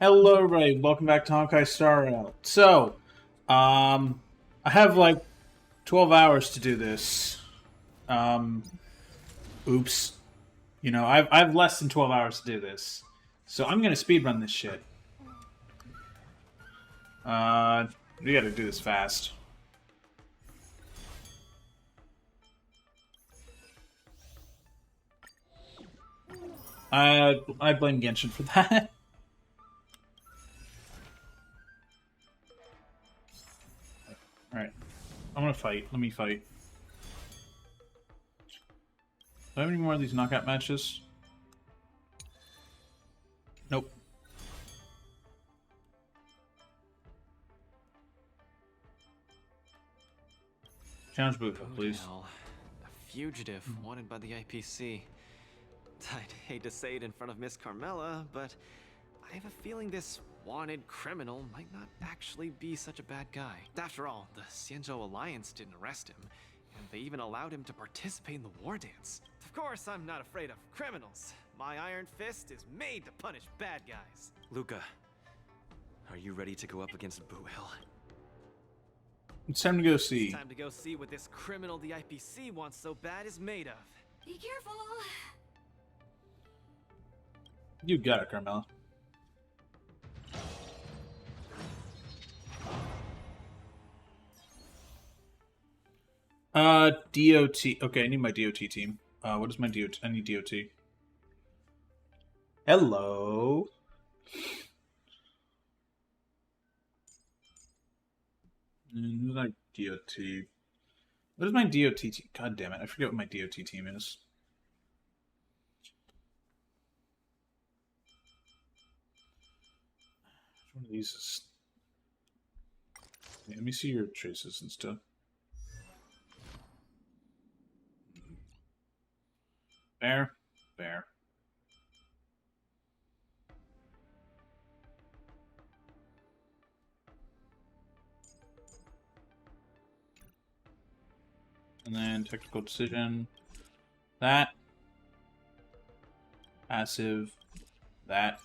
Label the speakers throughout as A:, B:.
A: Hello, everybody. Welcome back to Honkai Star Rail. So, I have like 12 hours to do this. Um, oops. I've less than 12 hours to do this. So I'm gonna speedrun this shit. We gotta do this fast. I blame Genshin for that. Alright. I'm gonna fight. Let me fight. Do I have any more of these knockout matches? Nope. Challenge Buddha, please.
B: Hell, a fugitive wanted by the IPC. I'd hate to say it in front of Miss Carmela, but I have a feeling this wanted criminal might not actually be such a bad guy. After all, the Xianzhou Alliance didn't arrest him, and they even allowed him to participate in the war dance. Of course, I'm not afraid of criminals. My iron fist is made to punish bad guys.
C: Luca, are you ready to go up against Buhil?
A: It's time to go see.
B: It's time to go see what this criminal the IPC wants so bad is made of.
D: Be careful!
A: You got it, Carmela. DOT. Okay, I need my DOT team. What is my DOT? I need DOT. Hello. Who's my DOT? What is my DOT team? God damn it, I forget what my DOT team is. Which one of these is... Yeah, let me see your traces and stuff. Bear. And then technical decision. That. Passive. That.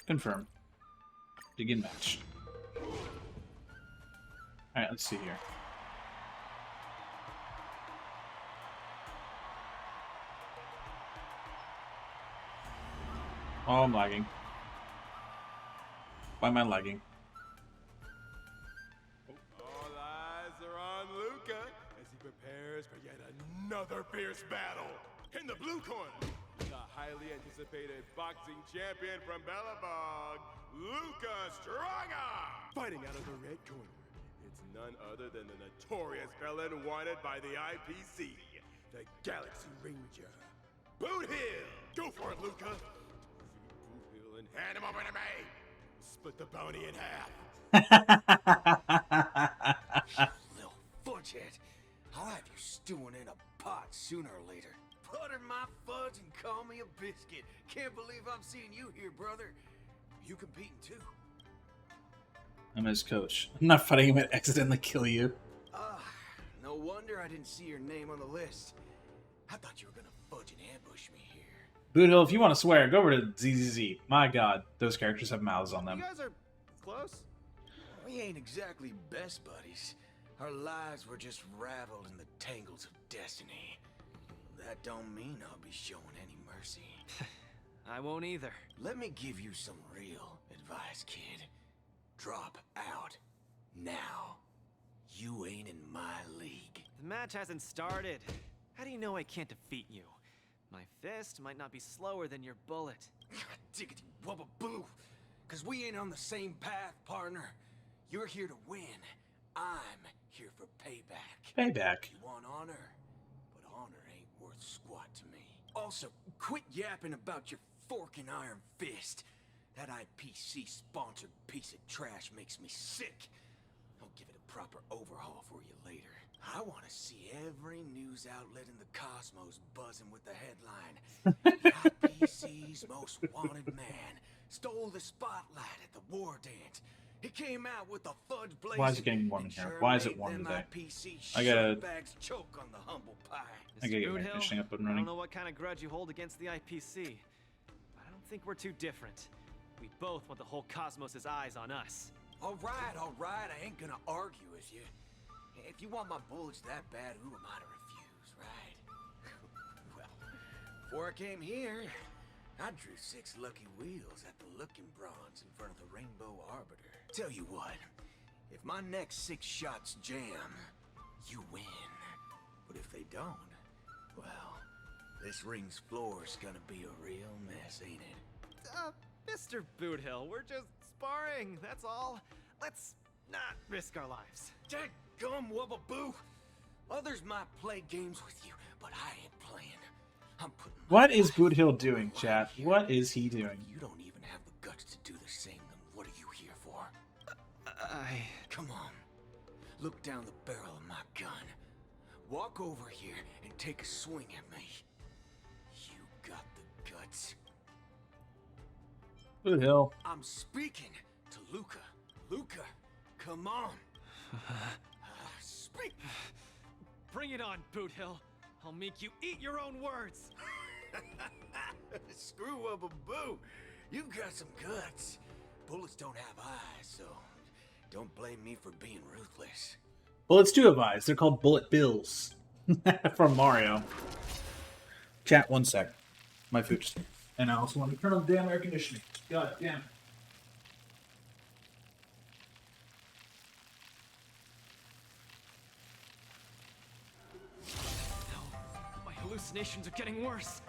A: Confirm. Begin match. Alright, let's see here. Oh, I'm lagging. Why am I lagging?
E: All eyes are on Luca as he prepares for yet another fierce battle. In the blue corner, the highly anticipated boxing champion from Bellabog, Luca Stranga. Fighting out of the red corner, it's none other than the notorious felon wanted by the IPC, the Galaxy Ranger, Boot Hill. Go for it, Luca. And hand him over to me! Split the bounty in half.
F: Little fudgehead. I'll have you stewing in a pot sooner or later. Butter my fudge and call me a biscuit. Can't believe I'm seeing you here, brother. You competing too?
A: I'm his coach. I'm not fighting him to accidentally kill you.
F: No wonder I didn't see your name on the list. I thought you were gonna fudge and ambush me here.
A: Boothill, if you want to swear, go over to ZZZ. My god, those characters have mouths on them.
B: You guys are close.
F: We ain't exactly best buddies. Our lives were just raveled in the tangles of destiny. That don't mean I'll be showing any mercy.
B: I won't either.
F: Let me give you some real advice, kid. Drop out. Now. You ain't in my league.
B: The match hasn't started. How do you know I can't defeat you? My fist might not be slower than your bullet.
F: Diggity wubba boo. Cause we ain't on the same path, partner. You're here to win. I'm here for payback.
A: Payback.
F: You want honor, but honor ain't worth squat to me. Also, quit yapping about your forking iron fist. That IPC-sponsored piece of trash makes me sick. I'll give it a proper overhaul for you later. I want to see every news outlet in the cosmos buzzing with the headline. IPC's most wanted man stole the spotlight at the war dance. He came out with a fudge blaze.
A: Why is it getting warm in here? Why is it warm today? I gotta
F: choke on the humble pie.
A: I gotta get my
B: Boothill,
A: conditioning up and
B: I
A: running.
B: don't know what kind of grudge you hold against the IPC, but I don't think we're too different. We both want the whole cosmos' eyes on us.
F: All right, I ain't gonna argue with you. If you want my bullets that bad, who am I to refuse, right? Well, before I came here, I drew 6 lucky wheels at the Looking Bronze in front of the Rainbow Arbiter. Tell you what, if my next 6 shots jam, you win. But if they don't, well, this ring's floor's gonna be a real mess, ain't it?
B: Mr. Boothill, we're just sparring, that's all. Let's not risk our lives.
F: Dadgum wubbaboo! Others might play games with you, but I ain't playing. I'm putting
A: What is Boothill doing, chat? What is he doing?
F: You don't even have the guts to do the same, then what are you here for? Come on. Look down the barrel of my gun. Walk over here and take a swing at me. You got the guts.
A: Boothill.
F: I'm speaking to Luca. Luca, come on. Speak.
B: Bring it on, Boothill. I'll make you eat your own words.
F: Screw up a boo. You've got some guts. Bullets don't have eyes, so don't blame me for being ruthless.
A: Bullets do have eyes. They're called bullet bills. From Mario. Chat, 1 sec. My food just... And I also want to turn on the damn air conditioning. God damn it.
B: My hallucinations are getting worse.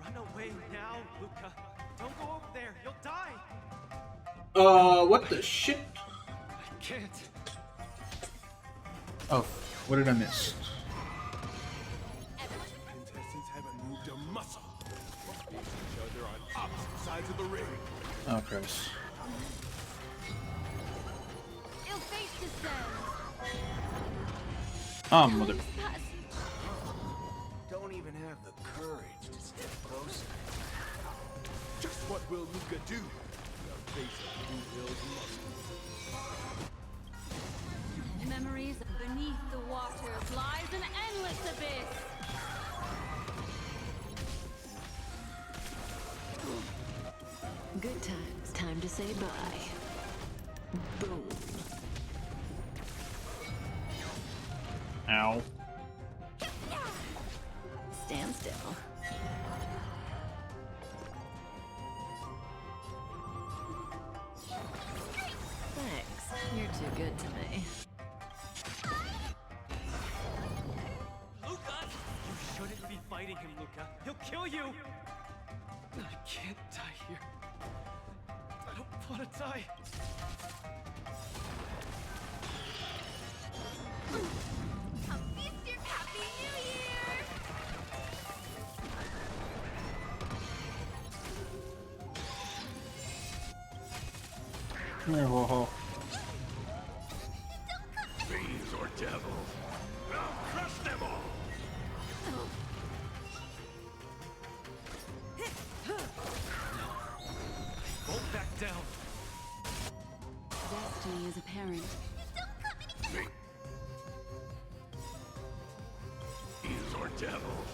B: Run away now, Luca. Don't go over there. You'll die.
A: What the shit?
B: I can't.
A: Oh, what did I miss?
E: Contestants haven't moved a muscle. Face each other on opposite sides of the ring.
A: Oh, Christ.
D: Ill fate descends.
A: Oh, mother...
F: Don't even have the courage to step closer.
E: Just what will Luca do? The face of Boothill's muscle.
D: Memories beneath the waters lies an endless abyss.
G: Good times. Time to say bye. Boom.
A: Ow.
G: Stand still. Thanks. You're too good to me.
B: Luca! You shouldn't be fighting him, Luca. He'll kill you. I can't die here. I don't want to die.
D: A feast your Happy New Year!
A: Come here, ho-ho.
E: Fiends or devils. I'll crush them all.
B: Won't back down.
G: Destiny is apparent.
E: Fiends or devils.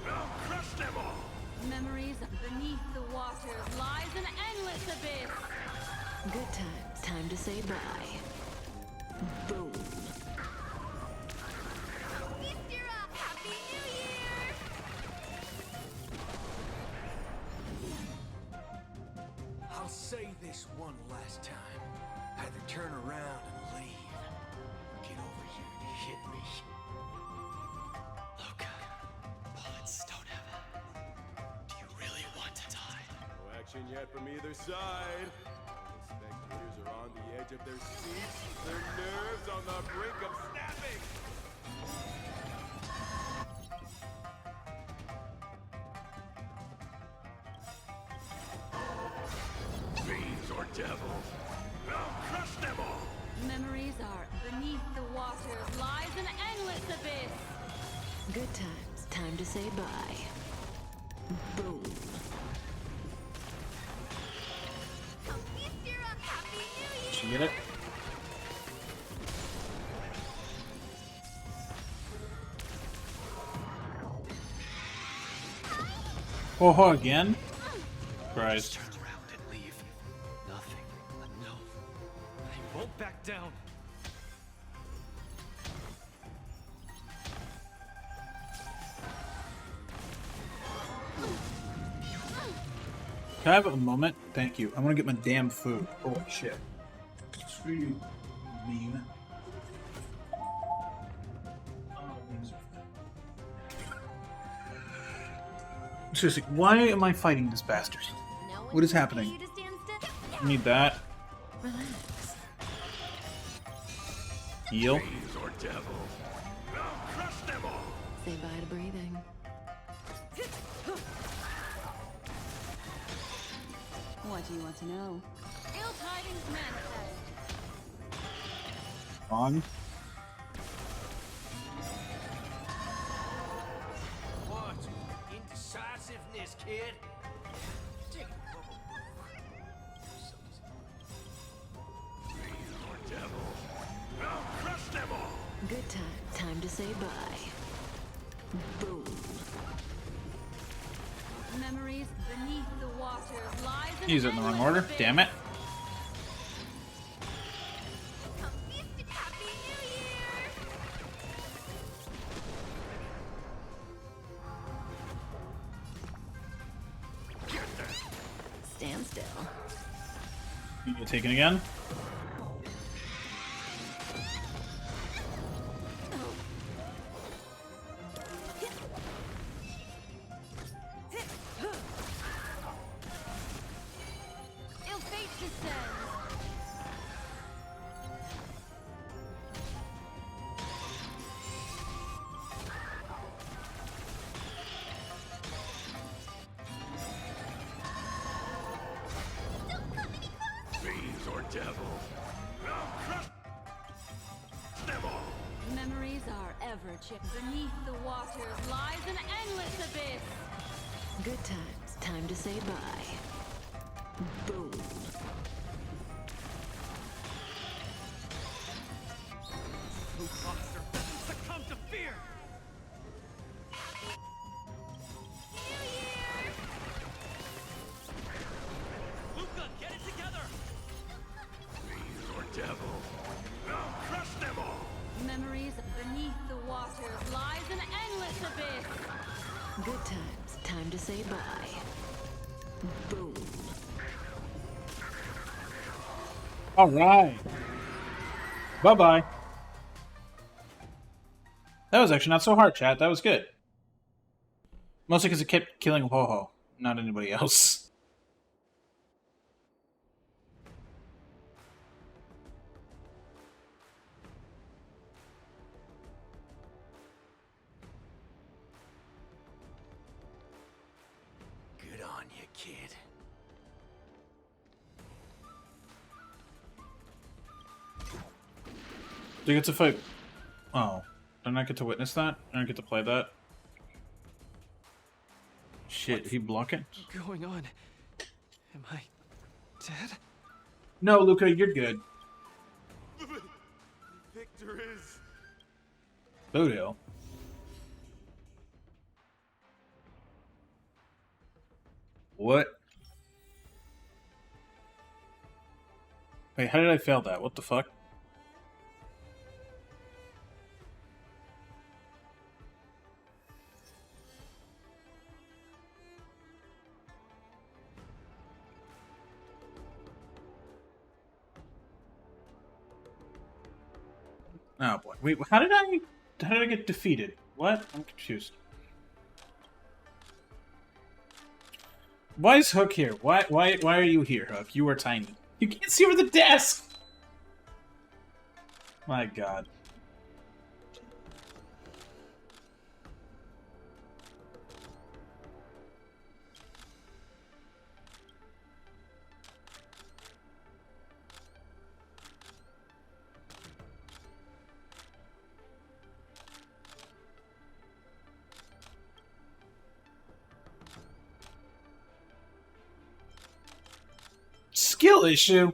E: I'll crush them all.
D: Memories beneath the waters lies an endless abyss.
G: Good times. Time to say bye. Boom.
D: Feast your Happy New Year!
F: I'll say this one last time. Either turn around and leave, or get over here and hit me.
B: Luca, bullets don't have it. Do you really want to die?
E: No action yet from either side. The spectators are on the edge of their seats, their nerves on the brink of snapping. Fiends or devils, I'll crush them all.
D: Memories are beneath the waters lies an endless abyss.
G: Good times. Time to say bye. Boom.
D: A feast your Happy New Year!
A: Did you get it? Ho-ho again? Christ.
B: won't back down.
A: Can I have a moment? Thank you. I want to get my damn food. Holy shit. Screw you, mean. Seriously, why am I fighting this bastard? What is happening? I need that.
G: Relax.
A: Heal.
E: Or devil. I'll crush them all.
G: Say bye to breathing.
D: What do you want to know? Ill tidings manifest.
A: On.
F: What? Indecisiveness, kid? Take a bubble.
E: Or devil. I'll crush them all.
G: Good time. Time to say bye. Boom.
D: Memories beneath the waters lies an
A: He's in the wrong
D: endless
A: order.
D: abyss.
A: Damn it.
D: Happy New Year!
G: Stand still.
A: You get taken again?
D: Ill fate descends.
E: Fiends or devil. I'll crush them all.
D: Memories are ever chipped. Beneath the waters lies an endless abyss.
G: Good times. Time to say bye. Boom.
B: Who monster doesn't succumb to fear? Luca, get it together!
E: Fiends or devil. I'll crush them all.
D: Memories beneath the waters lies an endless abyss.
G: Good times. Time to say bye. Boom.
A: Alright. Bye-bye. That was actually not so hard, chat. That was good. Mostly because it kept killing Ho-Ho, not anybody else.
F: Good on you, kid.
A: Do you get to fight? Oh. Did I not get to witness that? I don't get to play that? Shit, he block it?
B: What's going on? Am I dead?
A: No, Luca, you're good.
E: Victor is.
A: Voodoo. What? Wait, how did I fail that? What the fuck? Oh boy. Wait, how did I get defeated? What? I'm confused. Why is Hook here? Why are you here, Hook? You are tiny. You can't see over the desk! My god. Skill issue?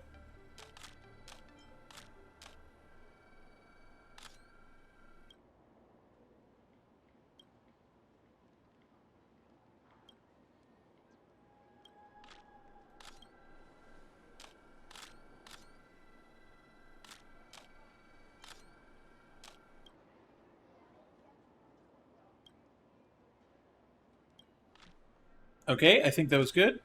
A: Okay, I think that was good.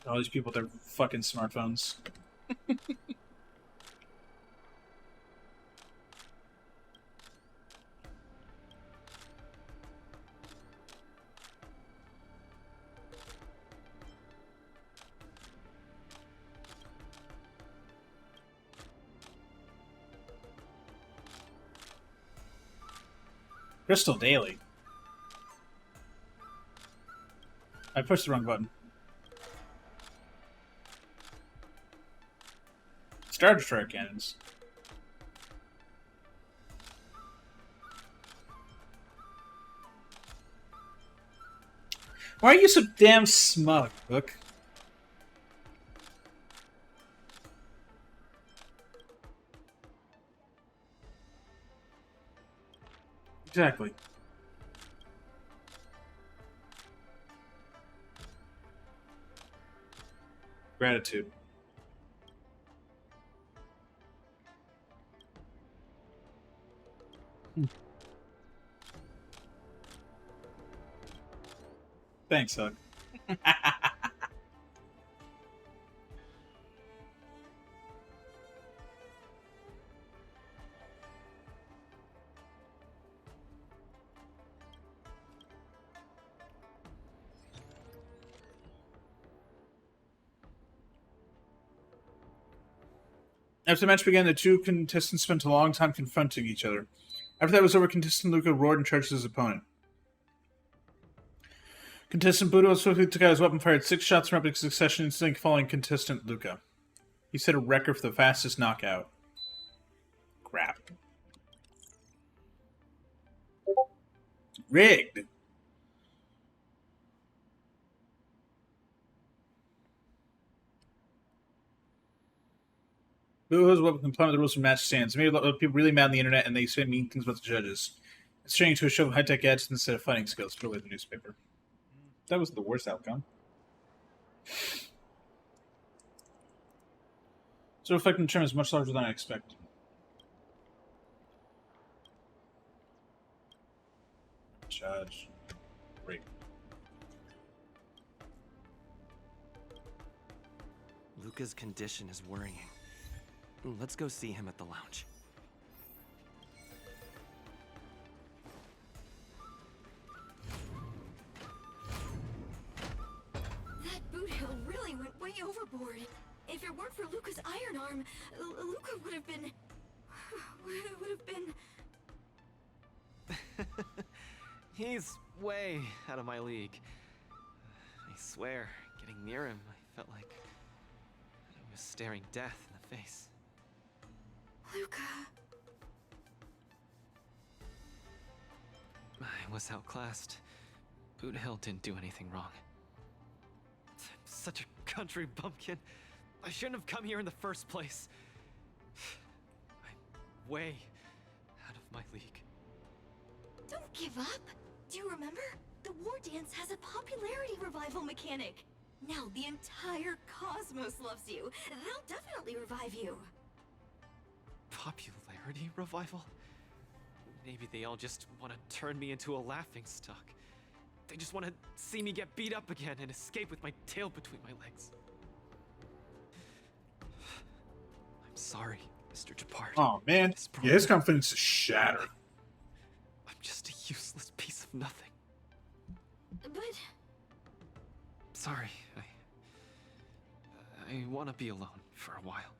A: All these people with their fucking smartphones. Crystal Daily. I pushed the wrong button. Star Destroyer cannons. Why are you so damn smug, Book? Exactly. Gratitude. Thanks, Hug. After the match began, the two contestants spent a long time confronting each other. After that was over, contestant Luca roared and charged his opponent. Contestant Budo swiftly took out his weapon, fired 6 shots in rapid succession, instantly falling contestant Luca. He set a record for the fastest knockout. Crap. Rigged. Budo's weapon complied with the rules for match stands. It made a lot of people really mad on the internet, and they say mean things about the judges. It's turning into a show of high-tech ads instead of fighting skills. Put away the newspaper. That was the worst outcome. So reflecting the term is much larger than I expected. Judge. Break.
C: Luca's condition is worrying. Let's go see him at the lounge.
H: That boot hill really went way overboard. If it weren't for Luca's iron arm, Luca would have been...
B: He's way out of my league. I swear, getting near him, I felt like I was staring death in the face.
H: Luca...
B: I was outclassed. Boot Hill didn't do anything wrong. I'm such a country bumpkin. I shouldn't have come here in the first place. I'm way out of my league.
H: Don't give up. Do you remember? The War Dance has a popularity revival mechanic. Now the entire cosmos loves you. They'll definitely revive you.
B: Popularity revival? Maybe they all just want to turn me into a laughingstock. They just want to see me get beat up again and escape with my tail between my legs. I'm sorry, Mr. Japard.
A: Oh, man. Yeah, his confidence is shattered.
B: I'm just a useless piece of nothing.
H: But...
B: Sorry, I want to be alone for a while.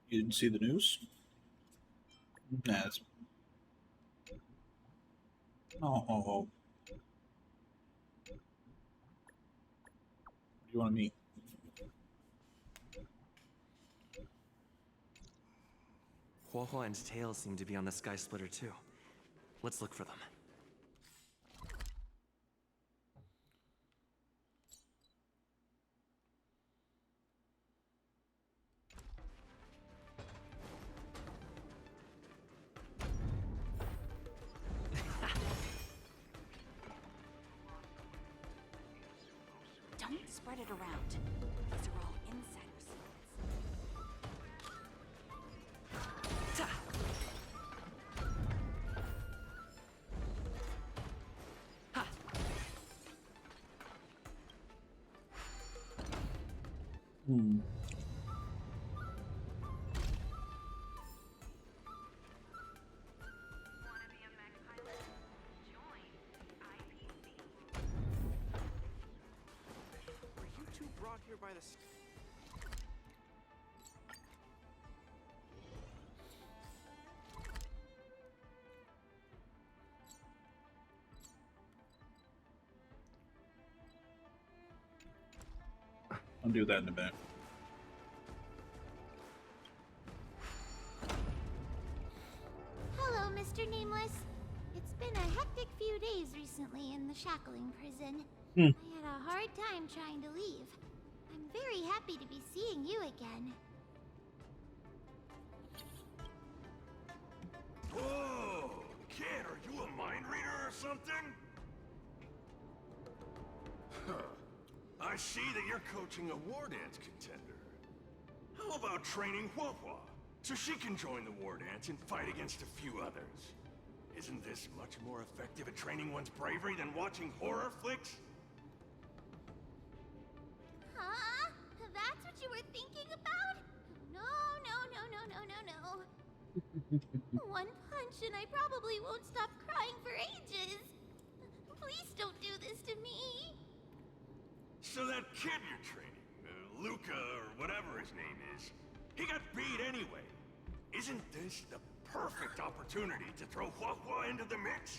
A: You didn't see the news? Nah, that's... Oh. You want to meet?
C: Huohuo and Tails seem to be on the Sky Splitter too. Let's look for them.
D: Don't spread it around. These are all insider secrets.
C: Ta! Ha!
A: Hmm.
B: Were you two brought here by the...
A: I'll do that in a bit.
I: Hello, Mr. Nameless. It's been a hectic few days recently in the shackling prison. I had a hard time trying to leave. I'm very happy to be seeing you again.
E: Whoa! Kid, are you a mind reader or something? Huh. I see that you're coaching a war dance contender. How about training Hua Hua, so she can join the war dance and fight against a few others? Isn't this much more effective at training one's bravery than watching horror flicks?
I: Huh? That's what you were thinking about? No, no, no, no, no, no, no. One punch and I probably won't stop crying for ages. Please don't do this to me.
E: So that kid you're training, Luca or whatever his name is, he got beat anyway. Isn't this the perfect opportunity to throw Hua Hua into the mix?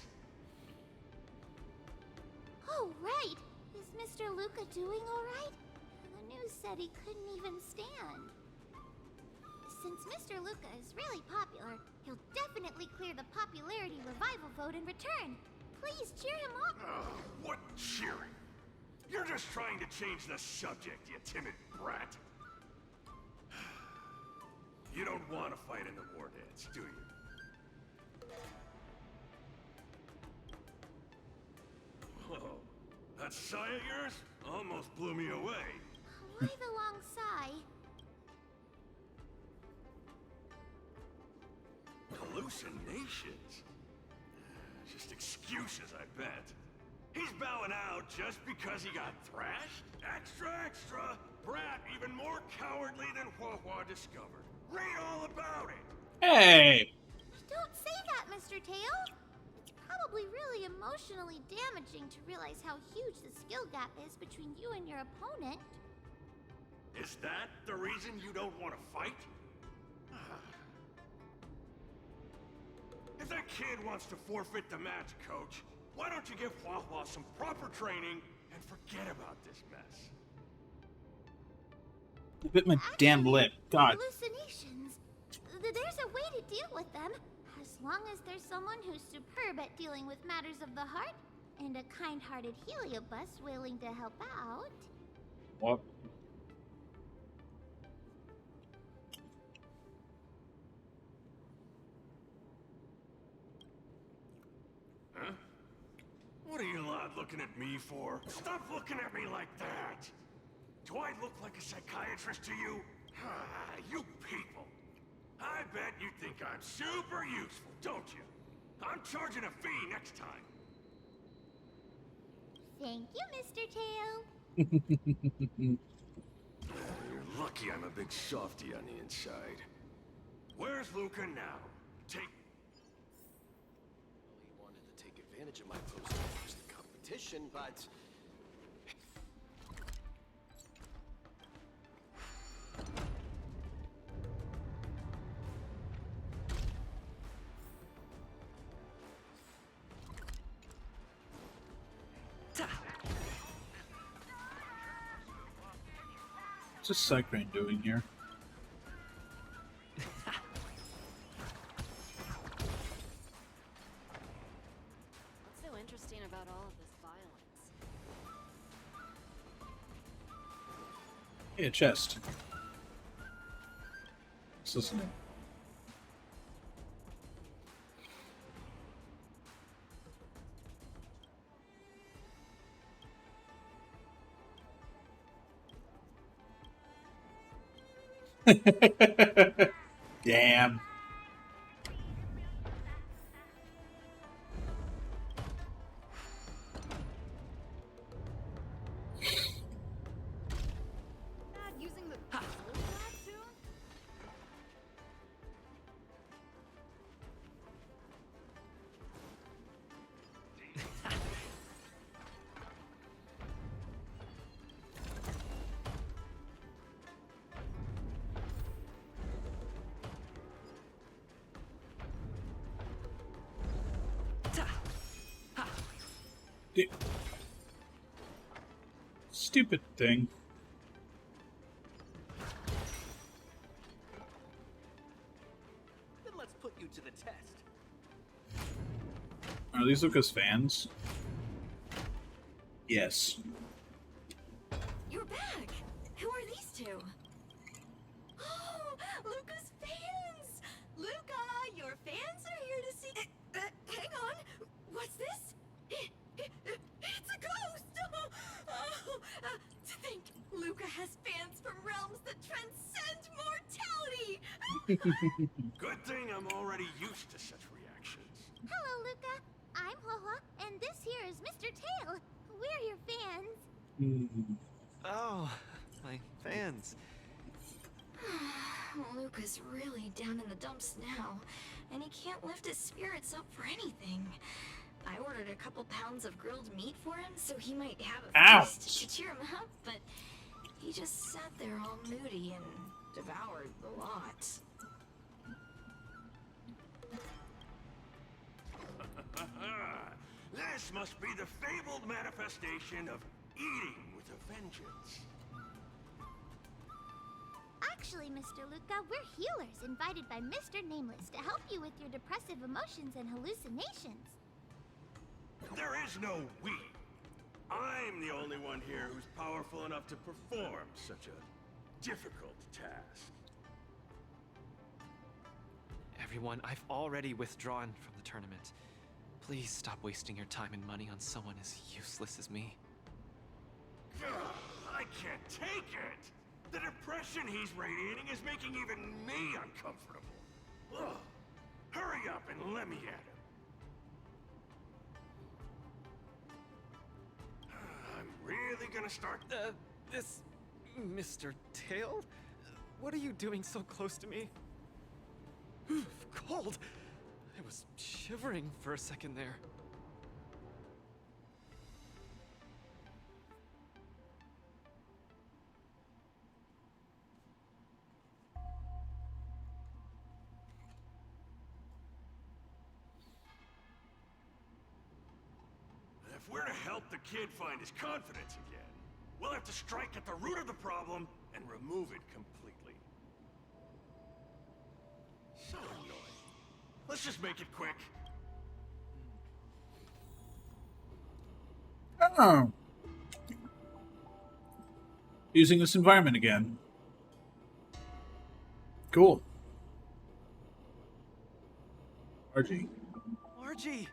I: Oh, right. Is Mr. Luca doing all right? The news said he couldn't even stand. Since Mr. Luca is really popular, he'll definitely clear the popularity revival vote in return. Please cheer him up.
E: What cheering? You're just trying to change the subject, you timid brat. You don't want to fight in the war dance, do you? Whoa, that sigh of yours almost blew me away.
I: Why the long sigh?
E: Hallucinations? Just excuses, I bet. He's bowing out just because he got thrashed? Extra, extra! Brat even more cowardly than Hua Hua discovered. Read all about it!
A: Hey!
I: Don't say that, Mr. Tail. It's probably really emotionally damaging to realize how huge the skill gap is between you and your opponent.
E: Is that the reason you don't want to fight? If that kid wants to forfeit the match, Coach, why don't you give Hua Hua some proper training and forget about this mess?
A: Bit my damn lip. God.
I: Hallucinations. There's a way to deal with them, as long as there's someone who's superb at dealing with matters of the heart, and a kind-hearted Heliobus willing to help out.
A: What?
E: Huh? What are you lot looking at me for? Stop looking at me like that! Do I look like a psychiatrist to you? You people! I bet you think I'm super useful, don't you? I'm charging a fee next time.
I: Thank you, Mr. Tail.
E: You're lucky I'm a big softy on the inside. Where's Luca now? Take...
C: Well, he wanted to take advantage of my post to lose the competition, but...
A: What's this Cycrane doing here? Yeah, chest. Let's listen. Damn.
D: Not using the that tune?
A: Stupid thing.
C: Then let's put you to the test.
A: Are these Lucas fans? Yes.
H: You're back! Who are these two? Oh, Luca's fans! Luca, your fans are here to see. Hang on. What's this? It's a ghost! To think Luca has fans from realms that transcend mortality!
F: Good thing I'm already used to such reactions.
I: Hello, Luca. I'm Haha, and this here is Mr. Tail. We're your fans.
B: Oh, my fans.
H: Luca's really down in the dumps now, and he can't lift his spirits up for anything. I ordered a couple pounds of grilled meat for him so he might have a feast to cheer him up, but he just sat there all moody and devoured the lot.
F: This must be the fabled manifestation of eating with a vengeance.
I: Actually, Mr. Luca, we're healers invited by Mr. Nameless to help you with your depressive emotions and hallucinations.
F: There is no we. I'm the only one here who's powerful enough to perform such a difficult task.
B: Everyone, I've already withdrawn from the tournament. Please stop wasting your time and money on someone as useless as me.
F: I can't take it! The depression he's radiating is making even me uncomfortable. Ugh. Hurry up and let me at him. I'm really gonna start...
B: This... Mr. Tail? What are you doing so close to me? Cold! I was shivering for a second there.
F: If we're to help the kid find his confidence again, we'll have to strike at the root of the problem and remove it completely. So annoying. Let's just make it quick.
A: Oh. Using this environment again. Cool. RG.
B: Margie!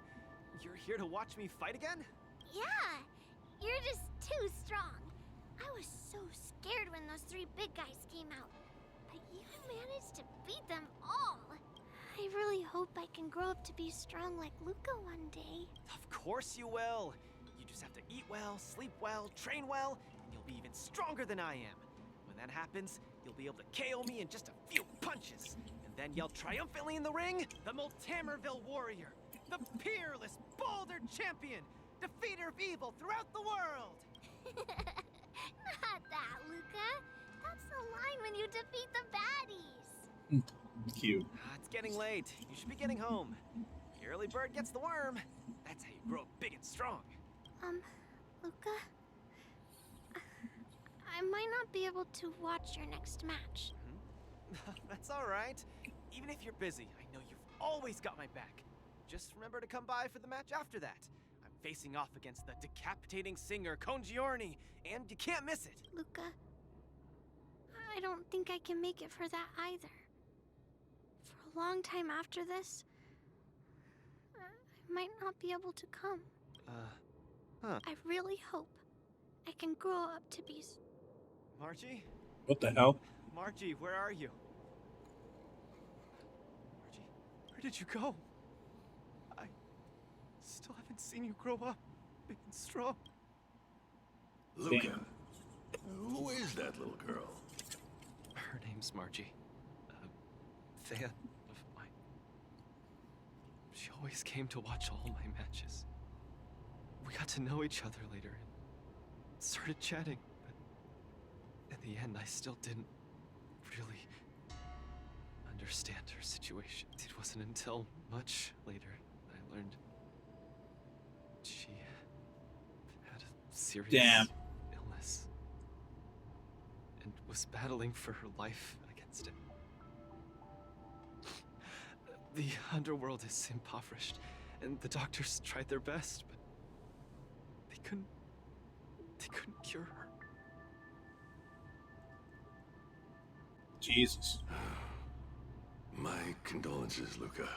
B: You're here to watch me fight again?
I: Yeah, you're just too strong. I was so scared when those three big guys came out, but you managed to beat them all. I really hope I can grow up to be strong like Luca one day.
B: Of course you will! You just have to eat well, sleep well, train well, and you'll be even stronger than I am. When that happens, you'll be able to KO me in just a few punches, and then yell triumphantly in the ring, the Multamerville Warrior, the peerless Boulder Champion, defeater of evil throughout the world!
I: Not that, Luca. That's the line when you defeat the baddies.
A: Cute.
B: It's getting late. You should be getting home. The early bird gets the worm. That's how you grow up big and strong.
I: Luca? I might not be able to watch your next match.
B: That's all right. Even if you're busy, I know you've always got my back. Just remember to come by for the match after that. I'm facing off against the decapitating singer Congiorni, and you can't miss it.
I: Luca, I don't think I can make it for that either. For a long time after this, I might not be able to come. I really hope I can grow up to be...
B: Margie?
A: What the hell?
B: Margie, where are you? Margie, where did you go? I still haven't seen you grow up, big and strong.
J: Luca, who is that little girl?
B: Her name's Margie. A fan of mine. She always came to watch all my matches. We got to know each other later and started chatting, but in the end, I still didn't really understand her situation. It wasn't until much later that I learned she had a serious illness and was battling for her life against it. The underworld is impoverished, and the doctors tried their best, but they couldn't cure her.
A: Jesus.
J: My condolences, Luca.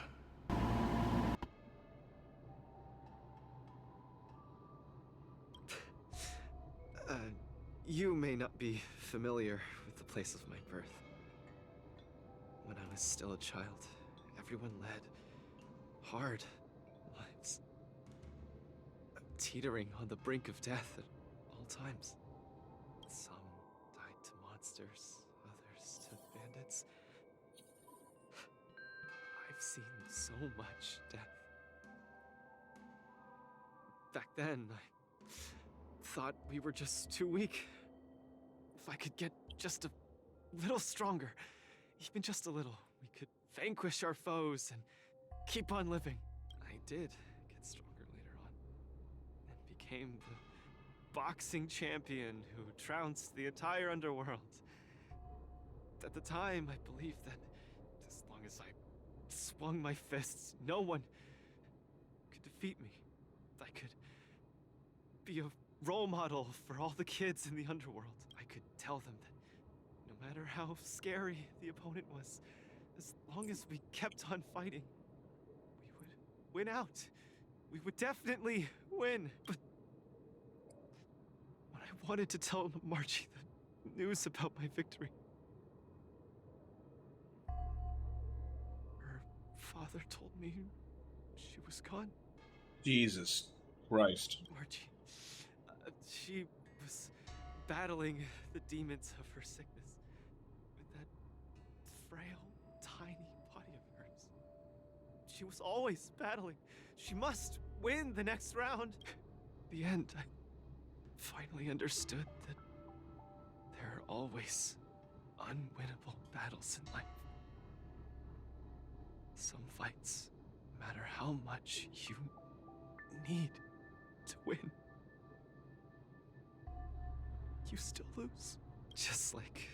B: You may not be familiar with the place of my birth. When I was still a child, everyone led hard lives, teetering on the brink of death at all times. Some died to monsters, others to bandits. I've seen so much death. Back then, I thought we were just too weak. If I could get just a little stronger, even just a little, we could vanquish our foes and keep on living. I did get stronger later on, and became the boxing champion who trounced the entire underworld. At the time, I believed that as long as I swung my fists, no one could defeat me. I could be a role model for all the kids in the underworld. I could tell them that no matter how scary the opponent was, as long as we kept on fighting, we would win out. We would definitely win. But when I wanted to tell Margie the news about my victory, her father told me she was gone.
A: Jesus Christ.
B: Margie, she was battling the demons of her sickness with that frail, tiny body of hers. She was always battling. She must win the next round. In the end, I finally understood that there are always unwinnable battles in life. Some fights, no matter how much you need to win, you still lose. Just like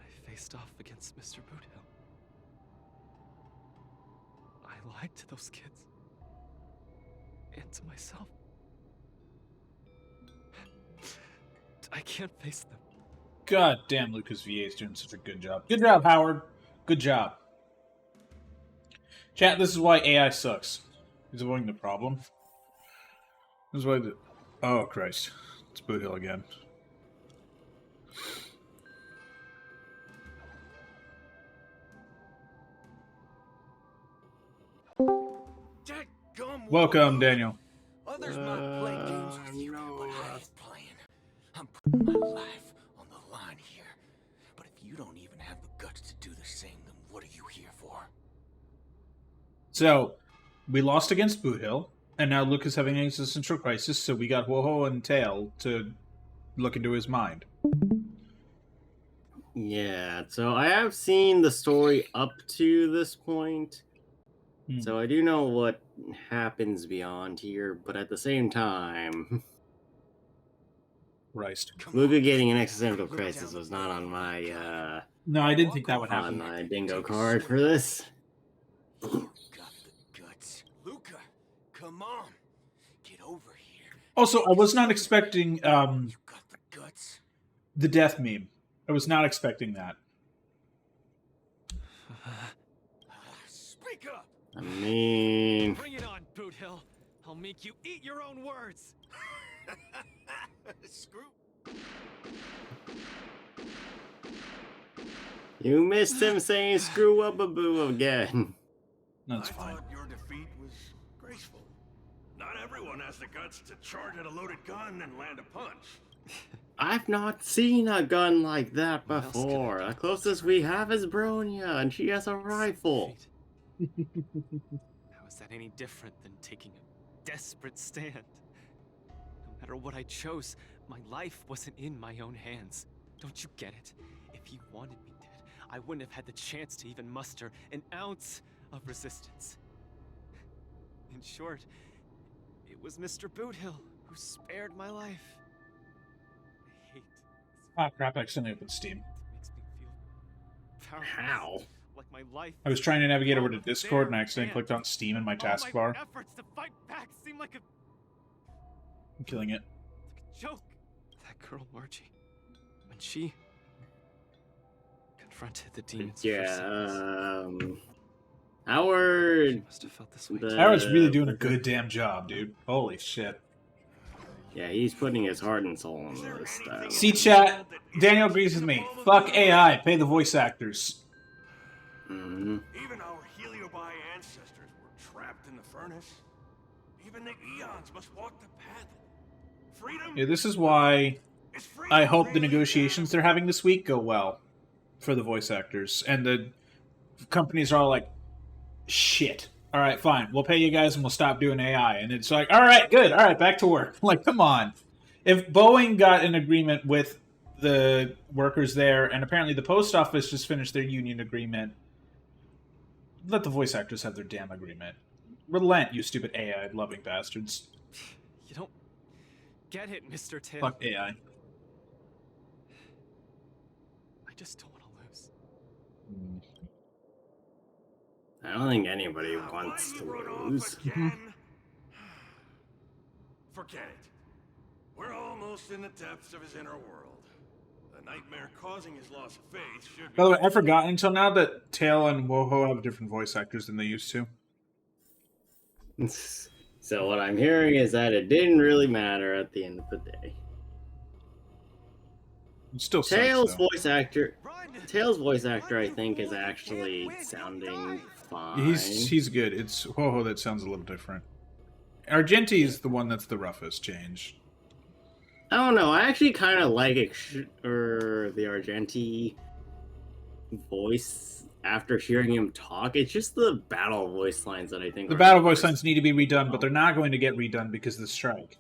B: I faced off against Mr. Boothill. I lied to those kids. And to myself. I can't face them.
A: God damn, Lucas VA is doing such a good job. Good job, Howard. Good job. Chat, this is why AI sucks. He's avoiding the problem. This is why the... Oh, Christ. It's Boothill again. Welcome, Daniel.
F: Others might play games with you, but I ain't playing. I'm putting my life on the line here. But if you don't even have the guts to do the same, then what are you here for?
A: So, we lost against Boothill, and now Luke is having an existential crisis, so we got Woho and Tail to look into his mind.
K: Yeah, so I have seen the story up to this point. So I do know what happens beyond here, but at the same time...
A: Christ.
K: Luca getting an existential crisis was not on my,
A: No, I didn't think that would happen.
K: on my bingo card for this.
F: You got the guts. Luca, come on. Get over here.
A: Also, I was not expecting,
F: You got the guts.
A: the death meme. I was not expecting that.
F: Speak up!
K: I mean,
B: Bring it on, Boot Hill. I'll make you eat your own words.
F: Screw.
K: you missed him saying "screw up a boo" again.
A: That's
J: I
A: fine.
J: thought your defeat was graceful. Not everyone has the guts to charge at a loaded gun and land a punch.
K: I've not seen a gun like that
B: What else could I
K: before.
B: do?
K: The closest we have is Bronya, and she has a rifle.
B: How is that any different than taking a desperate stand? No matter what I chose, my life wasn't in my own hands. Don't you get it? If you wanted me dead, I wouldn't have had the chance to even muster an ounce of resistance. In short, it was Mr. Boothill who spared my life. I hate this.
A: Ah, crap, I accidentally opened Steam.
B: It makes me feel powerless.
K: How?
B: Like my life
A: I was trying to navigate over to
B: all
A: Discord and I
B: there
A: accidentally
B: and
A: clicked on Steam in my
B: all
A: taskbar.
B: my efforts to fight back seem like a
A: I'm killing it.
B: joke. That girl Margie, when she confronted the demons.
K: Yeah, Howard.
B: She must have felt this way.
A: Howard's really doing a good damn job, dude. Holy shit.
K: Yeah, he's putting his heart and soul into this stuff.
A: See, chat, Daniel agrees with me. Fuck AI, pay the voice actors.
K: Mm-hmm.
J: Even our Heliobi ancestors were trapped in the furnace. Even the eons must walk the path. Freedom.
A: Yeah, this is why
J: is freedom
A: I hope the
J: really
A: negotiations they're having this week go well for the voice actors. And the companies are all like, shit. All right, fine. We'll pay you guys and we'll stop doing AI. And it's like, all right, good. All right, back to work. Like, come on. If Boeing got an agreement with the workers there, and apparently the post office just finished their union agreement, let the voice actors have their damn agreement. Relent, you stupid AI-loving bastards.
B: You don't get it, Mr. Tail.
A: Fuck AI.
B: I just don't want to lose.
K: I don't think anybody
J: Why
K: wants
J: you
K: to
J: run off
K: lose.
J: again? Forget it. We're almost in the depths of his inner world. The nightmare causing his loss of faith should be...
A: By the way, I forgot until now that Tail and Woho have different voice actors than they used to.
K: So what I'm hearing is that it didn't really matter at the end of the day.
A: It still sucks,
K: Tails'
A: though.
K: voice actor, I think, is actually sounding fine.
A: He's good. It's Woho that sounds a little different. Argenti is the one that's the roughest change.
K: I don't know. I actually kind of like the Argenti voice after hearing him talk. It's just the battle voice lines that I think
A: The battle voice lines need to be redone, but they're not going to get redone because of the strike.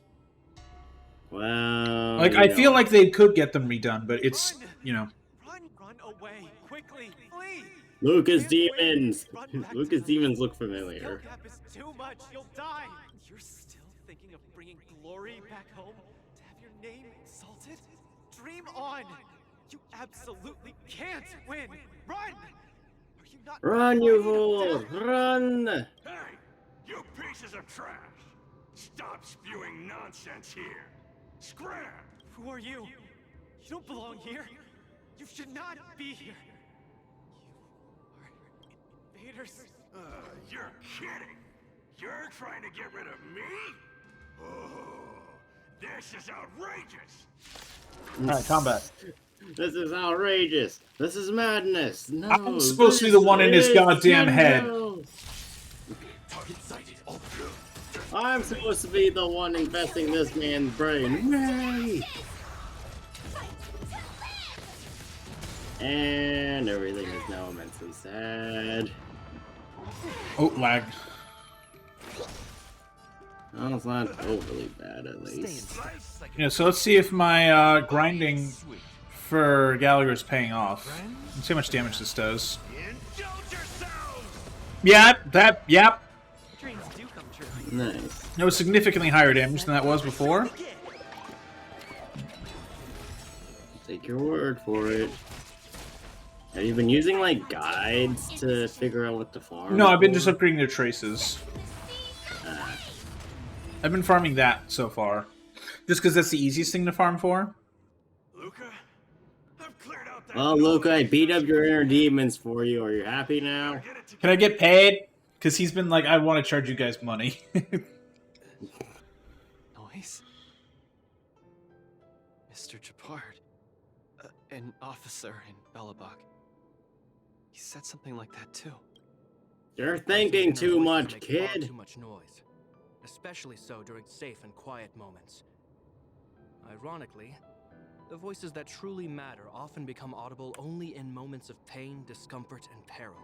K: Well,
A: Like, I feel like they could get them redone, but it's, you know...
B: Run away, quickly, flee!
K: Lucas
B: Can't wait.
K: Demons!
B: Run back
K: Lucas
B: to the
K: Demons look
B: Skill
K: familiar.
B: gap is too much, you'll die! You're still thinking of bringing glory back home? To have your name insulted? Dream on! You absolutely can't win! Run! Are you not
K: Run, you
B: afraid of
K: fool!
B: death?
K: Run!
J: Hey, you pieces of trash! Stop spewing nonsense here! Scrap!
B: Who are you? You don't belong here. You should not be here. You are invaders.
J: You're kidding! You're trying to get rid of me? Oh, this is outrageous!
A: Alright, combat.
K: This is outrageous! This is madness! No!
A: I'm supposed to be the one in his
K: this
A: goddamn head.
K: no.
J: Target sighted.
K: I'm supposed to be the one infesting this man's brain. Nay! And everything is now immensely sad.
A: Oh, lag.
K: Oh, it's not overly bad, at least.
A: Yeah, so let's see if my grinding for Gallagher is paying off. Let's see how much damage this does. Yep.
B: Dreams do come true.
K: Nice.
A: That was significantly higher damage than that was before.
K: Take your word for it. Have you been using, like, guides to figure out what to farm?
A: No, I've been
K: for?
A: just upgrading their traces. I've been farming that so far. Just because that's the easiest thing to farm for.
J: Luca, I've cleared out
K: Well, Luca, I beat up your inner demons for you. Are you happy now?
A: Can I get paid? Because he's been like, I want to charge you guys money.
B: Noise? Mr. Japard. An officer in Belobog. He said something like that too.
K: You're thinking too much,
C: Make far
K: kid.
C: too much noise, especially so during safe and quiet moments. Ironically, the voices that truly matter often become audible only in moments of pain, discomfort, and peril.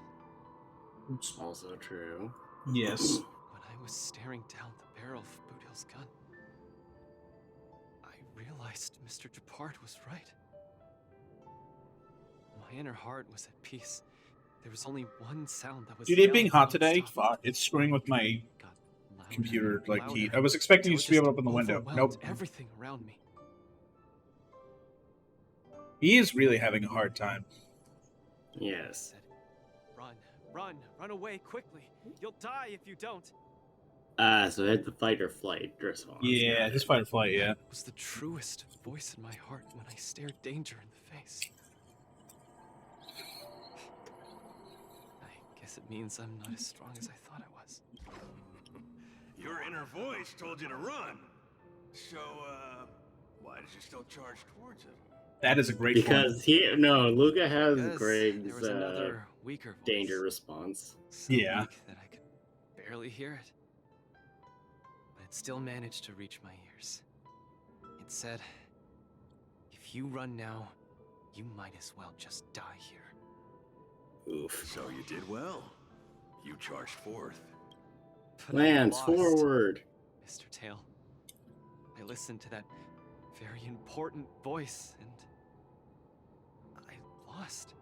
K: It's also true.
A: Yes.
B: When I was staring down the barrel of Boudil's gun, I realized Mr. Japard was right. My inner heart was at peace. There was only one sound that was.
A: Dude, it being hot today, fuck, it's screwing with my computer like heat. I was expecting you to be able to open the window. Nope.
B: Everything around me.
A: He is really having a hard time.
K: Yes.
B: Run away quickly. You'll die if you don't.
K: So hit the fight or flight response.
A: Yeah, his fight or flight, yeah.
B: It was the truest voice in my heart when I stared danger in the face. I guess it means I'm not as strong as I thought I was.
J: Your inner voice told you to run. So, why did you still charge towards it?
A: That is a great
K: because
A: point.
K: Luca has
B: Because
K: Greg's
B: there was another weaker voice.
K: danger response.
B: So
A: yeah.
B: weak that I could barely hear it. But it still managed to reach my ears. It said, if you run now, you might as well just die here.
K: Oof.
J: So you did well. You charged forth.
B: But
K: Lance,
B: I lost,
K: forward.
B: Mr. Tail. I listened to that very important voice, and I lost.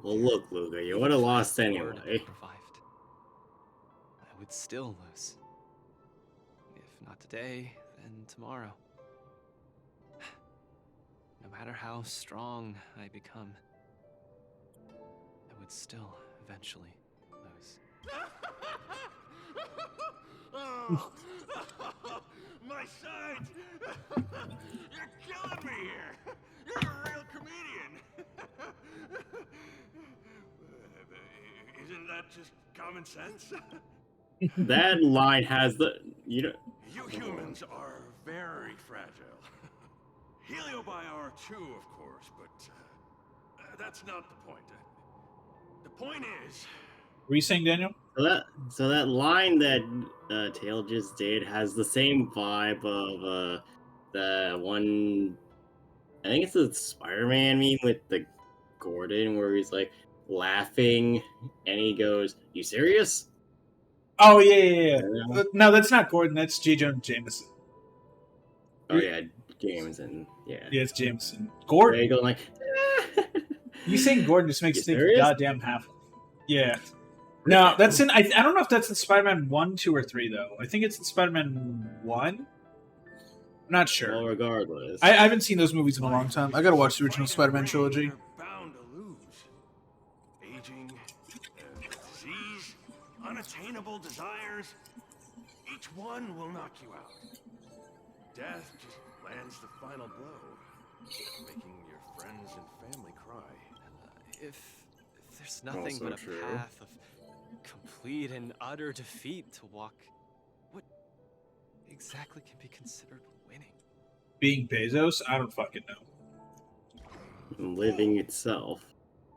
K: Well, look, Luca, you would have lost anyway.
B: Revived. I would still lose. If not today, then tomorrow. No matter how strong I become, I would still eventually lose.
J: Oh, my sight! You're killing me here! You're a real comedian! Isn't that just common sense?
K: That line has the...
J: You humans are very fragile. Heliobi are too, of course, but that's not the point. The point is...
A: Were you saying, Daniel?
K: So that line that Tail just did has the same vibe of the one... I think it's the Spider-Man meme with the Gordon, where he's like laughing, and he goes, "You serious?"
A: Oh, yeah. No, that's not Gordon. That's J. Jonah Jameson.
K: Oh, yeah, Jameson. Yeah.
A: Yeah, it's Jameson. Gordon.
K: Going like,
A: you saying Gordon just makes
K: you
A: me think
K: serious?
A: goddamn half. Yeah. No, that's in. I don't know if that's in Spider-Man 1, 2, or 3, though. I think it's in Spider-Man 1. I'm not sure.
K: Well, regardless.
A: I haven't seen those movies in a long time. I gotta watch the original Spider-Man trilogy.
J: You're bound to lose. Aging, disease, unattainable desires. Each one will knock you out. Death just lands the final blow, making your friends and family cry.
B: If there's nothing
K: Also
B: but a
K: true.
B: path of complete and utter defeat to walk, what exactly can be considered winning?
A: Being Bezos? I don't fucking know.
K: Living itself.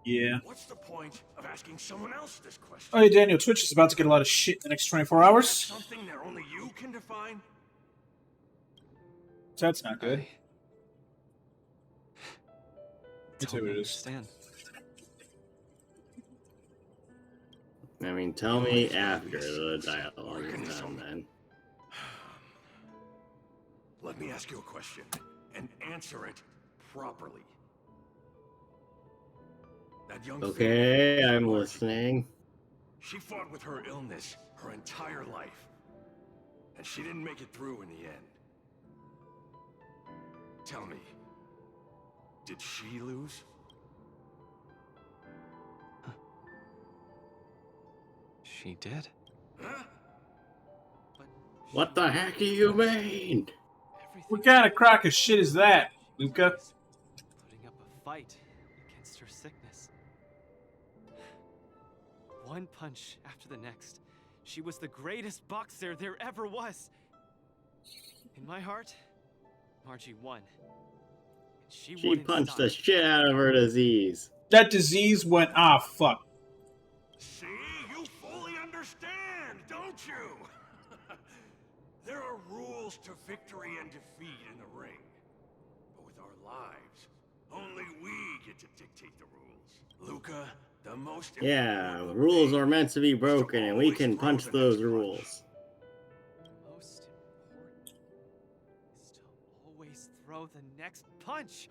A: Yeah.
J: What's the point of asking someone else this question?
A: Oh, hey, Daniel, Twitch is about to get a lot of shit in the next 24 hours.
J: Something that only you can define?
A: So that's not good.
B: Don't understand.
K: I mean, tell me after the dialogue is done, then.
J: Let me ask you a question, and answer it properly. That young
K: Okay,
J: female,
K: I'm listening.
J: She fought with her illness her entire life, and she didn't make it through in the end. Tell me, did she lose?
B: She did?
J: Huh?
K: What the heck do you mean?
A: What kind of crock of shit is that, Luca?
B: Putting up a fight one punch after the next. She was the greatest boxer there ever was. In my heart, Margie won. And she wouldn't
K: punched
B: stop.
K: the shit out of her disease.
A: That disease went, fuck.
J: See? You fully understand, don't you? There are rules to victory and defeat in the ring. But with our lives, only we get to dictate the rules. Luca, the most
K: Yeah, the rules are meant to be broken, and we can punch those rules.
B: Most important is to always throw the next punch.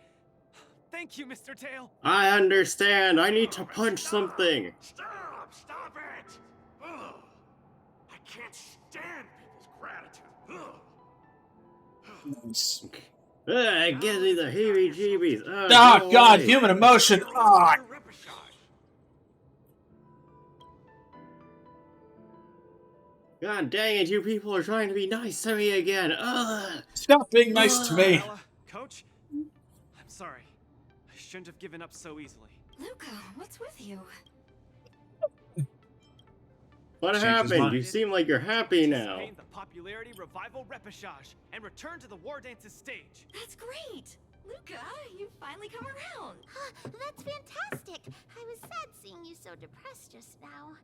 B: Thank you, Mr. Tail.
K: I understand. I need to punch something.
J: Stop it! Ugh. I can't stand people's gratitude. Ugh.
K: It gives me the heebie-jeebies.
A: Oh, God, human emotion. Ah.
K: God dang it, you people are trying to be nice to me again. Ugh.
A: Stop being nice to me.
B: Coach, I'm sorry. I shouldn't have given up so easily.
H: Luca, what's with you?
K: What happened? You seem like you're happy now.
B: Participate in the popularity revival repechage and return to the War Dance's stage.
H: That's great! Luca, you've finally come around.
I: That's fantastic. I was sad seeing you so depressed just now.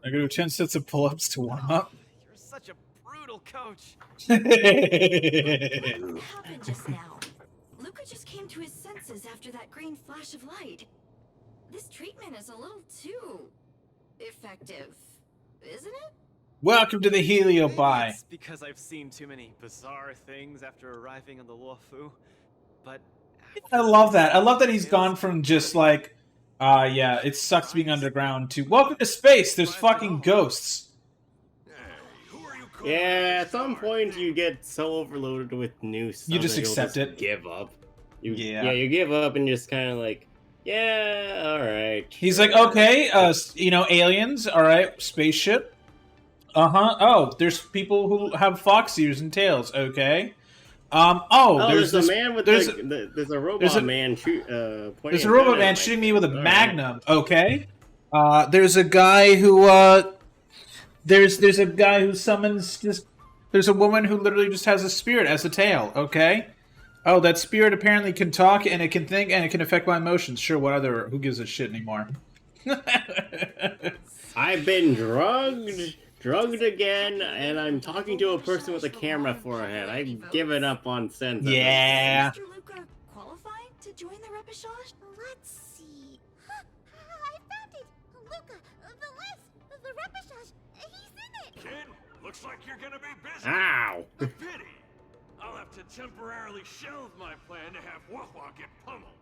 A: I gotta do 10 sets of pull-ups to warm up.
B: You're such a brutal coach.
H: What happened just now? Luca just came to his senses after that green flash of light. This treatment is a little too effective, isn't it?
A: Welcome to the Helio Buy.
B: It's because I've seen too many bizarre things after arriving on the Luofu. But
A: I love that. I love that he's gone from just like, yeah, it sucks being underground to welcome to space. There's fucking ghosts.
K: Yeah, at some point you get so overloaded with new stuff.
A: You just
K: that you'll
A: accept it.
K: Give up.
A: Yeah,
K: you give up and just kind of like, yeah, all right.
A: He's like, okay, aliens, all right, spaceship. Oh, there's people who have fox ears and tails. Okay.
K: There's a man with there's a robot man
A: there's a robot man shooting me with a magnum. Okay. There's a guy who there's a guy who summons just. There's a woman who literally just has a spirit as a tail. Okay. Oh, that spirit apparently can talk and it can think and it can affect my emotions. Sure, what other? Who gives a shit anymore?
K: I've been drugged again, and I'm talking to a person with a camera forehead. I've given up on sense.
A: Yeah.
H: Mr. Luca qualified to join the repechage?
I: Let's see. I found it. Luca, the repechage. He's in it.
J: Kid, looks like you're gonna be busy.
K: Ow!
J: A pity. I'll have to temporarily shelve my plan to have Wawa get pummeled.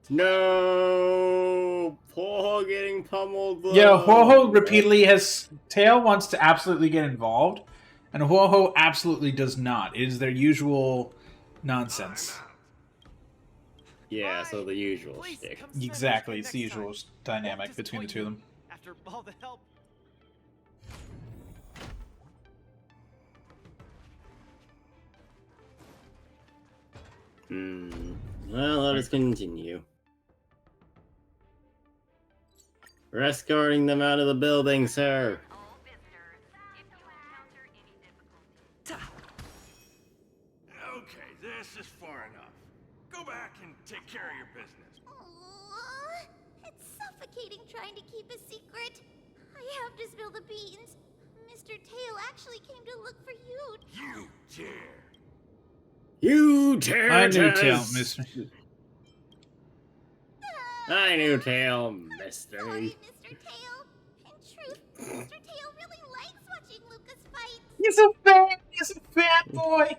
K: No, Poho getting pummeled.
A: Yeah, Ho-Ho repeatedly has Tail wants to absolutely get involved, and Ho-Ho absolutely does not. It is their usual nonsense.
K: Yeah, so the usual shtick.
A: Exactly, it's the usual dynamic between the two of them.
B: After all the help.
K: Well, let us continue. We're escorting them out of the building, sir.
J: Okay, this is far enough. Go back and take care of your business.
I: It's suffocating trying to keep a secret. I have to spill the beans. Mr. Tail actually came to look for you.
J: You dare.
K: You dare.
A: I knew Tail, mister.
K: I knew Tail, mister.
I: Sorry, Mr. Tail. In truth, Mr. Tail really likes watching Lucas fight.
A: He's a fan. He's a fanboy.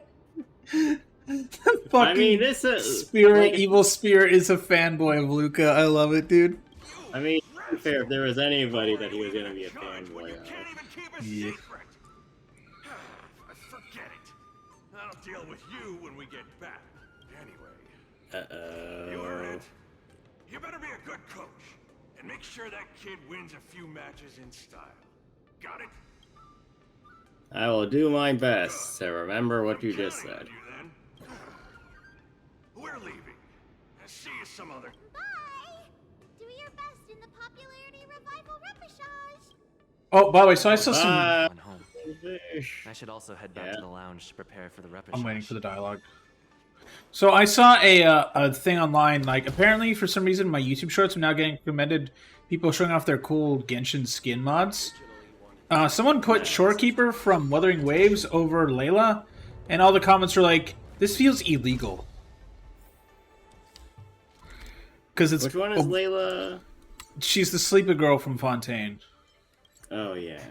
K: I mean, this
A: spirit, evil spirit, is a fanboy of Luca. I love it, dude.
K: I mean, fair if there was anybody that he was gonna be a fanboy of.
A: Yeah.
J: Forget it. I'll deal with you when we get back. Anyway. You're it. You better be a good coach and make sure that kid wins a few matches in style. Got it?
K: I will do my best to remember what you just said.
J: We're leaving. See you some other.
I: Bye.
A: Oh, by the way, so I saw some.
B: On home. I should also head back
K: Yeah.
B: to the lounge to prepare for the repechage.
A: I'm waiting for the dialogue. So I saw a thing online. Like, apparently, for some reason, my YouTube shorts are now getting recommended. People showing off their cool Genshin skin mods. Someone put Shorekeeper from Wuthering Waves over Layla, and all the comments were like, "This feels illegal." Because it's
K: Which one is Layla?
A: She's the sleepy girl from Fontaine.
K: Oh yeah.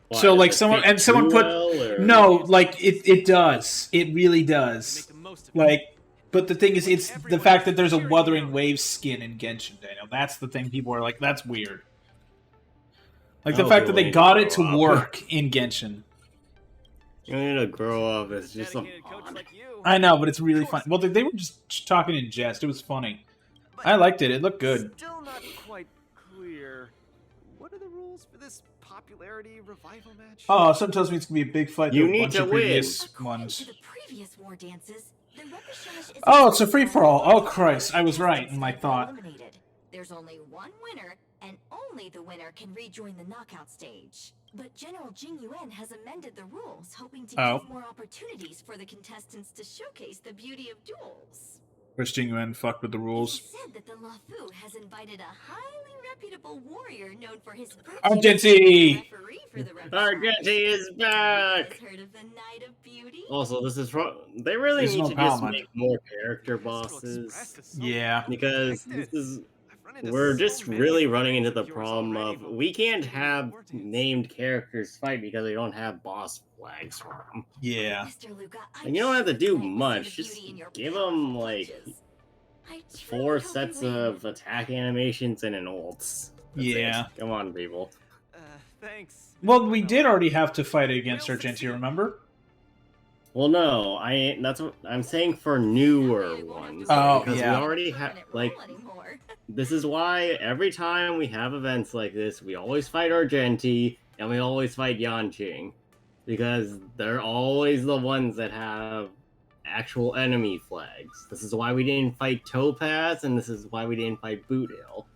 K: Why,
A: So
K: does
A: like
K: it
A: someone
K: fit
A: and someone
K: too
A: put
K: well, or-
A: no, like it does. It really does. Like, but the thing is, it's the fact that there's a Wuthering Waves skin in Genshin, Daniel. That's the thing. People are like, that's weird. Like the
K: Oh,
A: fact that
K: people
A: they
K: need
A: got
K: to
A: it to
K: grow up.
A: work in Genshin.
K: You need to grow up. It's just some odd.
A: I know, but it's really funny. Well, they were just talking in jest. It was funny. I liked it. It looked good.
B: Still not quite clear. What are the rules for this popularity revival match?
A: Oh, something tells me it's gonna be a big fight.
K: You
A: with a
K: need
A: bunch
K: to
A: of
K: win.
A: previous
H: According
A: ones.
H: to the previous war dances, the repechage is
A: Oh, it's a free for all. Oh Christ, I was right in my thought.
H: eliminated. There's only one winner, and only the winner can rejoin the knockout stage. But General Jing Yuan has amended the rules, hoping to
A: Oh.
H: give more opportunities for the contestants to showcase the beauty of duels.
A: Chris Jingyuan fucked with the
H: It is
A: rules.
H: said that the Lafu has invited a highly reputable warrior known for his virtues
A: Argenti!
H: as referee for the repechage.
K: Argenti is
H: Has
K: back.
H: heard of the Knight of Beauty?
K: Also, this is they really
A: There's
K: need
A: no
K: to just
A: Palmon.
K: make more character bosses
A: Yeah.
K: because this is we're just really running into the problem of we can't have named characters fight because we don't have boss flags for them.
A: Yeah.
H: Mr. Luca,
K: And you don't have to do
H: I
K: much.
H: see the
K: Just
H: beauty in your
K: give
H: powerful
K: them like
H: punches. I truly
K: 4
H: hope
K: sets
H: you win.
K: of attack animations and an ults. That's
A: Yeah.
K: it. Come on, people.
B: Thanks.
A: Well, we did already have to fight against Argenti, remember?
K: Well, no, that's what I'm saying for newer ones.
A: Oh,
K: because
A: yeah.
K: we already have like. This is why every time we have events like this, we always fight Argenti and we always fight Yanqing. Because they're always the ones that have actual enemy flags. This is why we didn't fight Topaz, and this is why we didn't fight Boothill.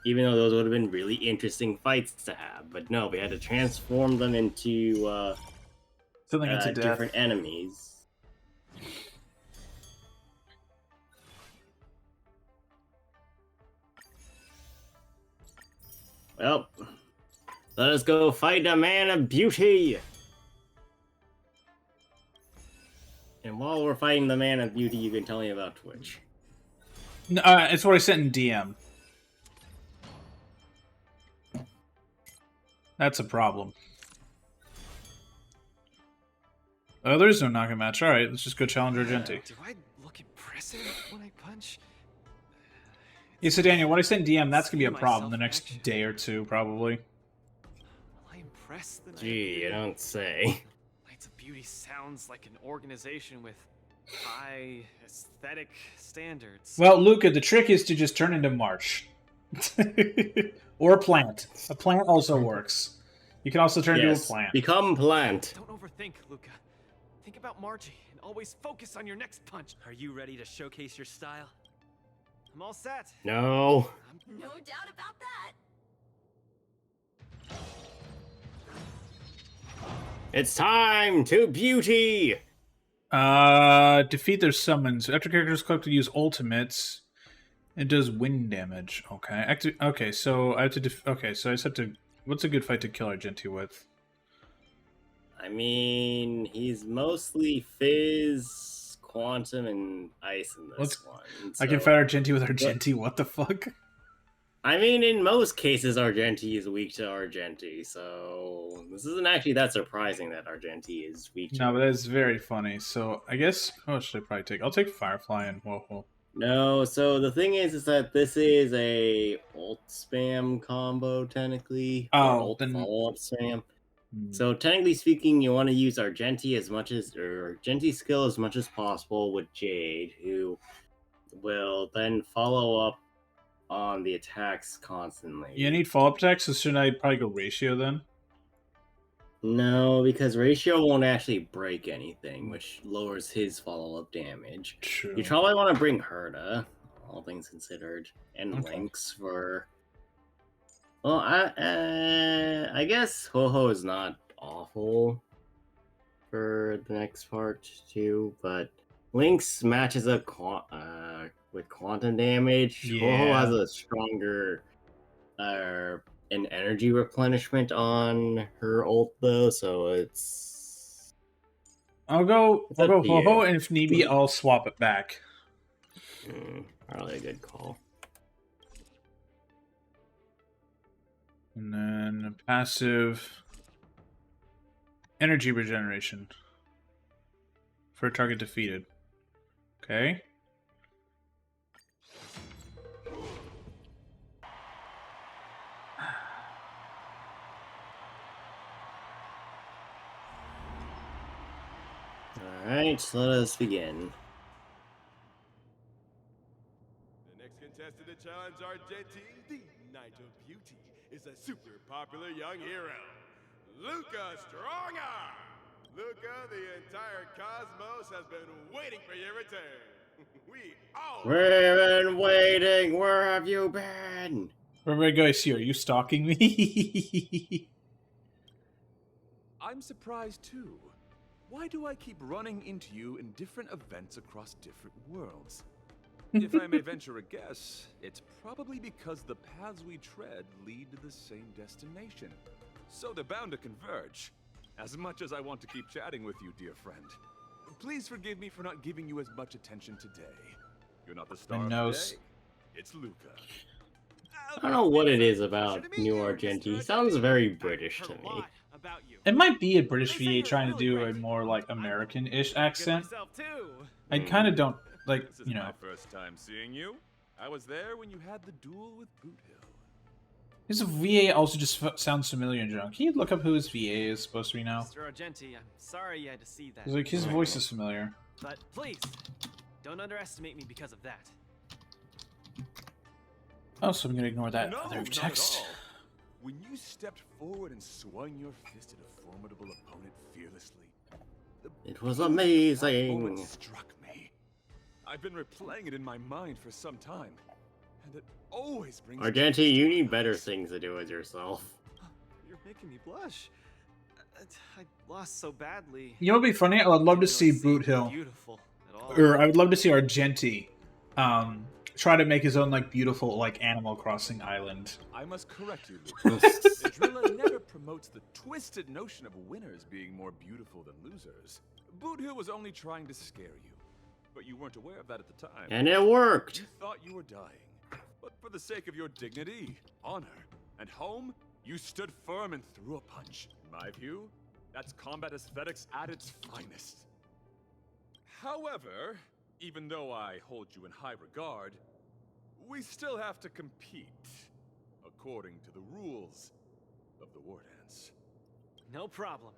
K: Even though those would have been really interesting fights to have. But no, we had to transform them into
A: Something into death.
K: different enemies. Well, let us go fight a man of beauty! And while we're fighting the man of beauty, you can tell me about Twitch.
A: No, it's what I sent in DM. That's a problem. Oh, there's no knockout match. Alright, let's just go challenge Argenti.
B: Do I look impressive when I punch?
A: Yeah, so Daniel, what I sent in DM, that's gonna be a problem the next day or two, probably.
B: Will I impress the
K: Gee, you don't say.
B: Knights of Beauty sounds like an organization with high aesthetic standards.
A: Well, Luca, the trick is to just turn into March. Or a plant. A plant also works. You can also turn into a plant.
K: Become plant.
B: Don't overthink, Luca. Think about Margie and always focus on your next punch.
C: Are you ready to showcase your style?
B: I'm all set.
K: No.
H: No doubt about that.
K: It's time to beauty!
A: Defeat their summons. After characters collect to use ultimates, it does wind damage. Okay. Okay, so I have to okay, so I just have to... What's a good fight to kill Argenti with?
K: I mean, he's mostly Fizz, Quantum, and Ice in this one.
A: I can
K: so-
A: fight Argenti with Argenti? What the fuck?
K: I mean, in most cases, Argenti is weak to Argenti, so this isn't actually that surprising that Argenti is weak to.
A: No, but that's very funny. So, I guess... Oh, should I probably take... I'll take Firefly and Woeful.
K: No, so the thing is that this is a ult spam combo, technically.
A: Oh,
K: or ult
A: then-
K: follow-up spam. So technically speaking, you want to use Argenti Argenti's skill as much as possible with Jade, who will then follow up on the attacks constantly.
A: You need follow-up attacks, so shouldn't I probably go Ratio then?
K: No, because Ratio won't actually break anything, which lowers his follow-up damage.
A: True.
K: You probably want to bring Herta, all things considered, and
A: Okay.
K: Lynx for Well, I guess Ho-Ho is not awful for the next part too, but Lynx matches up with quantum damage. Ho-Ho has
A: Yeah.
K: a stronger an energy replenishment on her ult though, so it's
A: I'll go
K: up to
A: Ho-Ho,
K: you.
A: and if need be, I'll swap it back.
K: Probably a good call.
A: And then passive energy regeneration for a target defeated. Okay.
K: Alright, so let us begin.
E: The next contestant to challenge Argentine, the Knight of Beauty, is a super popular young hero, Luca Strongarm. Luca, the entire cosmos has been waiting for your return.
K: We've been waiting. Where have you been?
A: Wherever I see, are you stalking me?
L: I'm surprised too. Why do I keep running into you in different events across different worlds? If I may venture a guess, it's probably because the paths we tread lead to the same destination. So they're bound to converge. As much as I want to keep chatting with you, dear friend, please forgive me for not giving you as much attention today. You're not the star of the day. It's Luca.
K: I don't know what it is about New Argenti. He sounds very British to me.
A: It might be a British VA trying to do a more like American-ish accent. I kind of don't like, you know.
L: My first time seeing you. I was there when you had the duel with Boot Hill.
A: His VA also just sounds familiar, John. Can you look up who his VA is supposed to be now?
B: Mr. Argenti, I'm sorry you had to see that.
A: Like his voice is familiar.
B: But please, don't underestimate me because of that.
A: Oh, so I'm gonna ignore that other
L: not
A: text.
L: at all. When you stepped forward and swung your fist at a formidable opponent fearlessly,
K: It was amazing.
L: moment struck me. I've been replaying it in my mind for some time, and it always brings.
K: Argenti, you need better things to do with yourself.
B: You're making me blush. I lost so badly.
A: You know what'd be funny? I would love to see Boot Hill.
B: Beautiful at all.
A: Or I would love to see Argenti try to make his own like beautiful like Animal Crossing island.
L: I must correct you, Lucas. Idrilla never promotes the twisted notion of winners being more beautiful than losers. Boot Hill was only trying to scare you, but you weren't aware of that at the time.
K: And it worked.
L: You thought you were dying, but for the sake of your dignity, honor, and home, you stood firm and threw a punch. In my view, that's combat aesthetics at its finest. However, even though I hold you in high regard, we still have to compete according to the rules of the War Dance.
B: No problem.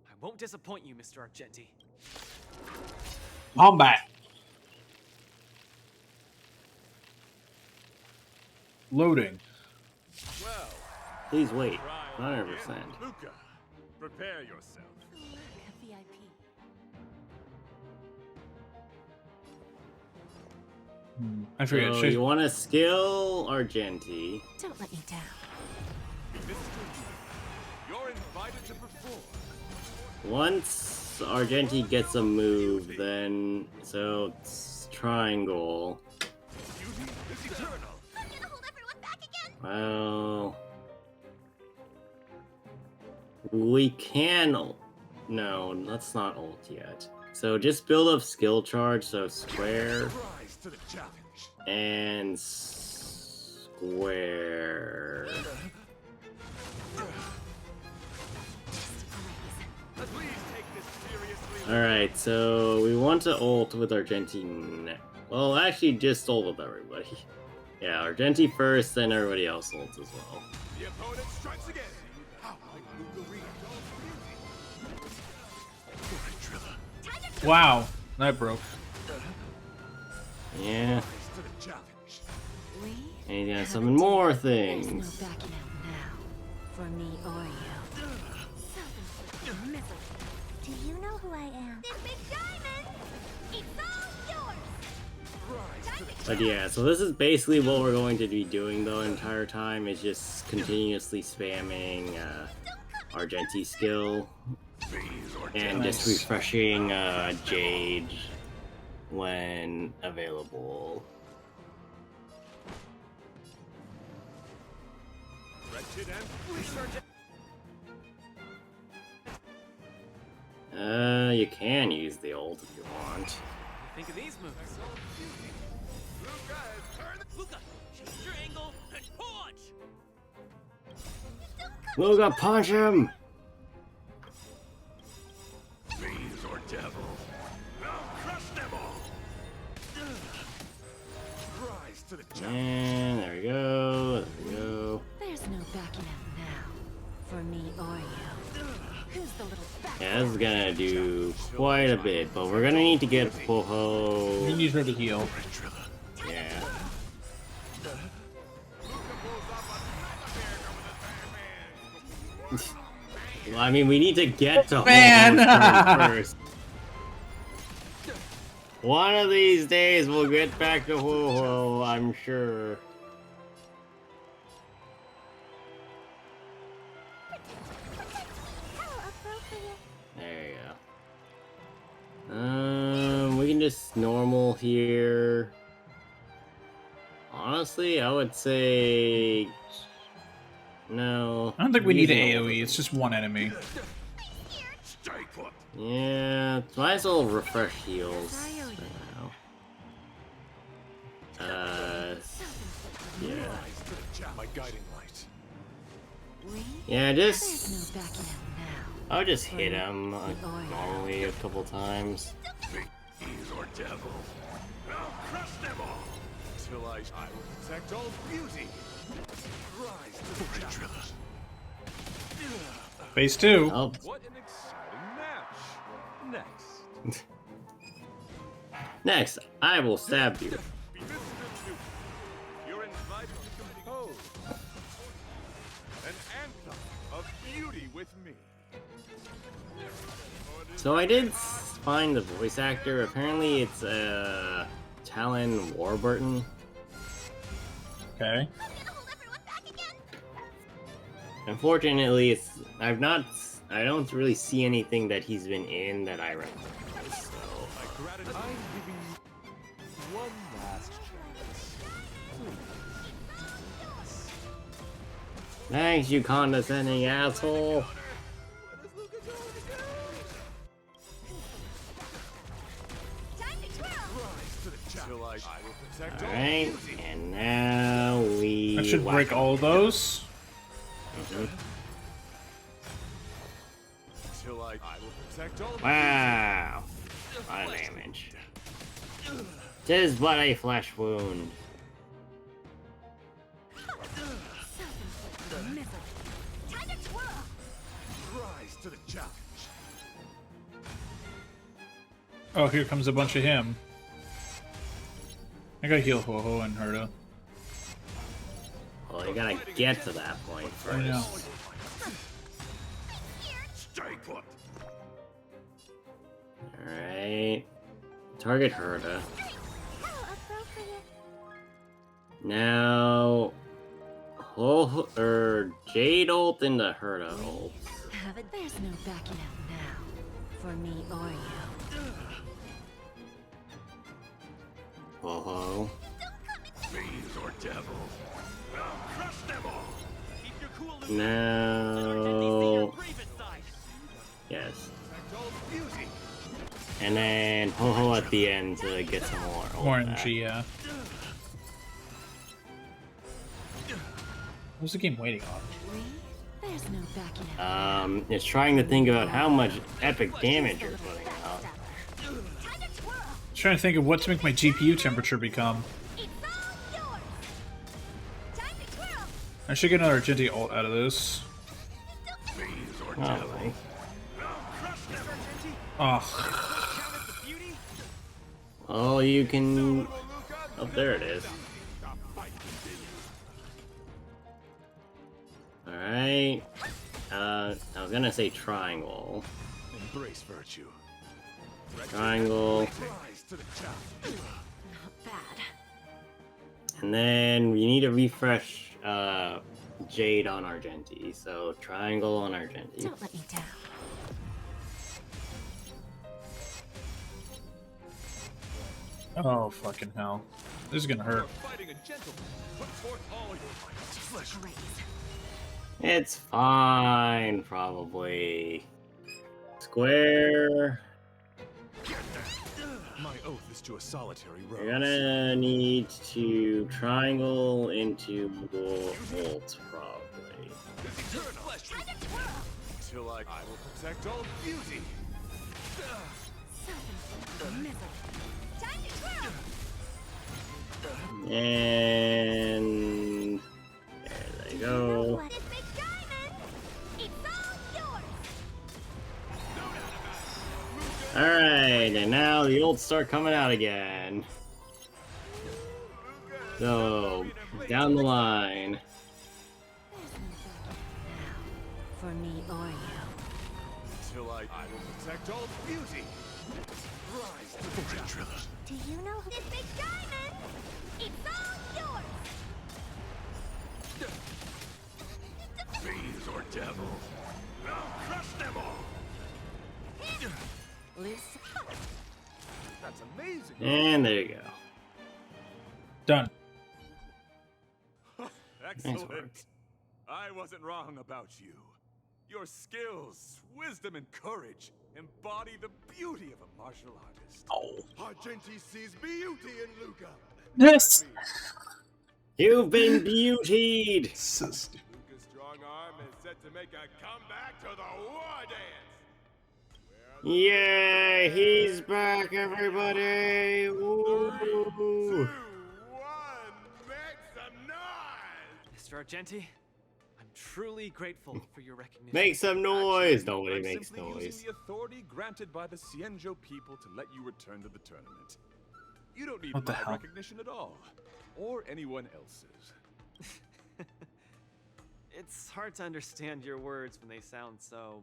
B: I won't disappoint you, Mr. Argenti.
A: Combat. Loading.
L: Well,
K: Please wait.
L: try
K: 100%.
L: again. Luca, prepare yourself.
D: VIP.
A: I forget.
K: So
A: Should-
K: you want to skill Argenti.
D: Don't let me down.
L: You're invited to perform.
K: Once Argenti gets a move, then so it's triangle.
L: Beauty is eternal.
I: I'm gonna hold everyone back again.
K: Well, we can. No, that's not ult yet. So just build up skill charge. So square
L: Rise to the challenge.
K: and square.
L: Please take this seriously.
K: All right, so we want to ult with Argenti. Well, actually, just ult with everybody. Yeah, Argenti first, then everybody else ults as well.
E: The opponent strikes again. How might Luca read God's beauty?
A: Wow, that broke.
K: Yeah,
L: Rise to the challenge.
G: We
K: and he's gonna
G: have
K: summon
G: a
K: more
G: deal. There's
K: things.
G: no backing out now. For me or you.
I: Self-inflicted misery. Do you know who I am? This big diamond! It's all yours!
K: But yeah, so this is basically what we're going to be doing the entire time, is just continuously spamming Argenti skill and just refreshing Jade when available. You can use the ult if you want.
B: Think of these moves.
C: Luca, change your angle and punch!
K: Luca, punch him!
J: Fiends or devils, I'll crush them all. Rise to the challenge.
K: And there we go. There we go.
G: There's no backing out now. For me or you. Who's the little
K: Yeah, this is gonna do quite a bit, but we're gonna need to get Poho.
A: You need her to heal.
K: Yeah. Well, I mean, we need to get to Ho-Ho's first. One of these days, we'll get back to Ho-Ho, I'm sure. There you go. We can just normal here. Honestly, I would say no.
A: I don't think we need an AoE, it's just one enemy.
K: Yeah, might as well refresh heals for now. Yeah.
J: My guiding light.
K: Yeah, just I'll just hit him normally a couple times.
J: Fiends or devils, I'll crush them all. Till I will protect all beauty. Rise to the challenge.
A: Phase 2.
K: Oh.
L: What an exciting match! Next.
K: Next, I will stab you.
J: You're invited to compose an anthem of beauty with me.
K: So I did find the voice actor. Apparently, it's Talon Warburton.
A: Okay.
K: Unfortunately, I don't really see anything that he's been in that I recognize. So.
L: I'm giving you one last chance.
K: Thanks, you condescending asshole. Alright, and now we...
A: That should break all of those.
K: Wow! A lot of damage. Tis but a flesh wound.
J: Rise to the challenge.
A: Oh, here comes a bunch of him. I gotta heal Ho-Ho and Herta.
K: Well, you gotta get to that point first.
A: I know.
J: Stay put.
K: Alright. Target Herta. Now... Jade ult into Herta ult.
G: Have it. There's no backing out now. For me or you.
K: Ho-Ho.
J: Fiends or devils, I'll crush them all.
C: Keep your cool.
K: No. Yes. And then Ho-Ho at the end to get some more ult
A: More
K: back.
A: energy, yeah. What's the game waiting on?
G: There's no backing out.
K: It's trying to think about how much epic damage you're putting out.
A: Trying to think of what to make my GPU temperature become. I should get another Argenti ult out of this.
K: Probably.
A: Oh.
K: Oh, you can... Oh, there it is. Alright. I was gonna say triangle.
J: Embrace virtue.
K: Triangle.
J: Rise to the challenge.
G: Not bad.
K: And then we need to refresh Jade on Argenti. So triangle on Argenti.
G: Don't let me down.
A: Oh, fucking hell. This is gonna hurt.
L: Fighting a gentleman. Put forth all your might. Flesh.
K: It's fine, probably. Square.
L: My oath is to a solitary rose.
K: You're gonna need to triangle into Volt, probably.
L: Until I will protect all beauty.
I: Time to twirl!
K: And there they go.
I: This big diamond, it's all yours!
K: Alright, and now the ults start coming out again. So, down the line.
G: For me or you.
L: Until I will protect all beauty. Rise to the Trilla.
I: Do you know this big diamond? It's all yours!
J: Fiends or devils. I'll crush them all.
G: Loose.
L: That's amazing.
K: And there you go.
A: Done.
L: Excellent. I wasn't wrong about you. Your skills, wisdom, and courage embody the beauty of a martial artist.
A: Oh.
E: Argenti sees beauty in Luca.
A: Yes.
K: You've been beautied.
A: So stupid.
E: Luca's strong arm is set to make a comeback to the war dance.
K: Yay, he's back, everybody. Woo.
E: 3, 2, 1, make some noise!
B: Mr. Argenti, I'm truly grateful for your recognition.
K: Make some noise.
L: Actually,
K: Nobody
L: I'm
K: makes
L: simply
K: noise.
L: using the authority granted by the Cienjo people to let you return to the tournament. You don't need
A: What the
L: my
A: hell?
L: recognition at all, or anyone else's.
B: It's hard to understand your words when they sound so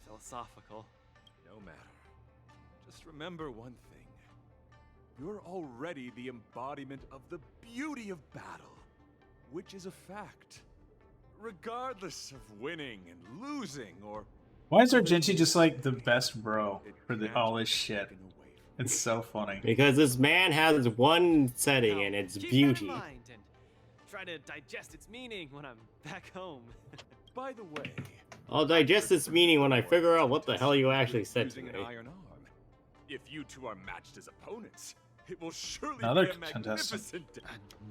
B: philosophical.
L: No matter. Just remember one thing. You're already the embodiment of the beauty of battle, which is a fact. Regardless of winning and losing, or
A: Why is Argenti just like the best bro for all this shit?
L: taken away from
A: It's so funny.
K: Because this man has one setting, and it's
B: Keep
K: beauty.
B: that in mind and try to digest its meaning when I'm back home.
L: By the way,
K: I'll digest this meaning when I figure out what the hell you actually said to
L: using
K: me.
L: an iron arm. If you two are matched as opponents, it will surely
A: Another
L: be a
A: contestant.
L: magnificent day.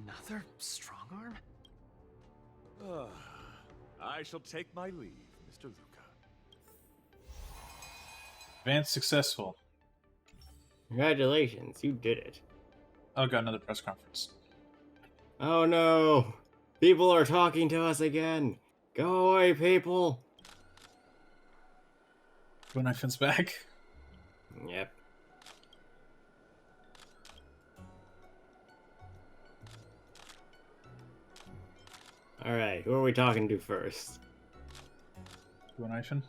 B: Another strong arm?
L: I shall take my leave, Mr. Luca.
A: Advance successful.
K: Congratulations, you did it.
A: Oh, got another press conference.
K: Oh no! People are talking to us again! Go away, people!
A: When I fence back.
K: Yep. Alright, who are we talking to first?
A: When I fin.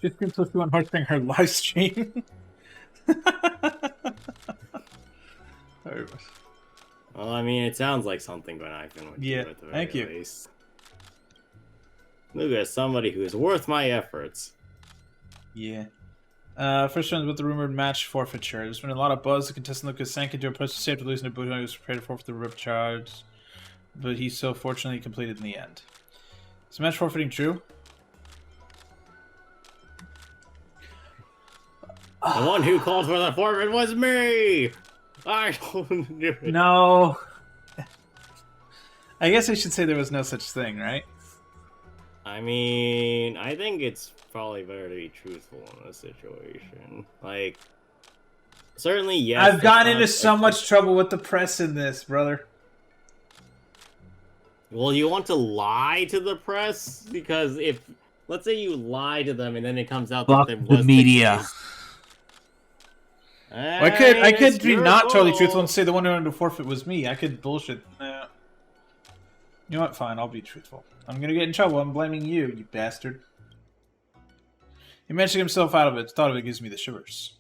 A: Just been supposed to on Heartstring her live stream. Sorry.
K: Well, I mean, it sounds like something Gwen Eichen would
A: Yeah,
K: do at the very
A: thank you.
K: least. Look at somebody who is worth my efforts.
A: Yeah. First round with the rumored match forfeiture. There's been a lot of buzz. The contestant Lucas sank into a push to save to losing to Budo. He was prepared to forfeit the rip charge, but he so fortunately completed in the end. Is the match forfeiting true?
K: The one who called for the forfeit was me! I don't do it.
A: No. I guess I should say there was no such thing, right?
K: I mean, I think it's probably better to be truthful in this situation. Like, certainly, yes.
A: I've gotten into so much trouble with the press in this, brother.
K: Well, you want to lie to the press? Because if, let's say you lie to them and then it comes out that there was
A: media. I could
K: it's
A: be
K: your
A: not totally
K: fault.
A: truthful and say the one who wanted to forfeit was me. I could bullshit. Nah. You know what? Fine, I'll be truthful. I'm gonna get in trouble. I'm blaming you, you bastard. He managed to get himself out of it. Thought of it gives me the shivers.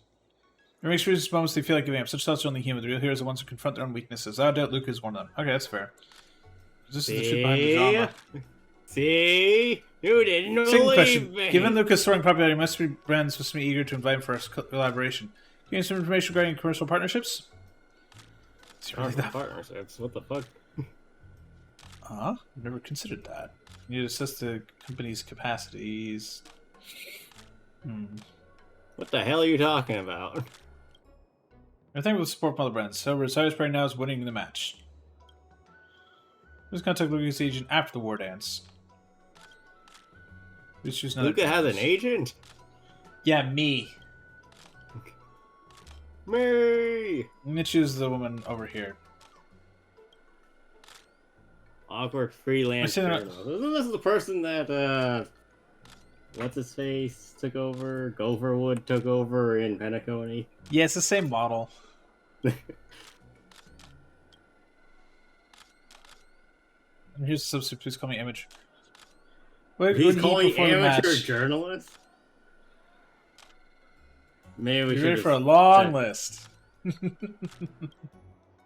A: It makes these moments they feel like giving up. Such thoughts are only human. The real heroes are the ones who confront their own weaknesses. I doubt Luca is one of them. Okay, that's fair. This is the truth behind the drama.
K: See? You didn't
A: Second
K: believe
A: question.
K: me.
A: Given Luca's soaring popularity, mystery brands must be eager to invite him for a collaboration. Give me some information regarding commercial partnerships?
K: Partnerships? What the fuck?
A: I've never considered that. You need to assess the company's capacities.
K: What the hell are you talking about?
A: I think we'll support other brands. However, his highest right now is winning the match. Who's contact Luca's agent after the war dance?
K: Luca has an agent?
A: Yeah, me.
K: Me!
A: I'm gonna choose the woman over here.
K: Awkward freelance journal. Isn't this the person that, what's his face took over? Gopherwood took over in Penacony?
A: Yeah, it's the same model. And here's the substitute. Please call me Image.
K: He's calling amateur journalist? Maybe we
A: You're
K: should
A: ready for a long list.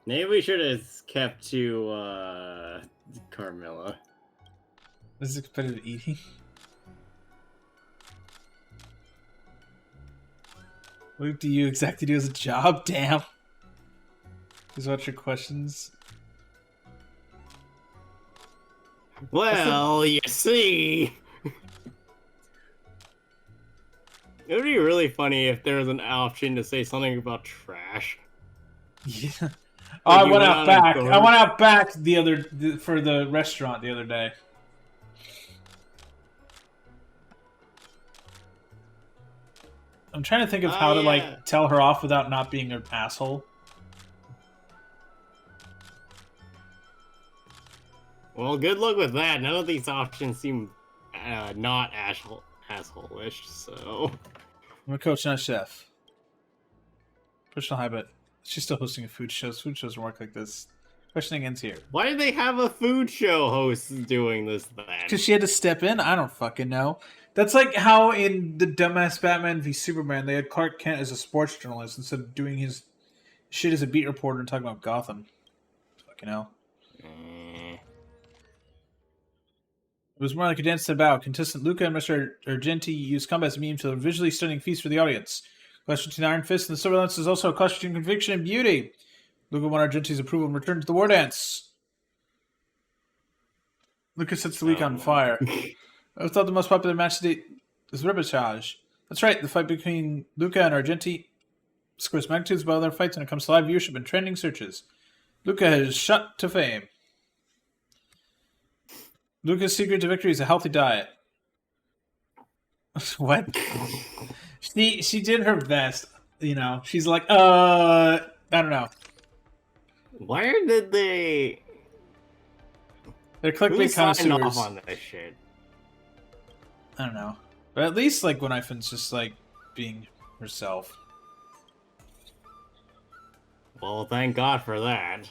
K: Maybe we should have kept to Carmilla.
A: This is competitive eating. What do you exactly do as a job? Damn. These are your questions.
K: Well, you see. It would be really funny if there was an option to say something about trash.
A: Yeah.
K: Like
A: I went out back. I went out back for the restaurant the other day. I'm trying to think of how to like tell her off without not being an asshole.
K: Well, good luck with that. None of these options seem not asshole-ish, so...
A: I'm a coach, not a chef. Personal high, but she's still hosting a food show. Food shows don't work like this. Questioning ends here.
K: Why did they have a food show host doing this then?
A: Because she had to step in? I don't fucking know. That's like how in the dumbass Batman v Superman, they had Clark Kent as a sports journalist instead of doing his shit as a beat reporter and talking about Gotham. Fucking hell. It was more like a dance to bow. Contestant Luca and Mr. Argenti used combat as a meme to a visually stunning feast for the audience. Question between the Iron Fist and the Silver Lance is also a question between conviction and beauty. Luca won Argenti's approval and returned to the war dance. Luca sets the week on fire. I thought the most popular match to date is Reportage. That's right, the fight between Luca and Argenti scores magnitudes by other fights when it comes to live viewership and trending searches. Luca has shot to fame. Luca's secret to victory is a healthy diet. What? She did her best, you know. She's like, I don't know.
K: Where did they...
A: They're clickbait connoisseurs.
K: Off on this shit?
A: I don't know. But at least, like, when Ifan's just, like, being herself.
K: Well, thank God for that.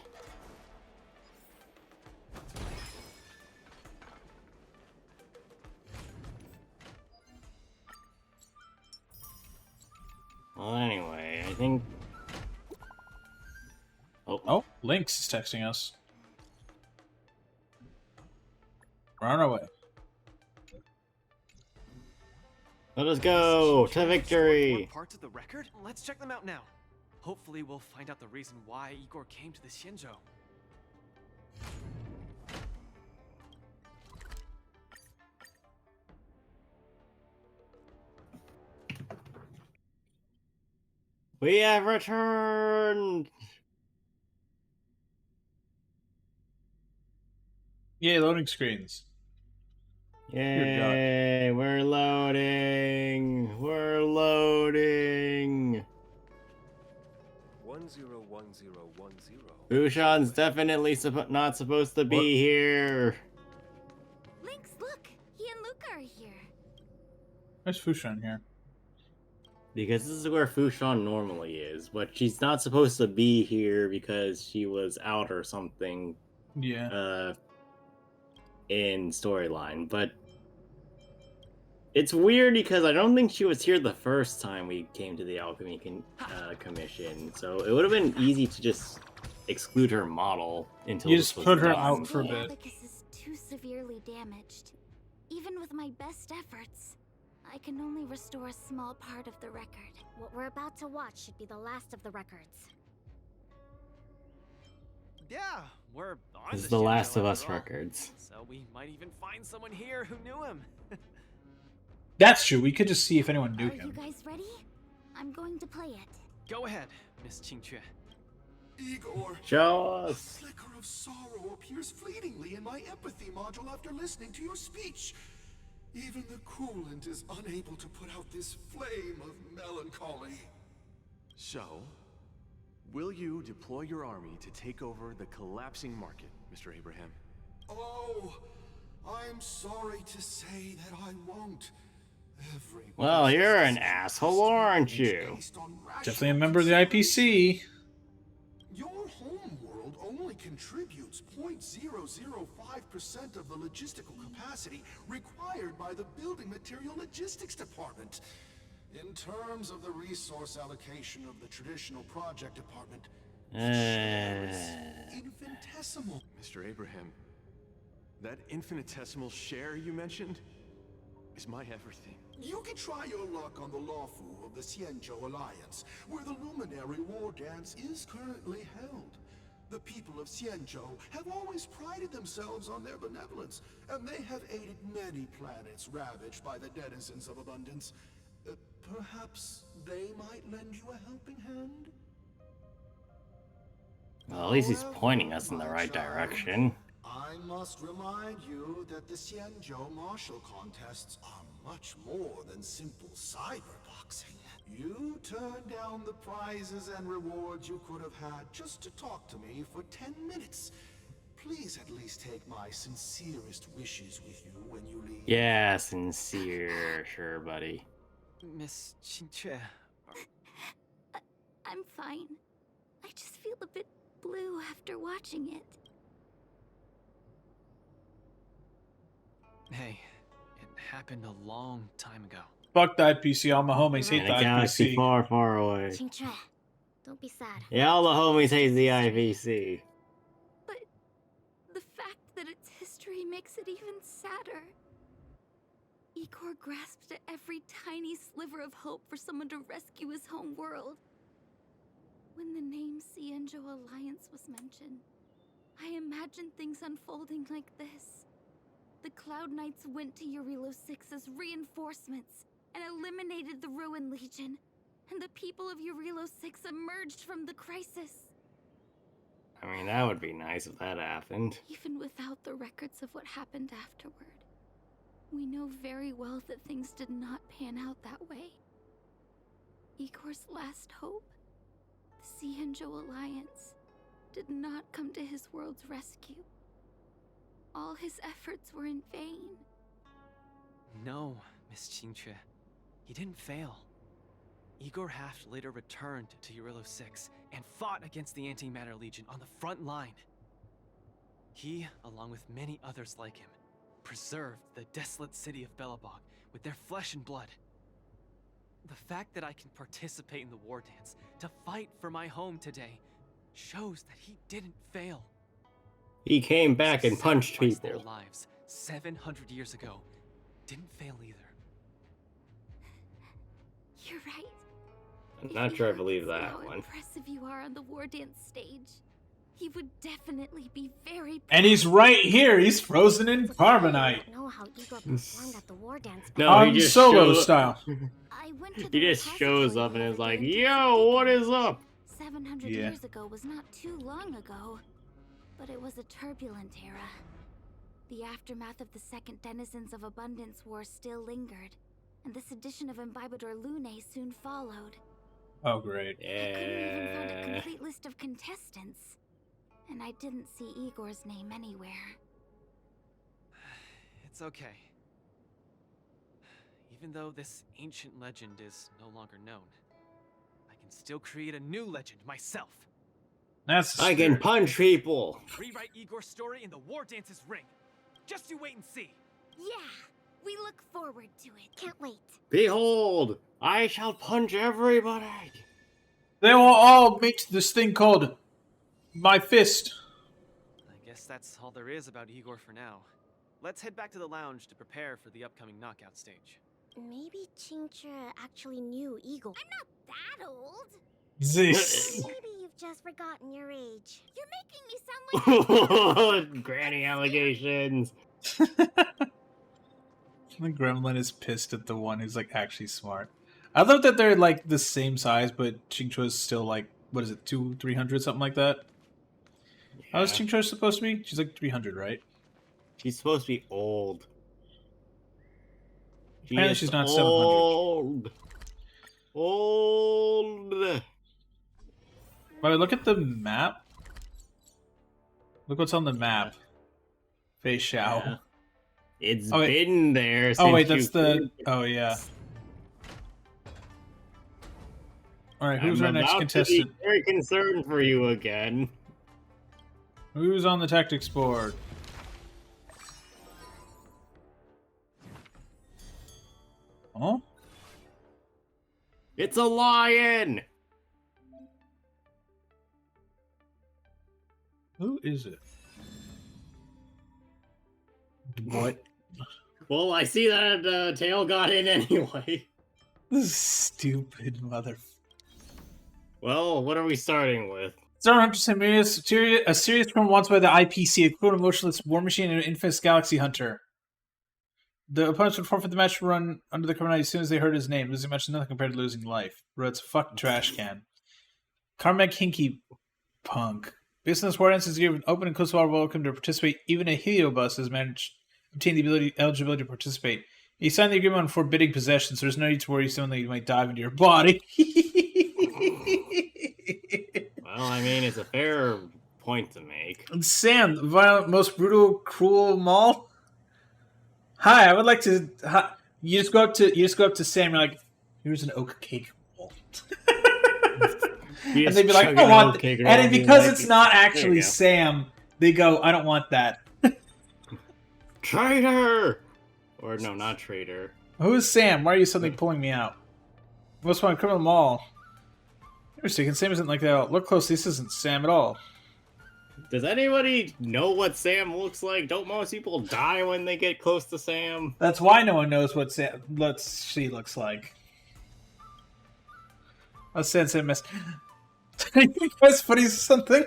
K: Well, anyway, I think...
A: Oh, Lynx is texting us. We're on our way.
K: Let us go to victory!
B: More parts of the record? Let's check them out now. Hopefully we'll find out the reason why Igor came to the Shinjo.
K: We have returned!
A: Yay, loading screens.
K: Yay, we're loading! We're loading!
J: 101010.
K: Bushan's definitely not supposed to be here.
I: Lynx, look! He and Luca are here.
A: Where's Fushan here?
K: Because this is where Fushan normally is, but she's not supposed to be here because she was out or something.
A: Yeah.
K: In storyline, but It's weird because I don't think she was here the first time we came to the Alchemy Commission, so it would have been easy to just exclude her model until
A: You
K: this
A: just
K: was
A: put her
K: done.
A: out for a
I: The
A: bit.
I: abacus is too severely damaged. Even with my best efforts, I can only restore a small part of the record.
M: What we're about to watch should be the last of the records.
B: Yeah, we're on
K: This is
B: the
K: the
B: ship,
K: Last
B: though,
K: of Us
B: after all.
K: records.
B: So we might even find someone here who knew him.
A: That's true. We could just see if anyone knew
I: Are you
A: him.
I: guys ready? I'm going to play it.
B: Go ahead, Miss Qingque.
E: Igor,
K: Show
E: a
K: us.
E: flicker of sorrow appears fleetingly in my empathy module after listening to your speech. Even the coolant is unable to put out this flame of melancholy.
L: So, will you deploy your army to take over the collapsing market, Mr. Abraham?
E: Oh, I'm sorry to say that I won't. Everyone
K: Well, you're an
E: says
K: asshole, aren't you?
E: based on rational
A: Definitely a member of the IPC.
E: Your home world only contributes 0.005% of the logistical capacity required by the Building Material Logistics Department. In terms of the resource allocation of the traditional project department, the share is infinitesimal.
L: Mr. Abraham, that infinitesimal share you mentioned is my everything.
E: You can try your luck on the Lawfu of the Xianzhou Alliance, where the Luminary War Dance is currently held. The people of Xianzhou have always prided themselves on their benevolence, and they have aided many planets ravaged by the denizens of abundance. Perhaps they might lend you a helping hand?
K: Well, at least he's
E: However,
K: pointing us in the
E: my
K: right
E: child,
K: direction.
E: I must remind you that the Xianzhou martial contests are much more than simple cyberboxing. You turned down the prizes and rewards you could have had just to talk to me for 10 minutes. Please at least take my sincerest wishes with you when you leave.
K: Yeah, sincere, sure, buddy.
B: Miss Qingque.
I: I'm fine. I just feel a bit blue after watching it.
B: Hey, it happened a long time ago.
A: Fuck the IPC. All my homies hate
K: In
A: the
K: a galaxy
A: IPC.
K: far, far away.
M: Qingque, don't be sad.
K: Yeah, all the homies hate the IPC.
I: But the fact that its history makes it even sadder. Igor grasped at every tiny sliver of hope for someone to rescue his home world. When the name Xianzhou Alliance was mentioned, I imagined things unfolding like this. The Cloud Knights went to Eurilo 6 as reinforcements and eliminated the Ruin Legion, and the people of Eurilo 6 emerged from the crisis.
K: I mean, that would be nice if that happened.
I: Even without the records of what happened afterward, we know very well that things did not pan out that way. Igor's last hope, the Xianzhou Alliance, did not come to his world's rescue. All his efforts were in vain.
B: No, Miss Qingque. He didn't fail. Igor Haft later returned to Eurilo 6 and fought against the Antimatter Legion on the front line. He, along with many others like him, preserved the desolate city of Belobog with their flesh and blood. The fact that I can participate in the war dance to fight for my home today shows that he didn't fail.
K: He came back and punched
B: Sacrificed
K: people.
B: their lives 700 years ago. Didn't fail either.
I: You're right.
K: I'm not sure I believe
I: See
K: that
I: how
K: one.
I: impressive you are on the war dance stage. He would definitely be very
A: And he's right here. He's frozen in carbonite.
M: I don't know how Igor performed at the war dance.
K: No, he
A: On
K: just
A: solo
K: shows-
A: style.
I: I went to
K: He
I: the
K: just shows
I: repository
K: up and
I: the
K: is
I: other
K: like,
I: day to
K: "Yo,
I: speak
K: what
I: of
K: is
I: it.
K: up?"
I: 700
A: Yeah.
I: years ago was not too long ago, but it was a turbulent era. The aftermath of the Second Denizens of Abundance War still lingered, and the sedition of Imbibador Lune soon followed.
A: Oh, great.
I: I couldn't even find a
K: Yeah.
I: complete list of contestants, and I didn't see Igor's name anywhere.
B: It's okay. Even though this ancient legend is no longer known, I can still create a new legend myself.
A: That's the
K: I can
A: spirit.
K: punch people.
B: Rewrite Igor's story in the War Dance's ring. Just you wait and see.
I: Yeah,
M: We look forward to it. Can't wait.
K: Behold, I shall punch everybody.
A: They will all make this thing called my fist.
B: I guess that's all there is about Igor for now. Let's head back to the lounge to prepare for the upcoming knockout stage.
M: Maybe Chingcha actually knew Eagle.
I: I'm not that old.
A: This.
M: Maybe you've just forgotten your age.
I: You're making me sound like
K: Granny allegations.
A: The gremlin is pissed at the one who's like actually smart. I love that they're like the same size, but Chingchua is still like, what is it, 200-300, something like that?
K: Yeah.
A: How is Chingchua supposed to be? She's like 300, right?
K: She's supposed to be old.
A: Apparently she's not
K: old. 700. Old.
A: But look at the map. Look what's on the map. Fei Xiao.
K: Yeah. It's
A: Oh,
K: been there since
A: oh wait, that's the... Oh yeah. Alright, who's our next contestant?
K: To be very concerned for you again.
A: Who's on the tactics board? Oh?
K: It's a lion!
A: Who is it? What?
K: Well, I see that Tail got in anyway.
A: This stupid mother...
K: Well, what are we starting with?
A: Star Hunter Simulator, a series from once by the IPC, a cruel, emotionless war machine and an infamous galaxy hunter. The opponents would forfeit the match run under the cover as soon as they heard his name. Losing match is nothing compared to losing life. Bro, it's a fucking trash can. Carmack Hinky Punk. Based on this war instance, you have an open and close welcome to participate. Even a Heliobus has managed to obtain the eligibility to participate. You signed the agreement on forbidding possession, so there's no need to worry someone that you might dive into your body.
K: Well, I mean, it's a fair point to make.
A: And Sam, the violent, most brutal, cruel mall. Hi, I would like to. Hi, you just go up to Sam. You're like, here's an oak cake roll. And they'd be like, I don't want. And then because it's not actually Sam, they go, I don't want that.
K: Traitor! Or no, not traitor.
A: Who is Sam? Why are you suddenly pulling me out? Most wanted criminal mall. You're mistaken. Sam isn't like that. Look closely. This isn't Sam at all.
K: Does anybody know what Sam looks like? Don't most people die when they get close to Sam?
A: That's why no one knows what she looks like. A sense I missed. You guys putting something?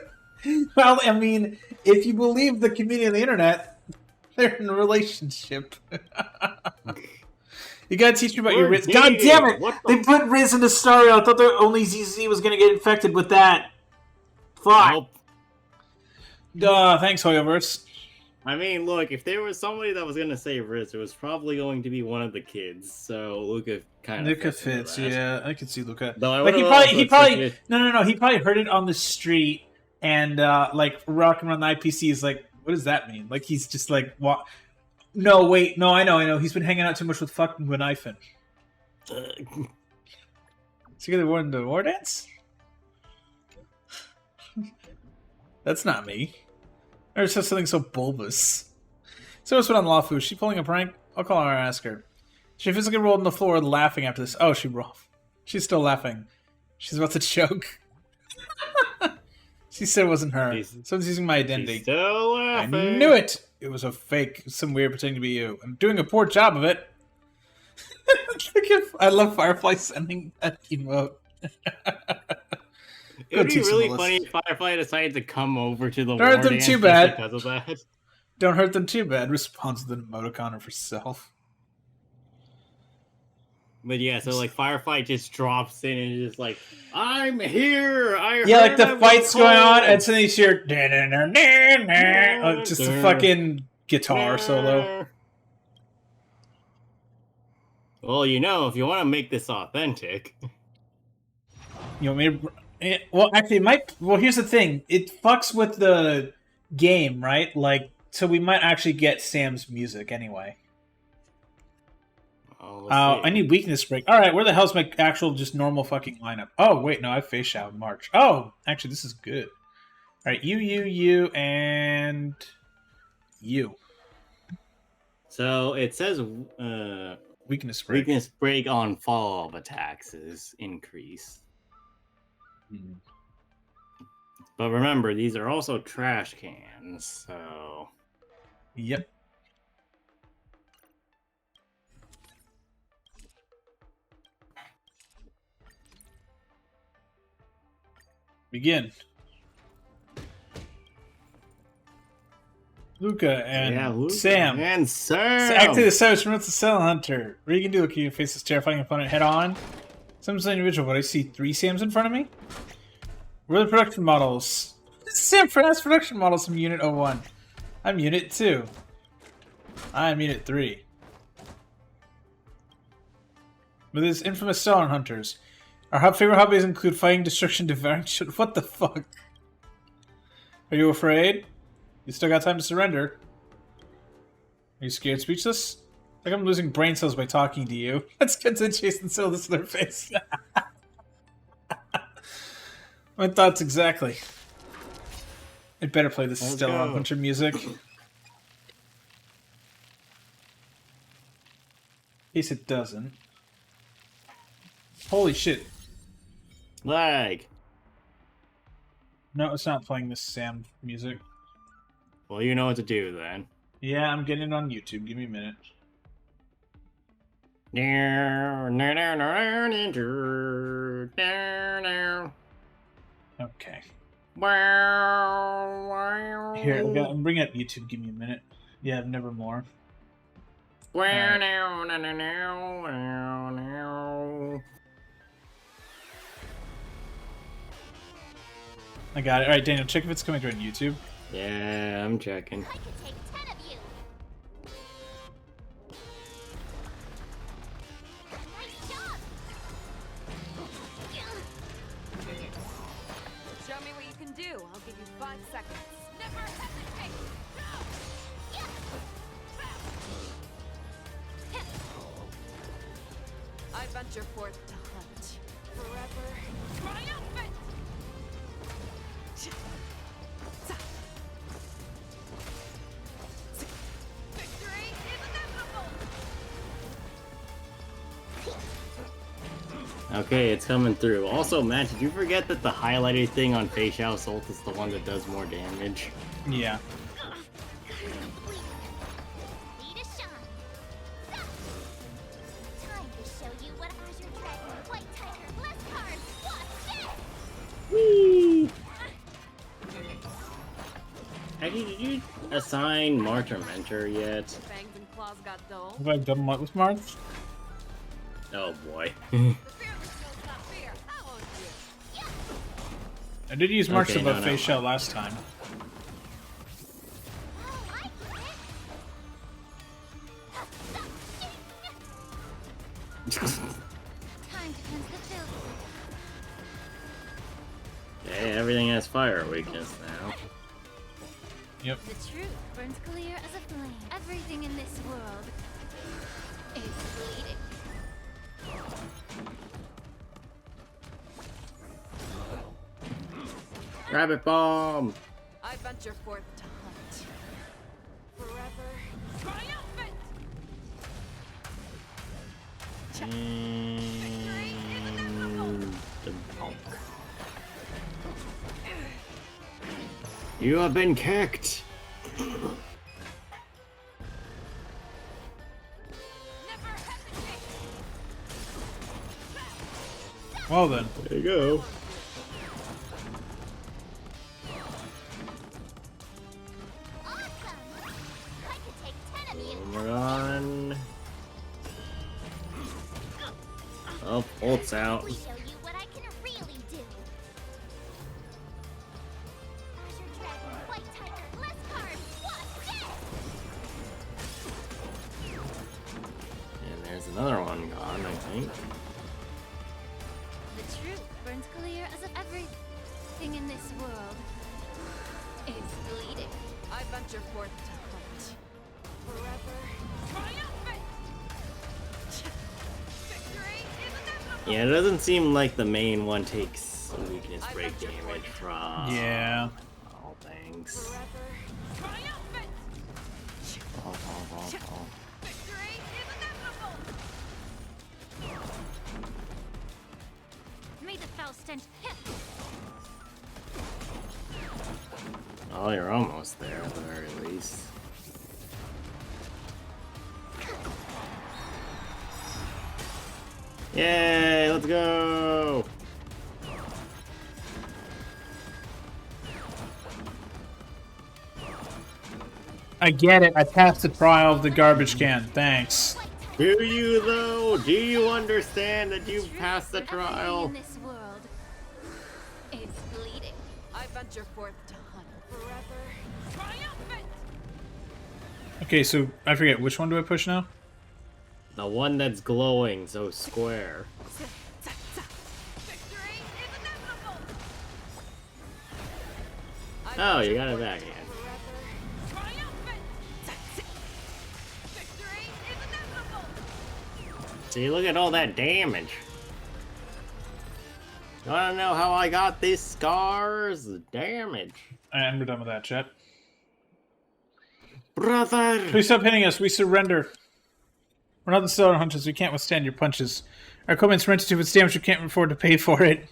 A: Well, I mean, if you believe the community on the internet, they're in a relationship. You gotta teach me about your Riz. God damn it! They put Riz in the story. I thought that only ZZ was gonna get infected with that. Fuck. Nope. Thanks, Hoyoverse.
K: I mean, look, if there was somebody that was gonna say Riz, it was probably going to be one of the kids. So Luca kind of
A: fits. Yeah, I can see Luca.
K: Though
A: like he probably no. He probably heard it on the street and like rocking around the IPC is like, what does that mean? Like he's just like, what? No, wait, no, I know. He's been hanging out too much with fucking Gwenifin. Is he gonna win the war dance? That's not me. I never said something so bulbous. So what's on Lafu? Is she pulling a prank? I'll call her and ask her. She physically rolled on the floor laughing after this. Oh, she's still laughing. She's about to choke. She said it wasn't her. Someone's using my identity.
K: She's still laughing.
A: I knew it! It was a fake. Some weird pretending to be you. I'm doing a poor job of it. I love Firefly sending that emote.
K: It would be really funny if Firefly decided to come over to the
A: Don't hurt them too bad.
K: Because of that.
A: Don't hurt them too bad. Responds to the emoticon of herself.
K: But yeah, so like Firefly just drops in and is just like, I'm here!
A: Yeah, like the fight's going on and suddenly you hear just a fucking guitar solo.
K: Well, you know, if you want to make this authentic.
A: You want me to... Well, actually, it might... Well, here's the thing. It fucks with the game, right? Like, so we might actually get Sam's music anyway. I need weakness break. Alright, where the hell's my actual just normal fucking lineup? Oh, wait, no, I have Face Shout in March. Oh, actually, this is good. Alright, you, and... you.
K: So it says
A: weakness break.
K: Weakness break on follow-up attacks is increased. But remember, these are also trash cans, so...
A: Yep. Begin. Luca and
K: Luca
A: Sam.
K: And Sam!
A: Activate the Savage promotes the Cell Hunter. What you can do, can you face this terrifying opponent head on? Sam's an individual, but I see 3 Sams in front of me? Where are the production models? Sam Furness production models from Unit 01. I'm Unit 2. I'm Unit 3. With his infamous Stellar Hunters. Our favorite hobbies include fighting, destruction, devouring shit. What the fuck? Are you afraid? You still got time to surrender. Are you scared speechless? Like I'm losing brain cells by talking to you. Let's get to Jason Sill this in their face. My thoughts exactly. It better play this Stellar Hunter music. In case it doesn't. Holy shit.
K: Lag.
A: No, it's not playing this Sam music.
K: Well, you know what to do then.
A: Yeah, I'm getting it on YouTube. Give me a minute. Okay. Here, I'm bringing up YouTube. Give me a minute. Yeah, Nevermore. Right. I got it. Alright, Daniel, check if it's coming through on YouTube.
K: Yeah, I'm checking.
I: I could take 10 of you. Nice job.
D: Show me what you can do. I'll give you 5 seconds. Never hesitate. I venture forth to hunt. Forever triumphant. Victory is inevitable.
K: Okay, it's coming through. Also, Matt, did you forget that the highlighted thing on Facial Assault is the one that does more damage?
A: Yeah.
I: Need a shine. Time to show you what Azure Dragon, White Tiger, Bless Card. Watch this.
K: Whee! Did you assign March or Mentor yet?
D: Fangs and claws got dull.
A: Have I done what with March?
K: Oh boy.
A: I did use March
K: Okay,
A: above
K: no.
A: Face Shell last time.
I: Time to cleanse the filth.
K: Okay, everything has fire weakness now.
A: Yep.
I: The truth burns clear as a flame. Everything in this world is bleeding.
K: Rabbit bomb!
D: I venture forth to hunt. Forever triumphant.
K: The bulk. You have been kicked!
A: Well then.
K: There you go. We're on. Oh, ult's out.
I: Show you what I can really do. Azure Dragon, White Tiger, Bless Card. Watch this.
K: And there's another one gone, I think.
I: The truth burns clear as if everything in this world is bleeding.
D: I venture forth to hunt. Forever triumphant. Victory is inevitable.
K: Yeah, it doesn't seem like the main one takes weakness break damage from.
A: Yeah.
K: All things.
D: Forever triumphant. magnificent hit.
K: Oh, you're almost there at the very least. Yay, let's go!
A: I get it. I passed the trial of the garbage can. Thanks.
K: Do you though? Do you understand that you passed the trial?
D: In this world, it's bleeding.
G: I venture forth to hunt forever.
D: Triumphant!
A: Okay, so I forget. Which one do I push now?
K: The one that's glowing, so square.
D: Victory is inevitable!
K: Oh, you got it back again.
D: Triumphant! Victory is inevitable!
K: See, look at all that damage. You wanna know how I got these scars? Damage.
A: And we're done with that, chat.
K: Brother!
A: Please stop hitting us. We surrender. We're not the Stellar Hunters. We can't withstand your punches. Our equipment's rented to its damage. We can't afford to pay for it.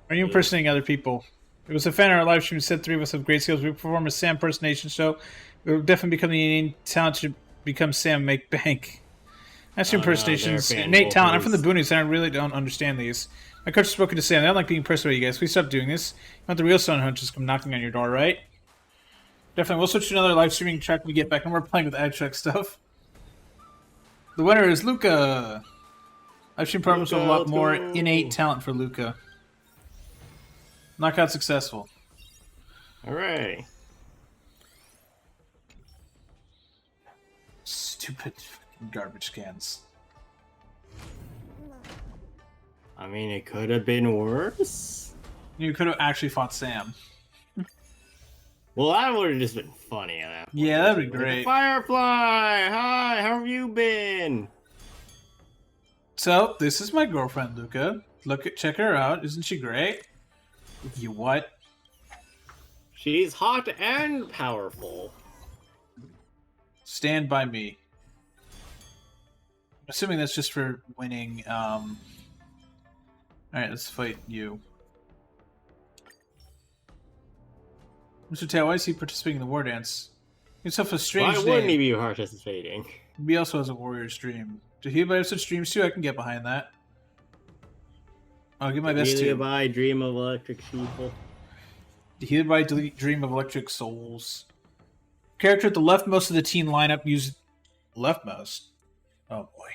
A: Are you impersonating other people? It was a fan of our live stream who said 3 of us have great skills. We perform a Sam impersonation show. We will definitely become the unique talent to become Sam make bank. That's your impersonations. Innate talent. I'm from the boonies and I really don't understand these. My coach has spoken to Sam. They don't like being impersonated, you guys. Please stop doing this. You want the real Stellar Hunters come knocking on your door, right? Definitely. We'll switch to another live streaming track when we get back and we're playing with abstract stuff. The winner is Luca. Live stream problems with a lot more innate talent for Luca. Knockout successful.
K: Hooray.
A: Stupid fucking garbage cans.
K: I mean, it could have been worse.
A: You could have actually fought Sam.
K: Well, that would have just been funny at that point.
A: Yeah, that'd be great.
K: Firefly! Hi, how have you been?
A: So, this is my girlfriend, Luca. Check her out. Isn't she great? You what?
K: She's hot and powerful.
A: Stand by me. I'm assuming that's just for winning. Alright, let's fight you. Mr. Tail, why is he participating in the war dance? It's a strange
K: Why wouldn't he be participating?
A: He also has a warrior's dream. Did he have such dreams too? I can get behind that. I'll give my best to.
K: By dream of electric people.
A: Healed by dream of electric souls. Character at the leftmost of the teen lineup used leftmost. Oh boy.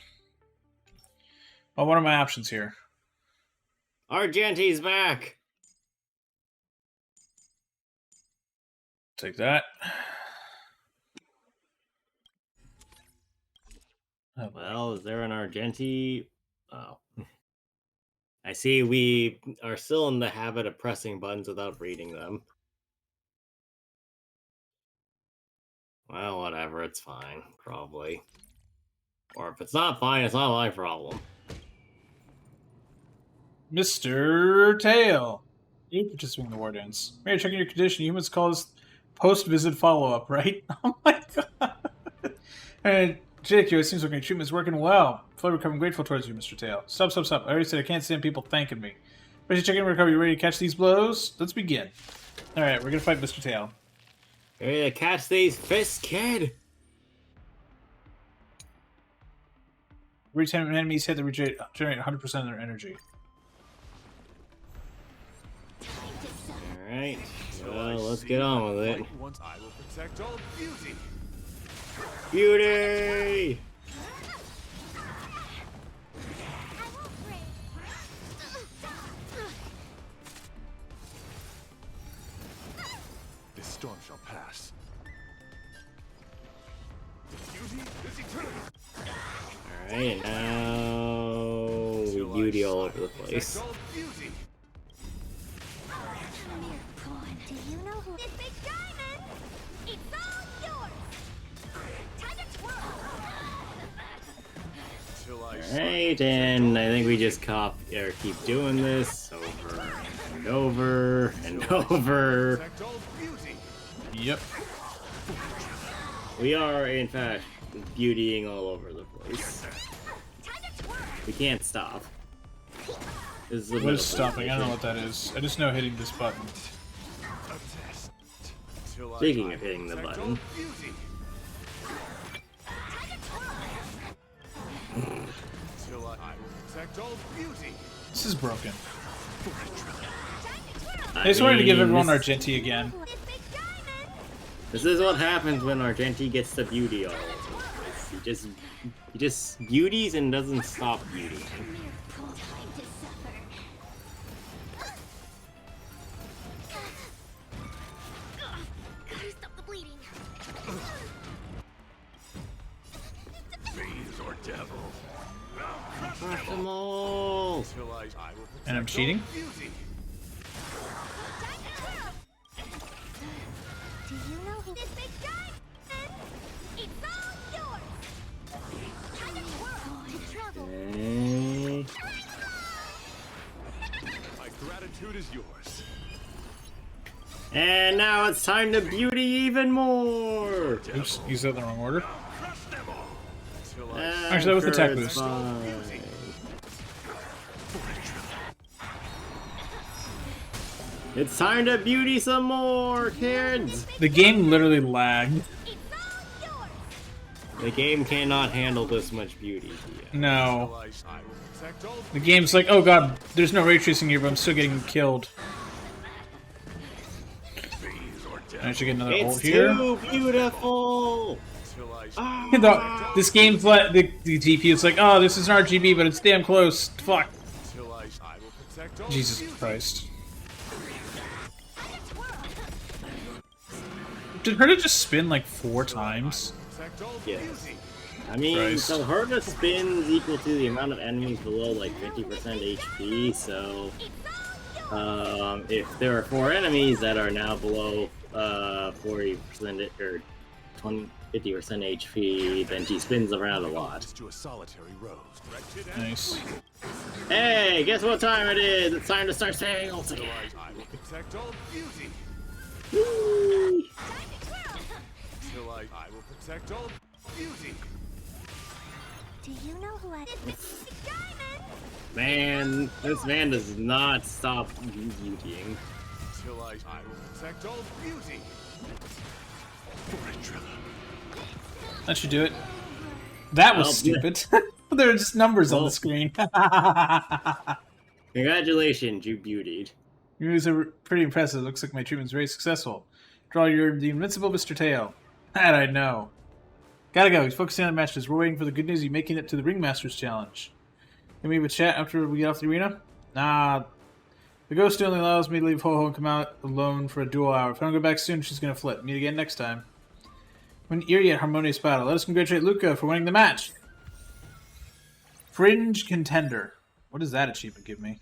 A: Well, what are my options here?
K: Argenti's back.
A: Take that. Oh,
K: well, is there an Argenti? Oh. I see we are still in the habit of pressing buttons without reading them. Well, whatever, it's fine, probably. Or if it's not fine, it's not my problem.
A: Mr. Tail. You participating in the war dance. Maybe checking your condition. Humans call this post-visit follow-up, right? Oh my god. And JQ, it seems like your treatment's working well. Fully recovering, grateful towards you, Mr. Tail. Stop. I already said I can't stand people thanking me. Ready to check in and recover. You ready to catch these blows? Let's begin. Alright, we're gonna fight Mr. Tail.
K: Ready to catch these fists, kid?
A: Every time enemies hit, they generate 100% of their energy.
K: Alright, well, let's get on with it.
E: I will protect all beauty.
K: Beauty!
E: This storm shall pass. Beauty is eternal.
K: Alright, now beauty all over the place.
I: Do you know who this big diamond? It's all yours. Time to twirl.
K: Alright, and I think we just keep doing this over and over and over.
A: Yep.
K: We are, in fact, beautying all over the place. We can't stop. This is the
A: What
K: middle
A: is stopping? I don't know
K: position.
A: what that is. I just know hitting this button.
K: Speaking of hitting the button,
A: This is broken.
K: I
A: I just wanted to give
K: mean,
A: everyone
K: this-
A: Argenti again.
K: This is what happens when Argenti gets the beauty all over. He just beauties and doesn't stop beauty.
M: Gotta stop the bleeding.
J: Fiends or devils.
K: Crush them all!
A: And I'm cheating?
M: Do you know who this big guy is? It's all yours. Time to twirl to travel.
K: Okay.
L: My gratitude is yours.
K: And now it's time to beauty even more!
A: Oops, used that in the wrong order.
K: I'm
A: Actually, that was the tech
K: it's
A: boost.
K: fine. It's time to beauty some more, kids!
A: The game literally lagged.
K: The game cannot handle this much beauty.
A: No. The game's like, oh god, there's no ray tracing here, but I'm still getting killed. I should get another ult
K: It's
A: here.
K: too beautiful!
A: This game's like, the GPU's like, oh, this is an RGB, but it's damn close. Fuck. Jesus Christ. Did her just spin like 4 times?
K: Yes. I mean,
A: Christ.
K: so Herta spins equal to the amount of enemies below like 50% HP, so if there are 4 enemies that are now below 40% or 50% HP, then she spins around a lot.
A: Nice.
K: Hey, guess what time it is? It's time to start saying ult again. Whee!
E: I will protect all beauty.
M: Do you know who I...
K: Man, this man does not stop beautying.
E: Till I will protect all beauty.
A: That should do it. That was
K: Well,
A: stupid. There are just numbers on the screen.
K: Congratulations, you beautied.
A: Your moves are pretty impressive. Looks like my treatment's very successful. Draw your the invincible Mr. Teo. That I know. Gotta go. He's focusing on matches. We're waiting for the good news. You making it to the Ringmasters Challenge. Can we have a chat after we get off the arena? Nah. The ghost only allows me to leave Ho-Ho and come out alone for a dual hour. If I don't go back soon, she's gonna flip. Meet again next time. When eerie yet harmonious battle. Let us congratulate Luca for winning the match. Fringe Contender. What does that achievement give me?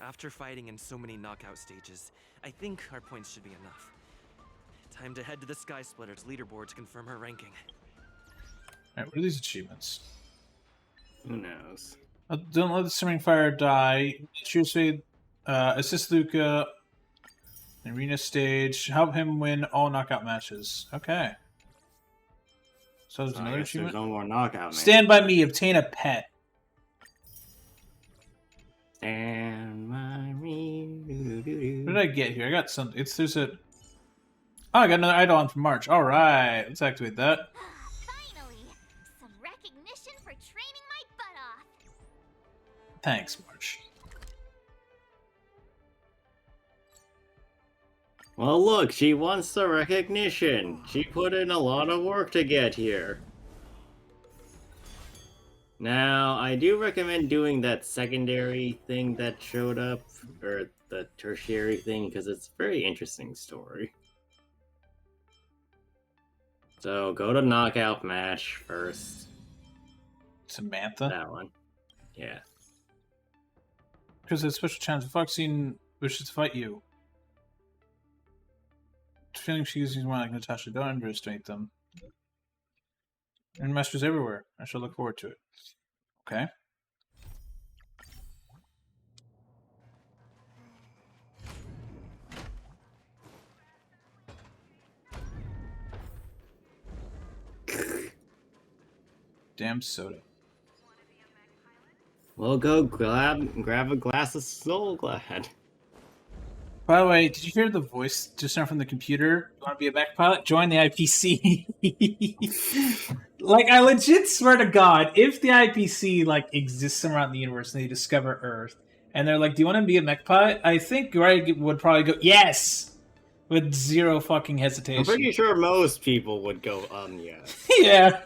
B: After fighting in so many knockout stages, I think our points should be enough. Time to head to the Sky Splitters leaderboard to confirm her ranking.
A: Alright, what are these achievements?
K: Who knows?
A: Don't let the simmering fire die. Seriously, assist Luca. Arena stage. Help him win all knockout matches. Okay. So there's
K: So I
A: another
K: guess there's
A: achievement.
K: no more knockout, man.
A: Stand by me. Obtain a pet.
K: Stand by me.
A: What did I get here? I got some. There's a. Oh, I got another Eidolon from March. All right, let's activate that.
I: Finally, some recognition for training my butt off.
A: Thanks, March.
K: Well, look, she wants the recognition. She put in a lot of work to get here. Now, I do recommend doing that secondary thing that showed up, or the tertiary thing, because it's a very interesting story. So, go to Knockout Match first.
A: Samantha?
K: That one. Yeah.
A: Because it's special challenge. The Foxine wishes to fight you. Feeling she uses one like Natasha. Don't underestimate them. And masters everywhere. I shall look forward to it. Okay. Damn soda.
K: Well, go grab a glass of Soul Glad.
A: By the way, did you hear the voice just now from the computer? You want to be a mech pilot? Join the IPC. Like, I legit swear to God, if the IPC like exists somewhere out in the universe and they discover Earth, and they're like, "Do you want to be a mech pilot?" I think Greg would probably go, "Yes," with zero fucking hesitation.
K: I'm pretty sure most people would go, yes.
A: Yeah.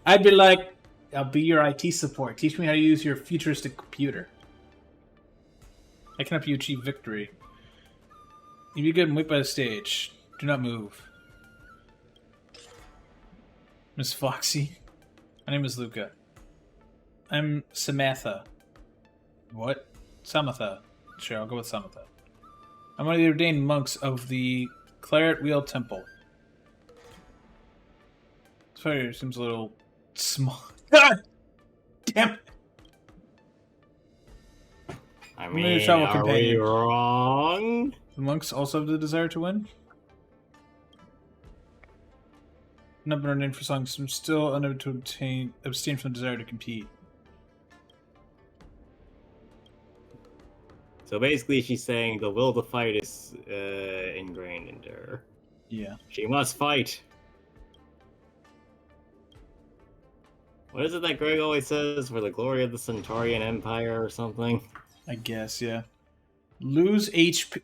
A: I'd be like, "I'll be your IT support. Teach me how to use your futuristic computer. I can help you achieve victory. You be good and wait by the stage. Do not move." Miss Foxy. My name is Luca. I'm Samantha. What? Samatha. Sure, I'll go with Samatha. I'm one of the ordained monks of the Claret Wheel Temple. This fire seems a little small. God damn it!
K: I mean, are we wrong?
A: The monks also have the desire to win? Not been ordained for songs. I'm still unable to abstain from the desire to compete.
K: So basically, she's saying the will to fight is ingrained into her.
A: Yeah.
K: She must fight. What is it that Greg always says? For the glory of the Centaurian Empire or something?
A: I guess, yeah. Lose HP.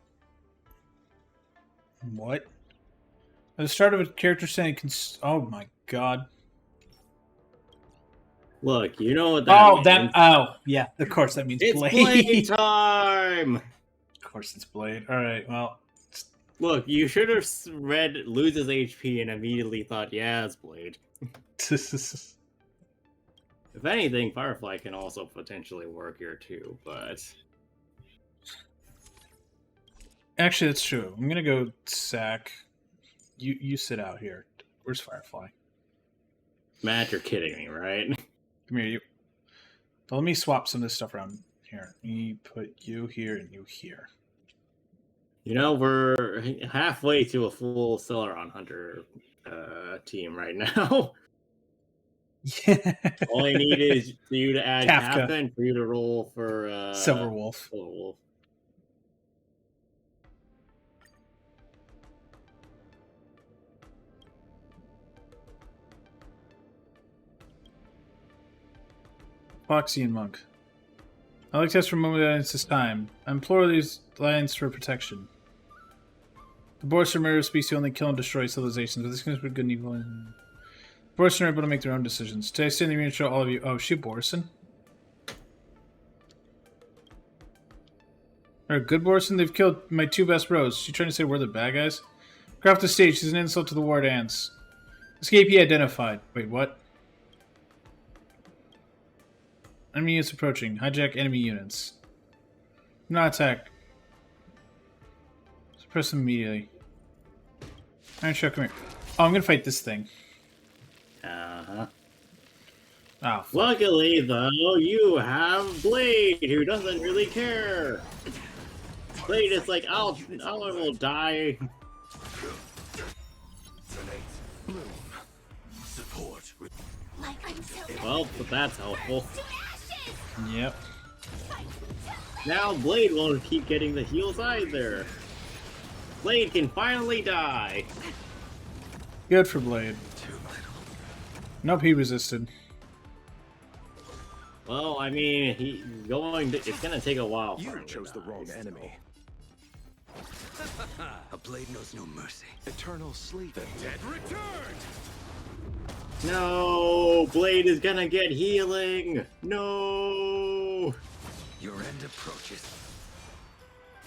A: What? At the start of a character saying, "Oh my god."
K: Look, you know what that means.
A: Oh, yeah, of course that means
K: it's
A: Blade.
K: Blade time!
A: Of course it's Blade. Alright, well.
K: Look, you should have read loses HP and immediately thought, yeah, it's Blade. If anything, Firefly can also potentially work here too, but...
A: Actually, that's true. I'm gonna go sack. You sit out here. Where's Firefly?
K: Matt, you're kidding me, right?
A: Come here, you. Well, let me swap some of this stuff around here. Let me put you here and you here.
K: You know, we're halfway to a full Celeron Hunter team right now.
A: Yeah.
K: All I need is for you to add
A: Kafka
K: and for you to roll for
A: Silverwolf.
K: Silverwolf.
A: Foxy and Monk. I like to ask for a moment of this time. I implore these lions for protection. The Boris are murderous beasts who only kill and destroy civilizations, but this can be good and evil. Boris are able to make their own decisions. Today I stand here and show all of you. Oh, shoot, Borison. Alright, good Borison. They've killed my two best bros. She trying to say we're the bad guys? Get off the stage. This is an insult to the Ward Ants. Escapee identified. Wait, what? Enemy units approaching. Hijack enemy units. Do not attack. Suppress them immediately. Alright, show, come here. Oh, I'm gonna fight this thing.
K: Uh-huh.
A: Oh, fuck.
K: Luckily, though, you have Blade, who doesn't really care. Blade is like, I will die. Well, but that's helpful.
A: Yep.
K: Now Blade won't keep getting the heals either. Blade can finally die.
A: Good for Blade. Nope, he resisted.
K: Well, I mean, it's gonna take a while.
J: You chose the wrong enemy. A blade knows no mercy. Eternal sleep. The dead returned.
K: No, Blade is gonna get healing. No.
J: Your end approaches.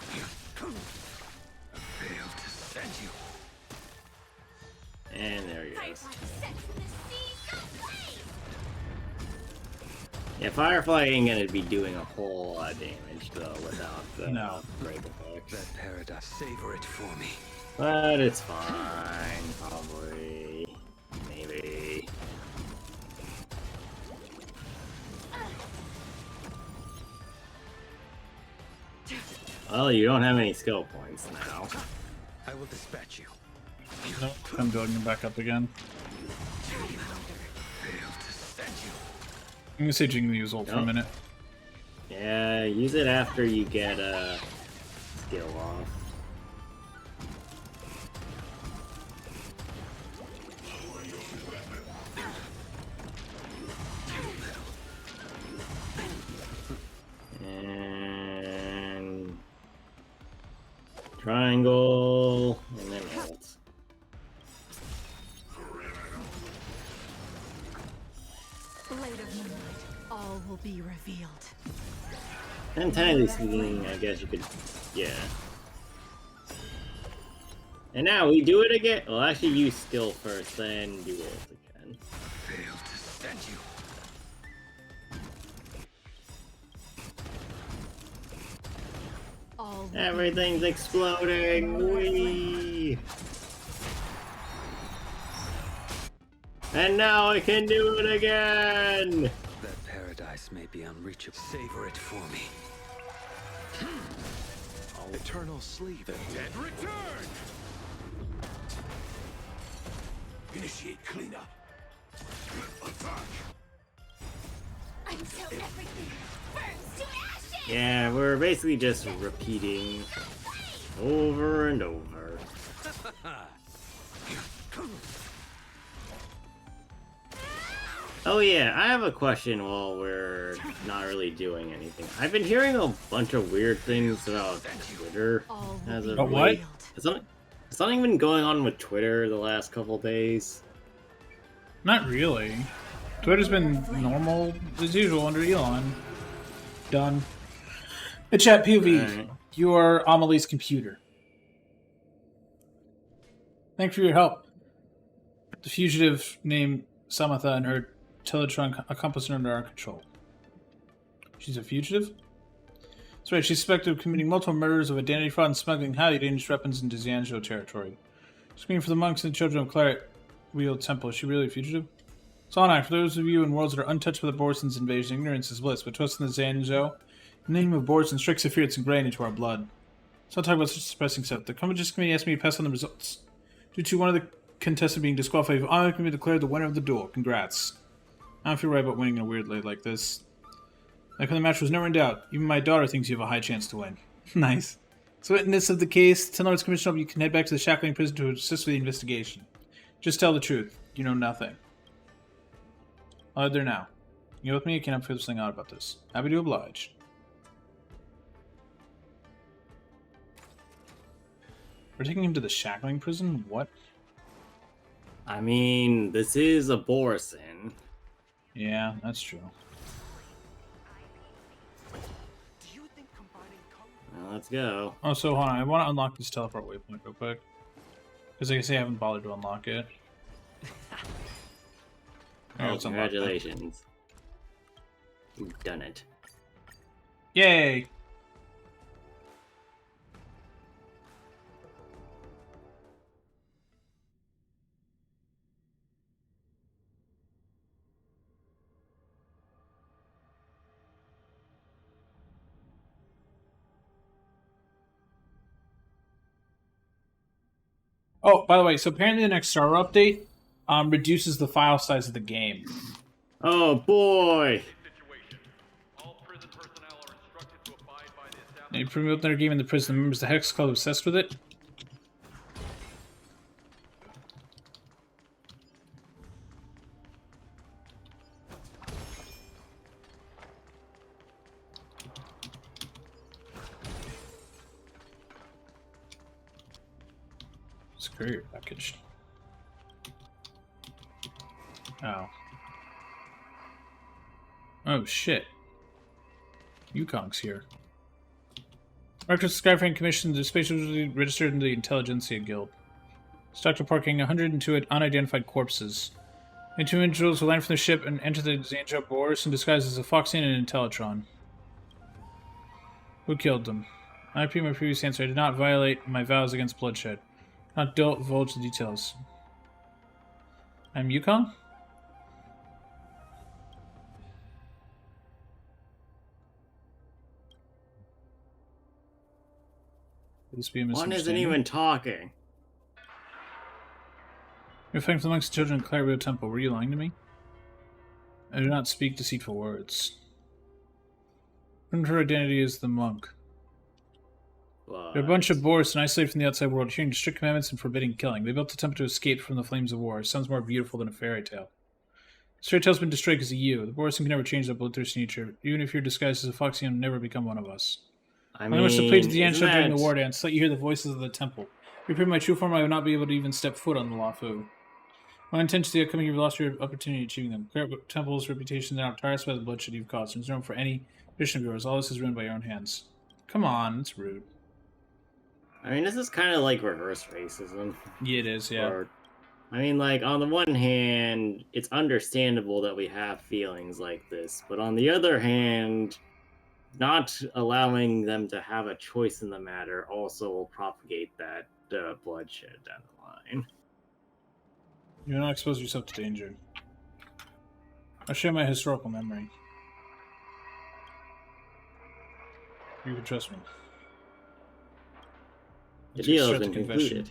J: I failed to send you.
K: And there he goes. Yeah, Firefly ain't gonna be doing a whole lot of damage though without the break effects.
J: That paradise, savor it for me.
K: But it's fine, probably. Maybe. Well, you don't have any skill points now.
J: I will dispatch you.
A: Nope, I'm building him back up again.
J: Failed to send you.
A: I'm gonna say Jing Liu's ult for a minute.
K: Yeah, use it after you get a skill off. And triangle, and then ult.
G: Blade of moonlight, all will be revealed.
K: And technically speaking, I guess you could, yeah. And now we do it again. Well, actually, use skill first, then do ult again.
F: Failed to send you.
G: All
K: Everything's exploding. Whee! And now I can do it again.
F: That paradise may be unreachable. Savor it for me.
J: Eternal sleep. The dead return!
F: Initiate cleanup.
J: Attack!
I: Until everything burns to ashes!
K: Yeah, we're basically just repeating over and over. Oh yeah, I have a question while we're not really doing anything. I've been hearing a bunch of weird things about Twitter as of
A: What?
K: late. Has something been going on with Twitter the last couple days?
A: Not really. Twitter's been normal as usual under Elon. Done. The chat POV.
K: Right.
A: You are Amelie's computer. Thanks for your help. The fugitive named Samatha and her Teletron accomplice are under our control. She's a fugitive? That's right, she's suspected of committing multiple murders of identity fraud and smuggling highly dangerous weapons into Xianzhou territory. Screaming for the monks and children of Claret Wheel Temple. Is she really a fugitive? Sonai, for those of you in worlds that are untouched by the Borison's invasion, ignorance is bliss, but trust in the Xianzhou. In the name of Borison, strict fear it's ingrained into our blood. Let's not talk about such depressing stuff. The Competition Committee asked me to pass on the results. Due to one of the contestants being disqualified, you've automatically been declared the winner of the duel. Congrats. I don't feel right about winning in a weird late like this. Like when the match was never in doubt. Even my daughter thinks you have a high chance to win. Nice. So, witness of the case, tell Lord's Commission you can head back to the Shackling prison to assist with the investigation. Just tell the truth. You know nothing. I'll head there now. You with me? I can't figure this thing out about this. Happy to oblige. We're taking him to the Shackling prison? What?
K: I mean, this is a Borison.
A: Yeah, that's true.
K: Well, let's go.
A: Oh, so hold on. I want to unlock this teleport waypoint real quick. Because like I say, I haven't bothered to unlock it.
K: Oh, congratulations. You've done it.
A: Yay! Oh, by the way, so apparently the next Star update reduces the file size of the game.
K: Oh boy!
A: They promote their game in the prison. The members of the Hex Club obsessed with it. It's courier package. Oh. Oh shit. Yukong's here. Arctic Skyframe commissioned the space registered in the Intelligentsia Guild. Stocked parking 102 unidentified corpses. The two individuals will land from the ship and enter the Xianzhou Boris disguised as a Foxian and Intellitron. Who killed them? I repeat my previous answer. I did not violate my vows against bloodshed. Not divulge the details. I'm Yukong? Could this be a
K: One isn't
A: misunderstanding?
K: even talking.
A: You're fighting for amongst the children in Clairville Temple. Were you lying to me? I do not speak deceitful words. And her identity is the monk.
K: But
A: They're a bunch of boars and isolated from the outside world, adhering to strict commandments and forbidding killing. They built a temple to escape from the flames of war. It sounds more beautiful than a fairy tale. This fairy tale's been destroyed because of you. The boars can never change their bloodthirsty nature. Even if you're disguised as a fox, you'll never become one of us.
K: I
A: Only wish to plead to the
K: isn't
A: ancient during the
K: that-
A: war dance, let you hear the voices of the temple. If you appear in my true form, I would not be able to even step foot on the Lafu. My intention to the upcoming, you've lost your opportunity of achieving them. Clear up the temple's reputation now, tireless by the bloodshed you've caused. There's no room for any tradition of yours. All this is ruined by your own hands. Come on, it's rude.
K: I mean, this is kind of like reverse racism.
A: Yeah, it is, yeah.
K: Or, I mean, like, on the one hand, it's understandable that we have feelings like this, but on the other hand, not allowing them to have a choice in the matter also will propagate that bloodshed down the line.
A: You do not expose yourself to danger. I'll share my historical memory. You can trust me.
K: The deal has
A: Start
K: been
A: the confession.
K: concluded.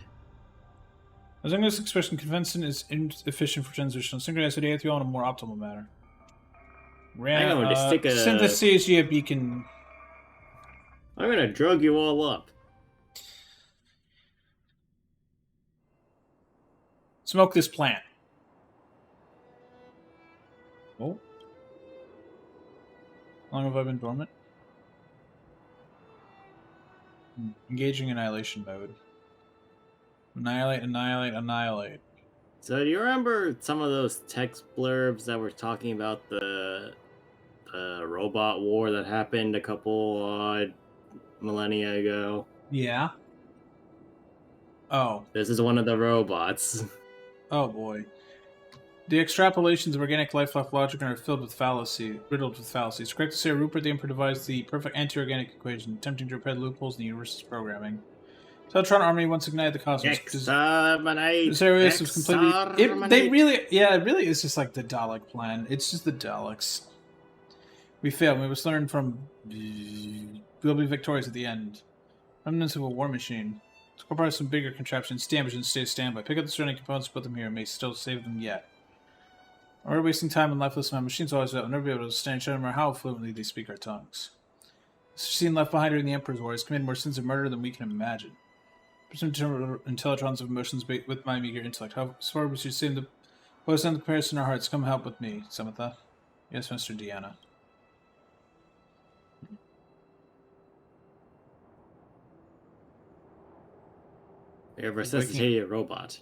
A: As long as this expression, convention is inefficient for transition. Synchronize the with you on a more optimal manner.
K: I'm going to stick a...
A: Synthesia beacon.
K: I'm going to drug you all up.
A: Smoke this plant. Oh. How long have I been dormant? Engaging annihilation mode. Annihilate, annihilate, annihilate.
K: So do you remember some of those text blurbs that were talking about the robot war that happened a couple millennia ago?
A: Yeah. Oh.
K: This is one of the robots.
A: Oh boy. The extrapolations of organic life logic are filled with riddled with fallacies. Correct to say, Rupert the Emperor devised the perfect anti-organic equation, attempting to repair the loopholes in the universe's programming. Teletron Army once ignited the cosmos.
K: Exterminate!
A: This area is completely. It really is just like the Dalek plan. It's just the Daleks. We failed. We must learn from. We'll be victorious at the end. Remnants of a war machine. Let's go buy some bigger contraptions, damage, and stay standby. Pick up the surrounding components, put them here, and may still save them yet. We're wasting time on lifeless men. Machines always will never be able to stand no matter how fluently they speak our tongues. This scene left behind during the Emperor's War has committed more sins of murder than we can imagine. Presumed intellitrons of emotions with my meager intellect. How far we should seem to post down the comparison in our hearts. Come help with me, Samantha. Yes, Mr. Deanna.
K: They have resuscitated a robot.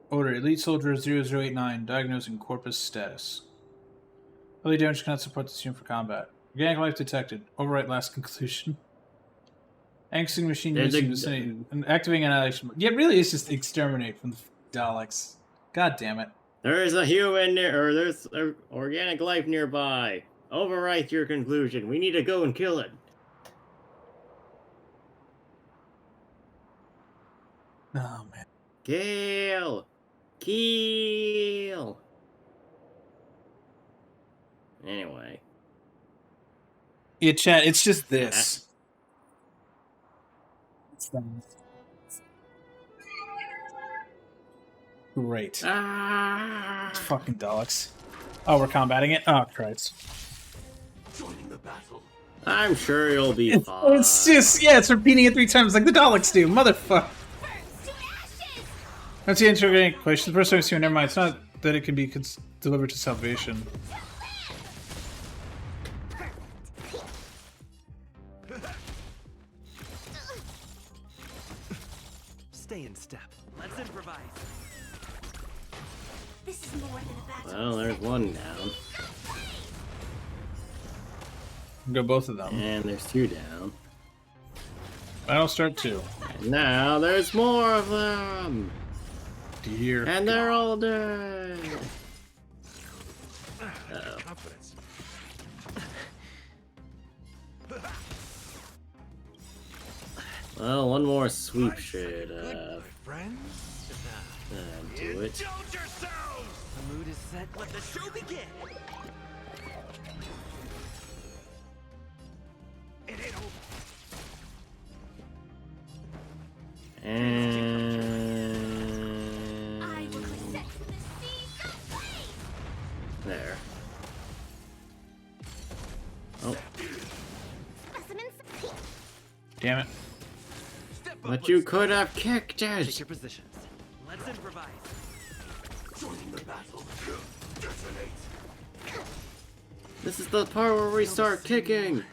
A: Order, Elite Soldier 0089, diagnosing corpus status. Early damage cannot support this unit for combat. Organic life detected. Overwrite last conclusion. Angsting machine using vicinity. And activating annihilation. Yeah, it really is just exterminate from the Daleks. God damn it.
K: There's a human or there's organic life nearby. Overwrite your conclusion. We need to go and kill it.
A: Oh, man.
K: Kill! Kill! Anyway.
A: Yeah, chat, it's just this. It's them. Great. It's fucking Daleks. Oh, we're combating it? Oh, Christ.
J: Joining the battle.
K: I'm sure you'll be fine.
A: It's just, yeah, it's repeating it 3 times like the Daleks do. Motherfucker. That's the interrogating question. The first time I see one, never mind. It's not that it can be delivered to salvation.
C: Stay in step. Let's improvise.
I: This is more than a battle.
K: Well, there's one down.
A: Go both of them.
K: And there's 2 down.
A: I'll start 2.
K: And now there's more of them.
A: Dear
K: and they're all dead. Uh-oh.
J: Confidence.
K: Well, one more sweep should do it.
C: Indulge yourselves! The mood is set. Let the show begin.
J: It ain't over.
K: And
I: I will set to the seas of flame.
K: there. Oh.
A: Damn it.
K: But you could have kicked
B: Take
K: it!
B: your positions. Let's improvise.
J: Join the battle. Detonate.
K: This is the part where we start kicking!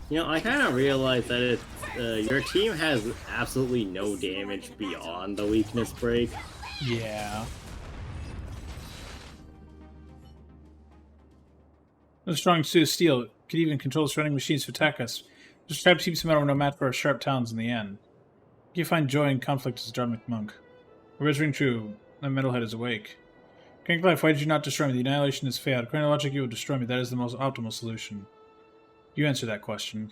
K: You know, I kind of realized that your team has absolutely no damage beyond the weakness break.
A: Yeah. A strong suit of steel could even control surrounding machines to attack us. Just try to keep some metal no match for our sharp talons in the end. You find joy in conflict as a Dharmic monk. The words ring true. The metalhead is awake. King Life, why did you not destroy me? The annihilation is failed. According to logic, you will destroy me. That is the most optimal solution. You answer that question.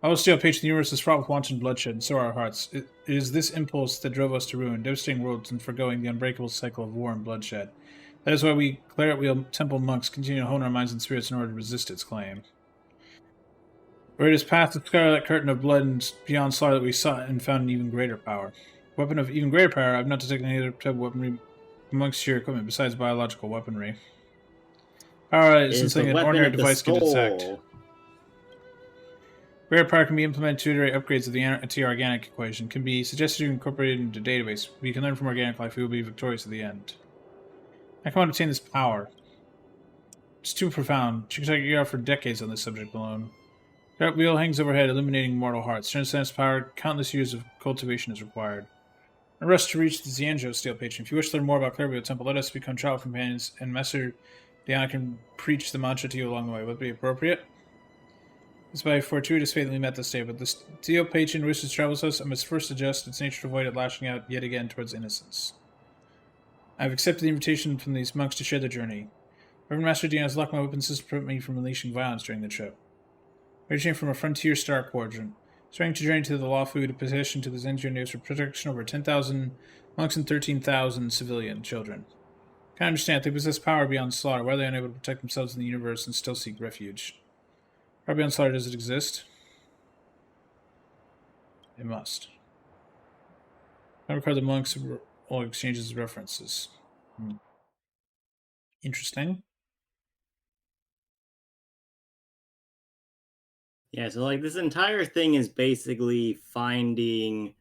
A: Our steel patron, the universe is fraught with wanton bloodshed, and so are our hearts. It is this impulse that drove us to ruin, devastating worlds, and forgoing the unbreakable cycle of war and bloodshed. That is why we, Claret-Wheel Temple monks, continue to hone our minds and spirits in order to resist its claim. Where it is past the scarlet curtain of blood and beyond slaughter that we sought and found an even greater power. Weapon of even greater power, I have not detected any other type of weaponry amongst your equipment besides biological weaponry. Power isn't something an ordinary device can detect. Rare power can be implemented to iterate upgrades of the anti-organic equation, can be suggested to incorporate into the database. We can learn from organic life, we will be victorious at the end. I cannot obtain this power. It's too profound. She can take you out for decades on this subject alone. That wheel hangs overhead, illuminating mortal hearts. To understand its power, countless years of cultivation is required. A rush to reach the Xianzhou Steel Patron. If you wish to learn more about Claret-Wheel Temple, let us become travel companions, and Master Diana can preach the mantra to you along the way. Would it be appropriate? It's by fortuitous fate that we met this day, but the Steel Patron wishes to travel with us. I must first adjust its nature to avoid it lashing out yet again towards innocence. I have accepted the invitation from these monks to share the journey. Reverend Master Diana has locked my weapon system to prevent me from unleashing violence during the trip. Reaching from a frontier star quadrant. Starting to journey to the Lafu to petition to the Zenju natives for protection over 10,000 monks and 13,000 civilian children. Can't understand, they possess power beyond slaughter. Why are they unable to protect themselves in the universe and still seek refuge? Power beyond slaughter, does it exist? It must. I record the monks all exchanges of references. Interesting.
K: Yeah, so like this entire thing is basically finding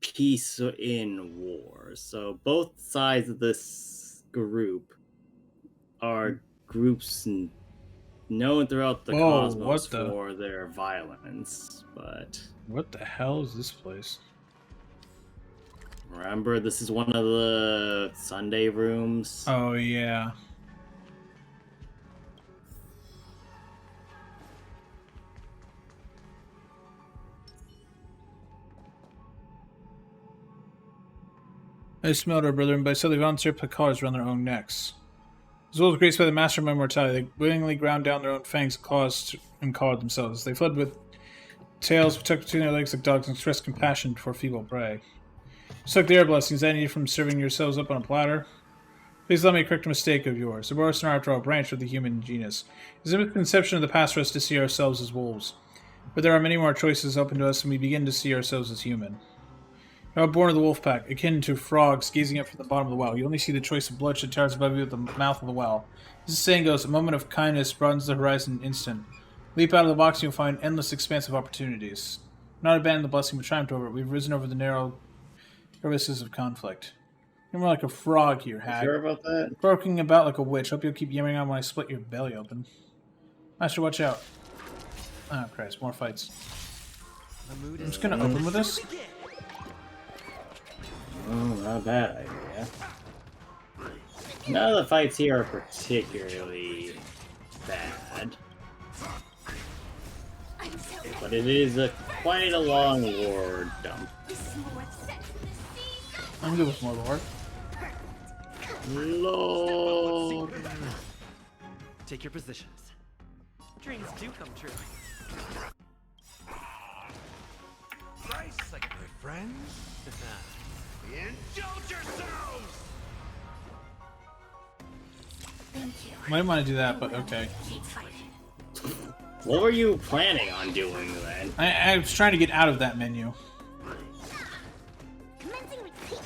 K: peace in war. So both sides of this group are groups known throughout the cosmos for their violence, but...
A: What the hell is this place?
K: Remember, this is one of the Sunday rooms?
A: Oh, yeah. I smelled our brethren, but I saw the volunteer put collars around their own necks. As well as graced by the master of my mortality, they willingly ground down their own fangs and claws and collared themselves. They fled with tails tucked between their legs like dogs and expressed compassion for feeble prey. Suck their blessings I need from serving yourselves up on a platter. Please let me correct a mistake of yours. The Boros are after all a branch of the human genus. It is a misconception of the past for us to see ourselves as wolves. But there are many more choices open to us, and we begin to see ourselves as human. You are born of the wolf pack, akin to frogs gazing up from the bottom of the well. You only see the choice of bloodshed towers above you at the mouth of the well. As the saying goes, a moment of kindness broadens the horizon in an instant. Leap out of the box and you'll find endless expanse of opportunities. Not abandon the blessing, but triumphed over it. We've risen over the narrow crevices of conflict. You're more like a frog here, hag.
K: Sure about that?
A: Croaking about like a witch. Hope you'll keep yammering on when I split your belly open. Master, watch out. Oh, Christ, more fights. I'm just gonna open with this.
K: Oh, not a bad idea. None of the fights here are particularly bad. But it is quite a long lore dump.
A: I'm good with more lore.
K: Lord.
B: Take your positions. Dreams do come true.
J: Nice, like my friends. Indulge yourselves!
I: Thank you.
A: Might want to do that, but okay.
I: Keep fighting.
K: What were you planning on doing then?
A: I was trying to get out of that menu.
I: Commencing retreat.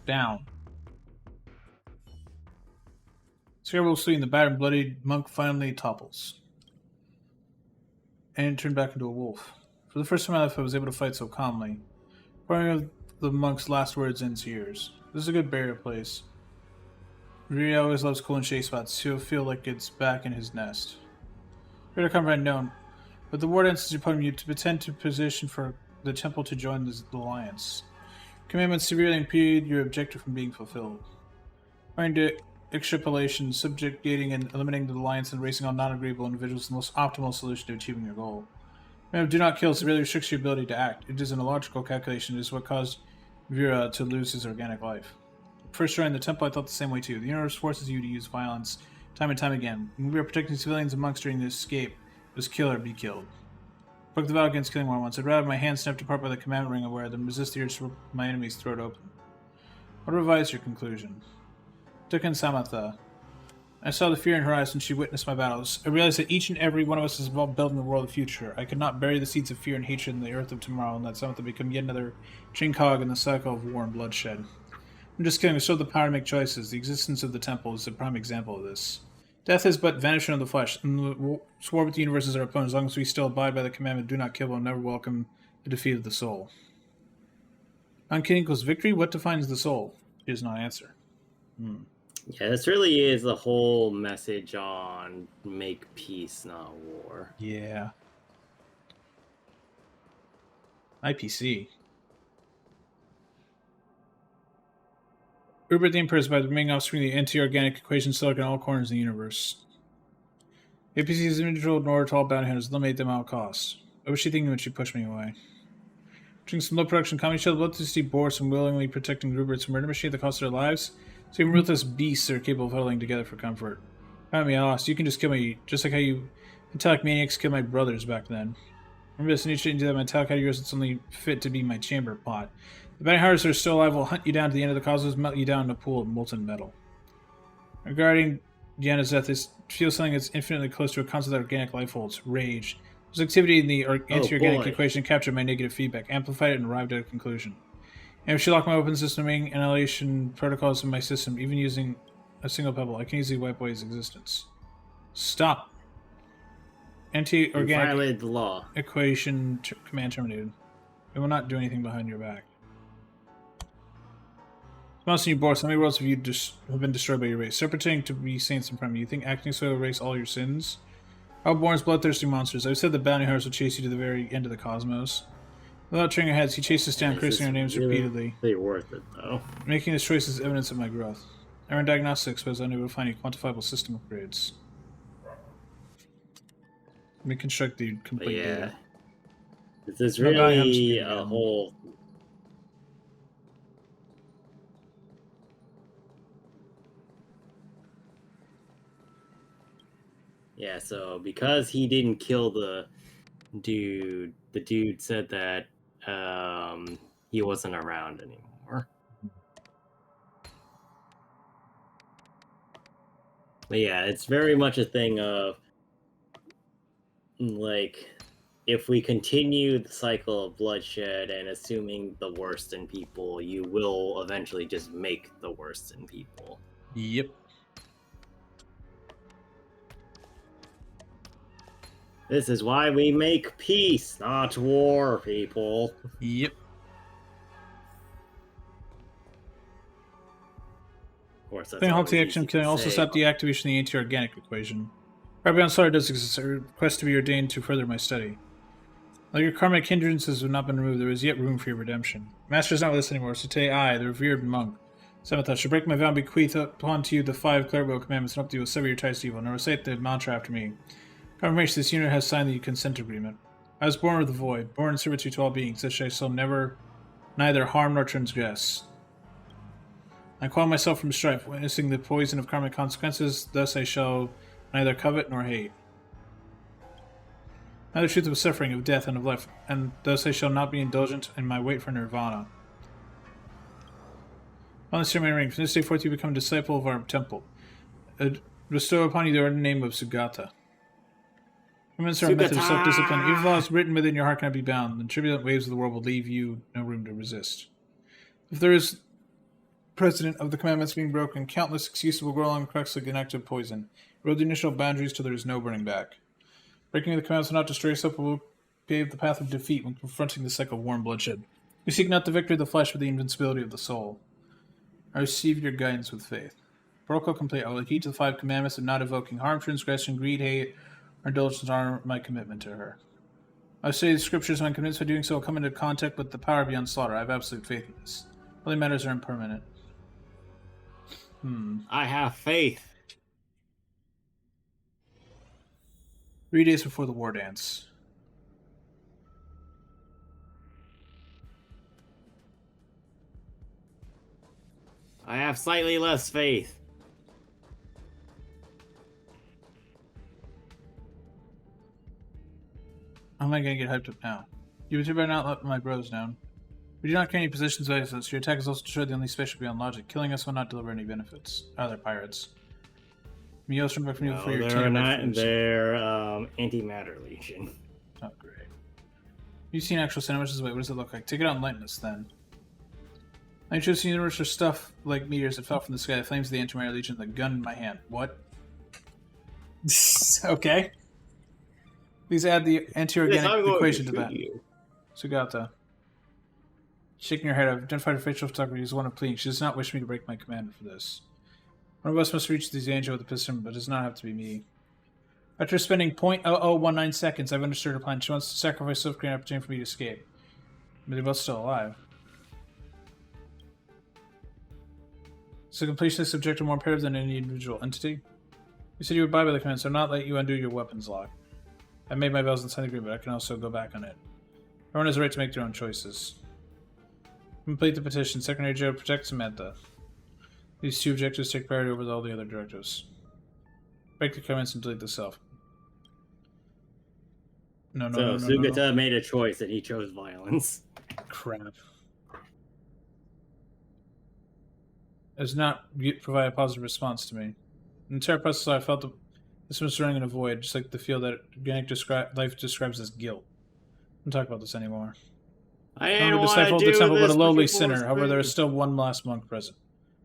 A: Down. Scarecrow seeing the battered and bloodied monk finally topples. And turned back into a wolf. For the first time in my life, I was able to fight so calmly. Pouring the monk's last words into ears. This is a good burial place. Riri always loves cool and shady spots. He'll feel like it's back in his nest. Greater comrade known. But the ward answers upon you to pretend to position for the temple to join the alliance. Commandments severely impede your objective from being fulfilled. According to extrapolation, subjugating and eliminating the alliance and erasing all non-agreeable individuals is the most optimal solution to achieving your goal. Do not kill severely restricts your ability to act. It is an illogical calculation. It is what caused Vera to lose his organic life. First joining the temple, I thought the same way too. The universe forces you to use violence time and time again. When we are protecting civilians and monks during this escape, it was kill or be killed. Broke the vow against killing more once. I'd rather have my hands snapped apart by the commandment ring aware than resist the urge to rip my enemy's throat open. What revise your conclusion? Dukan Samatha. I saw the fear in her eyes when she witnessed my battles. I realized that each and every one of us is involved in building the world of the future. I could not bury the seeds of fear and hatred in the earth of tomorrow and let Samatha become yet another chain cog in the cycle of war and bloodshed. I'm just kidding. We still have the power to make choices. The existence of the temple is a prime example of this. Death is but vanishing of the flesh, and the war with the universe is our opponent. As long as we still abide by the commandment, do not kill, we'll never welcome the defeat of the soul. Uncanny equals victory? What defines the soul? She does not answer.
K: Yeah, this really is the whole message on make peace, not war.
A: Yeah. IPC. Uber the Emperor is by remaining offspring of the anti-organic equation stuck in all corners of the universe. APC is individual in order to all bounty hunters, eliminate them at all costs. What was she thinking when she pushed me away? During some low production comedy show, the bloodthirsty Boris willingly protecting Rupert's murder machine at the cost of their lives. So even ruthless beasts are capable of huddling together for comfort. Got me lost. You can just kill me, just like how you metallic maniacs killed my brothers back then. Remember this, and you shouldn't do that metallic out of yours. It's only fit to be my chamber pot. The bounty hunters that are still alive will hunt you down to the end of the cosmos, melt you down in a pool of molten metal. Regarding Diana's death, this feels something that's infinitely close to a concept that organic life holds: rage. This activity in the anti-organic equation captured my negative feedback, amplified it, and arrived at a conclusion. And if she locked my open systeming annihilation protocols in my system, even using a single pebble, I can easily wipe away his existence. Stop. Anti-organic
K: violated the law.
A: Equation command terminated. It will not do anything behind your back. Monster, you Boris, how many worlds have you have been destroyed by your race? So pretending to be saints in front of you. You think acting so will erase all your sins? How born as bloodthirsty monsters. I've said the bounty hunters will chase you to the very end of the cosmos. Without turning your heads, he chases us down, cursing our names repeatedly.
K: Really worth it, though.
A: Making his choices evidence of my growth. I ran diagnostics, but I was unable to find any quantifiable system upgrades. Let me construct the complete data.
K: This is really a whole... Yeah, so because he didn't kill the dude said that he wasn't around anymore. But yeah, it's very much a thing of, like, if we continue the cycle of bloodshed and assuming the worst in people, you will eventually just make the worst in people.
A: Yep.
K: This is why we make peace, not war, people.
A: Yep.
K: Of course, that's
A: halt the action killing also stop the activation of the anti-organic equation. Rabbi Ansar does exist. I request to be ordained to further my study. Though your karmic hindrances have not been removed, there is yet room for your redemption. Master is not with us anymore, so today I, the revered monk, Samatha, shall break my vow and bequeath upon to you the 5 clerical commandments, and up to you will sever your ties to evil. Now recite the mantra after me. Confirmation this unit has signed the consent agreement. I was born of the void, born in servitude to all beings, thus I shall neither harm nor transgress. I quell myself from strife, witnessing the poison of karmic consequences, thus I shall neither covet nor hate. Neither truth of suffering, of death, and of life, and thus I shall not be indulgent in my wait for nirvana. On the ceremony ring, from this day forth you become a disciple of our temple. Bestow upon you the ordained name of Sugata. Commence our method of self-discipline. Even laws written within your heart cannot be bound. The turbulent waves of the world will leave you no room to resist. If there is President of the commandments being broken, countless excuses will grow along cracks like inactive poison. Erode the initial boundaries till there is no burning back. Breaking the commandments will not destroy yourself, but will pave the path of defeat when confronting the cycle of war and bloodshed. You seek not the victory of the flesh, but the invincibility of the soul. I receive your guidance with faith. Protocol complete. I will heed to the 5 commandments of not evoking harm, transgression, greed, hate, or indulgence are my commitment to her. I say the scriptures, and I'm convinced by doing so, will come into contact with the power beyond slaughter. I have absolute faith in this. Only matters are impermanent.
K: I have faith.
A: 3 days before the war dance.
K: I have slightly less faith.
A: How am I going to get hyped up now? You better not let my bros down. We do not carry any positions against us. Your attack has also destroyed the only spaceship beyond logic. Killing us will not deliver any benefits. Other pirates. Meals from for your
K: they're not. They're antimatter legion.
A: Oh, great. You've seen actual cinemas? Wait, what does it look like? Take it out and lighten us then. I chose the universe for stuff like meteors that fell from the sky, the flames of the antimatter legion, the gun in my hand. What? Okay. Please add the anti-organic equation to that. Sugata. Shaking her head, I've identified her facial photography as one of pleading. She does not wish me to break my command for this. One of us must reach the angel with the piston, but it does not have to be me. After spending 0.0019 seconds, I've understood her plan. She wants to sacrifice self create an opportunity for me to escape. But they're both still alive. So completion is subjective more imperative than any individual entity. You said you would buy by the command, so I'll not let you undo your weapons lock. I made my vows and signed the agreement, but I can also go back on it. Everyone has the right to make their own choices. Complete the petition. Secretary Joe, protect Samantha. These 2 objectives take priority over all the other directives. Break the comments and delete the self. No.
K: Sugata made a choice and he chose violence.
A: Crap. Does not provide a positive response to me. In the entire process, I felt that this was running in a void, just like the feel that organic life describes as guilt. Don't talk about this anymore.
K: I didn't want
A: disciple
K: to
A: of
K: do
A: the temple,
K: this
A: but a lowly
K: before
A: sinner. However, there is
K: spring.
A: still one last monk present.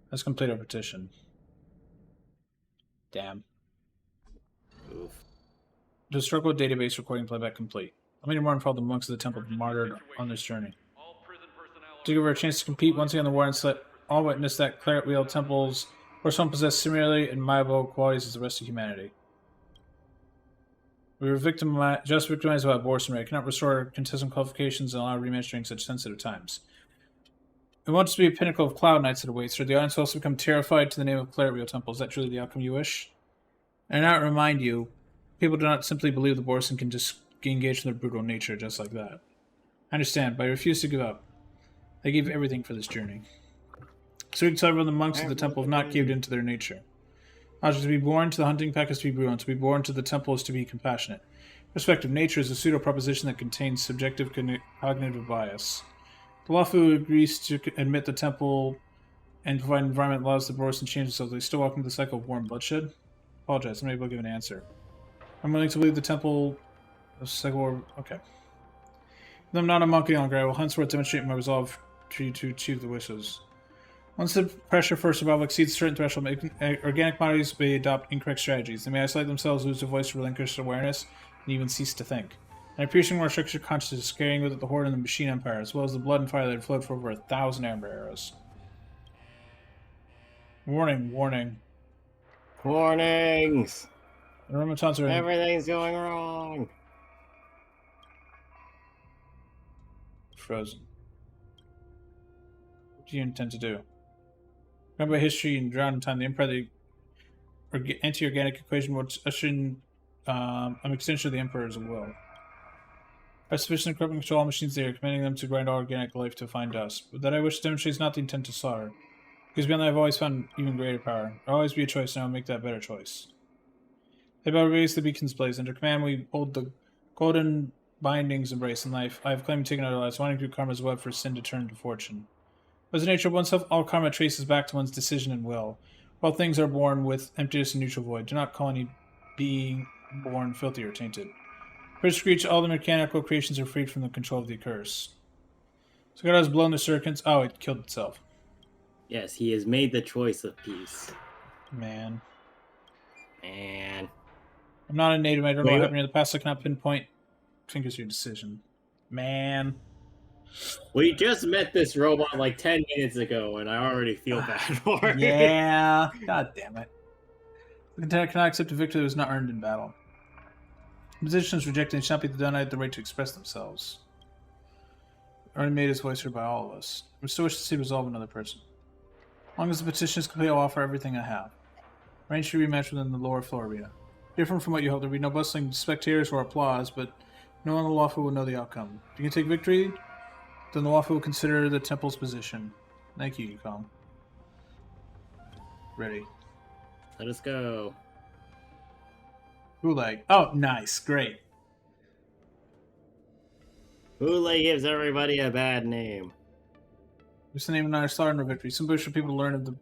A: Let's complete our petition. Damn.
K: Oof.
A: The historical database recording playback complete. How many more for all the monks of the temple martyred on this journey? To give her a chance to compete once again in the war and let all witness that claret wheel temples or some possess similarly admirable qualities as the rest of humanity. We were just victimized by abortion rate. Cannot restore contestant qualifications and allow rematch during such sensitive times. We want to be a pinnacle of cloud knights that awaits. Or the audience will also become terrified to the name of claret wheel temple. Is that truly the outcome you wish? And I remind you, people do not simply believe the Borson can just engage in their brutal nature just like that. I understand, but I refuse to give up. They gave everything for this journey. So we can tell everyone the monks of the temple have not caved into their nature. To be born to the hunting pack is to be brutal, and to be born to the temple is to be compassionate. Respect of nature is a pseudo-proposition that contains subjective cognitive bias. The Lafu agrees to admit the temple and provide an environment that allows the Borson to change themselves. They still welcome the cycle of war and bloodshed? Apologize, I'm able to give an answer. I'm willing to believe the temple... cycle war... Okay. I'm not a monk any longer. I will henceforth demonstrate my resolve to achieve the wishes. Once the pressure for survival exceeds a certain threshold, organic bodies may adopt incorrect strategies. They may isolate themselves, lose their voice, relinquish awareness, and even cease to think. And a piercing more structured consciousness carrying with it the horde and the machine empire, as well as the blood and fire that had flowed for over 1,000 amber arrows. Warning, warning.
K: Warnings!
A: The Romatons are
K: Everything's going wrong!
A: frozen. What do you intend to do? Remember by history and drowned in time, the Empire, the anti-organic equation was ushering an extension of the Emperor's will. By sufficient equipment control all machines there, commanding them to grind all organic life to find dust. But that I wish to demonstrate is not the intent to slaughter. Because beyond that, I've always found even greater power. There'll always be a choice, and I'll make that better choice. They shall raise the beacon's blaze. Under command, we hold the golden bindings embrace in life. I have claimed to take another life, wanting to do karma's web for sin to turn to fortune. As the nature of oneself, all karma traces back to one's decision and will. All things are born with emptiness and neutral void. Do not call any being born filthy or tainted. First screech, all the mechanical creations are freed from the control of the curse. So God has blown the circuits. Oh, it killed itself.
K: Yes, he has made the choice of peace.
A: Man.
K: And
A: I'm not a native. I don't know
K: Wait,
A: what happened in the past. I cannot pinpoint. I think it's your decision. Man.
K: we just met this robot like 10 minutes ago, and I already feel bad for it.
A: Yeah. God damn it. The contender cannot accept a victory that was not earned in battle. Positions rejected should not be denied the right to express themselves. Already made his voice heard by all of us. We still wish to see resolve another person. As long as the petition is complete, I'll offer everything I have. Range should be matched within the lower floor arena. Different from what you hope, there will be no bustling spectators or applause, but no one in the Wafu will know the outcome. If you can take victory, then the Wafu will consider the temple's position. Thank you, Yukong. Ready.
K: Let us go.
A: Gulag. Oh, nice. Great.
K: Hule gives everybody a bad name.
A: It's the name of our slaughter and our victory. Simply for people to learn of the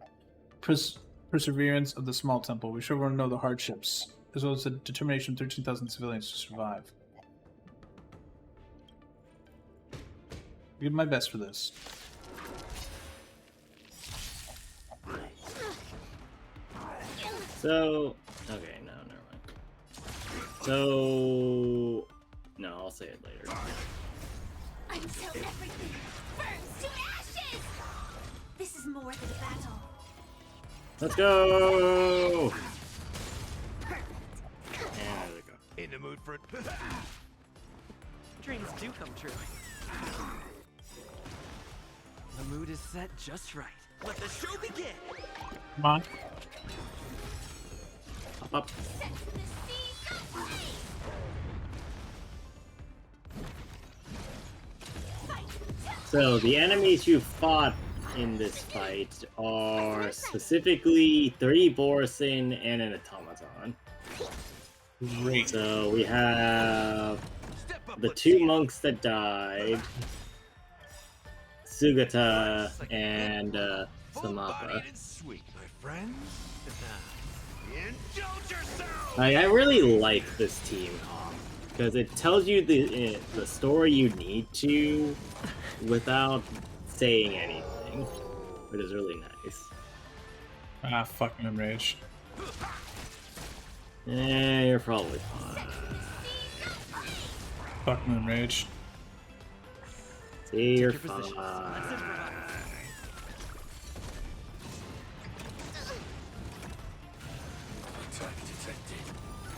A: perseverance of the small temple. We should want to know the hardships, as well as the determination of 13,000 civilians to survive. I give my best for this.
K: So, okay, no, never mind. So, no, I'll say it later.
M: Until everything burns to ashes! This is more than a battle.
K: Let's go! And there we go.
J: In the mood for
B: Dreams do come true. The mood is set just right. Let the show begin!
A: Come on.
K: Up. So the enemies you fought in this fight are specifically 3 Borson and an automaton.
A: Great.
K: So we have the 2 monks that died, Sugata and Samapa. I really like this team because it tells you the story you need to without saying anything, which is really nice.
A: Ah, fuck Moonrage.
K: You're probably fine.
A: Fuck Moonrage.
K: See, you're fine.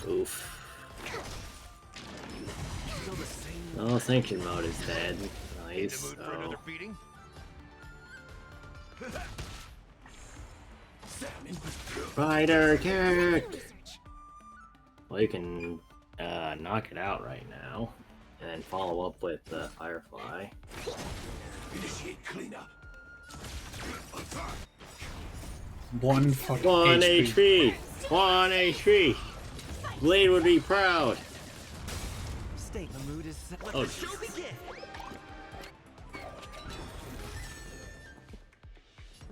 K: Oof. Oh, sanction mode is dead. Nice. So. Rider kick! Well, you can knock it out right now, and then follow up with Firefly.
E: Initiate cleanup.
A: One fucking
K: 1
A: HP.
K: HP! 1 HP! Blade would be proud!
B: State the mood is set. Let
K: Oh,
B: the show begin!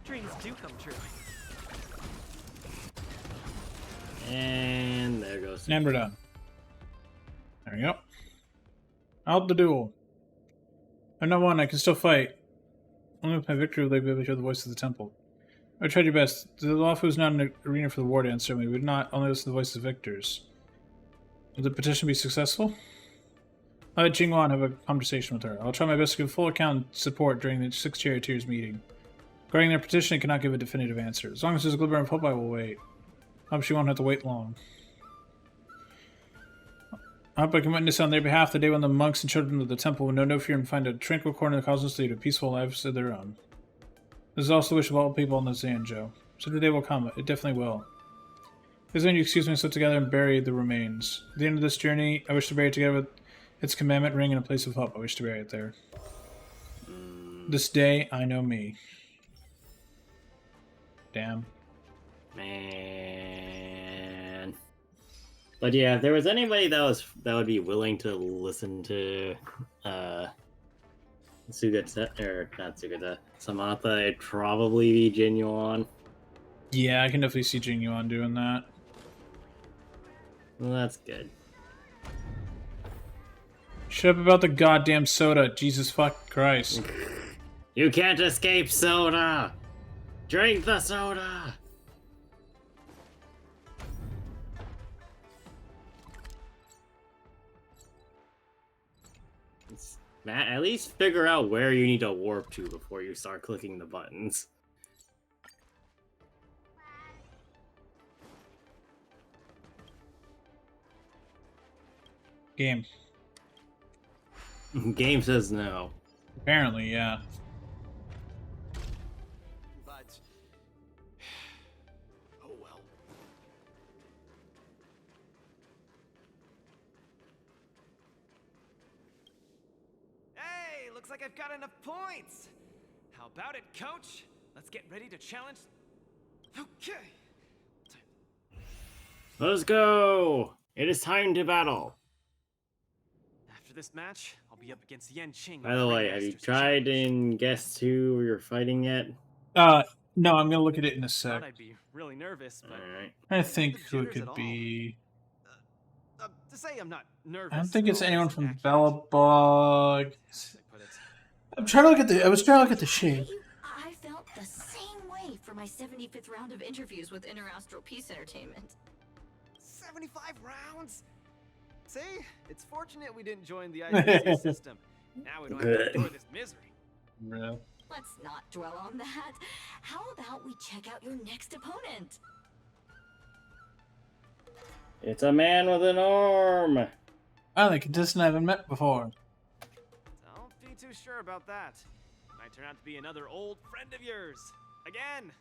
B: Dreams do come true.
K: and there goes.
A: And we're done. There we go. Out the duel. I'm not one, I can still fight. Only with my victory will I be able to hear the voice of the temple. I tried your best. The Wafu is not an arena for the war dance ceremony. We would not only listen to the voices of victors. Will the petition be successful? I'll let Jingwan have a conversation with her. I'll try my best to give full account and support during the 6 charioteers meeting. Regarding their petition, I cannot give a definitive answer. As long as there's a glimmer of hope, I will wait. I hope she won't have to wait long. I hope I can witness on their behalf the day when the monks and children of the temple will know no fear and find a tranquil corner of the cosmos to lead a peaceful lives of their own. This is also the wish of all people in the Zanjo. So the day will come. It definitely will. Please then you excuse me, slip together and bury the remains. At the end of this journey, I wish to bury it together with its commandment ring in a place of hope. I wish to bury it there. This day, I know me. Damn.
K: Man. But yeah, if there was anybody that would be willing to listen to Sugata, or not Sugata, Samantha, it'd probably be Genuine.
A: Yeah, I can definitely see Jingyuan doing that.
K: Well, that's good.
A: Shut up about the goddamn soda. Jesus fuck Christ.
K: You can't escape soda! Drink the soda! Matt, at least figure out where you need to warp to before you start clicking the buttons.
A: Game.
K: Game says no.
A: Apparently, yeah.
F: But... oh well.
B: Hey, looks like I've got enough points. How about it, coach? Let's get ready to challenge. Okay.
K: Let's go! It is time to battle!
B: After this match, I'll be up against Yan Qing.
K: By the way, have you tried and guessed who you're fighting yet?
A: No, I'm gonna look at it in a
B: Thought
A: sec.
B: I'd be really nervous, but
K: Alright.
A: I think who it
B: jitters at
A: could
B: all.
A: be.
B: To say I'm not nervous.
A: I don't think it's
B: at all
A: anyone
B: isn't
A: from
B: accurate.
A: Bellabog.
B: As I put it.
A: I'm trying to look at the. I was trying to look at the shape.
G: I felt the same way for my 75th round of interviews with Interastral Peace Entertainment.
B: 75 rounds? See? It's fortunate we didn't join the IPC system. Now we don't have to endure this misery.
A: Really?
G: Let's not dwell on that. How about we check out your next opponent?
K: It's a man with an arm!
A: I think contestant I haven't met before.
B: Don't be too sure about that. Might turn out to be another old friend of yours. Again!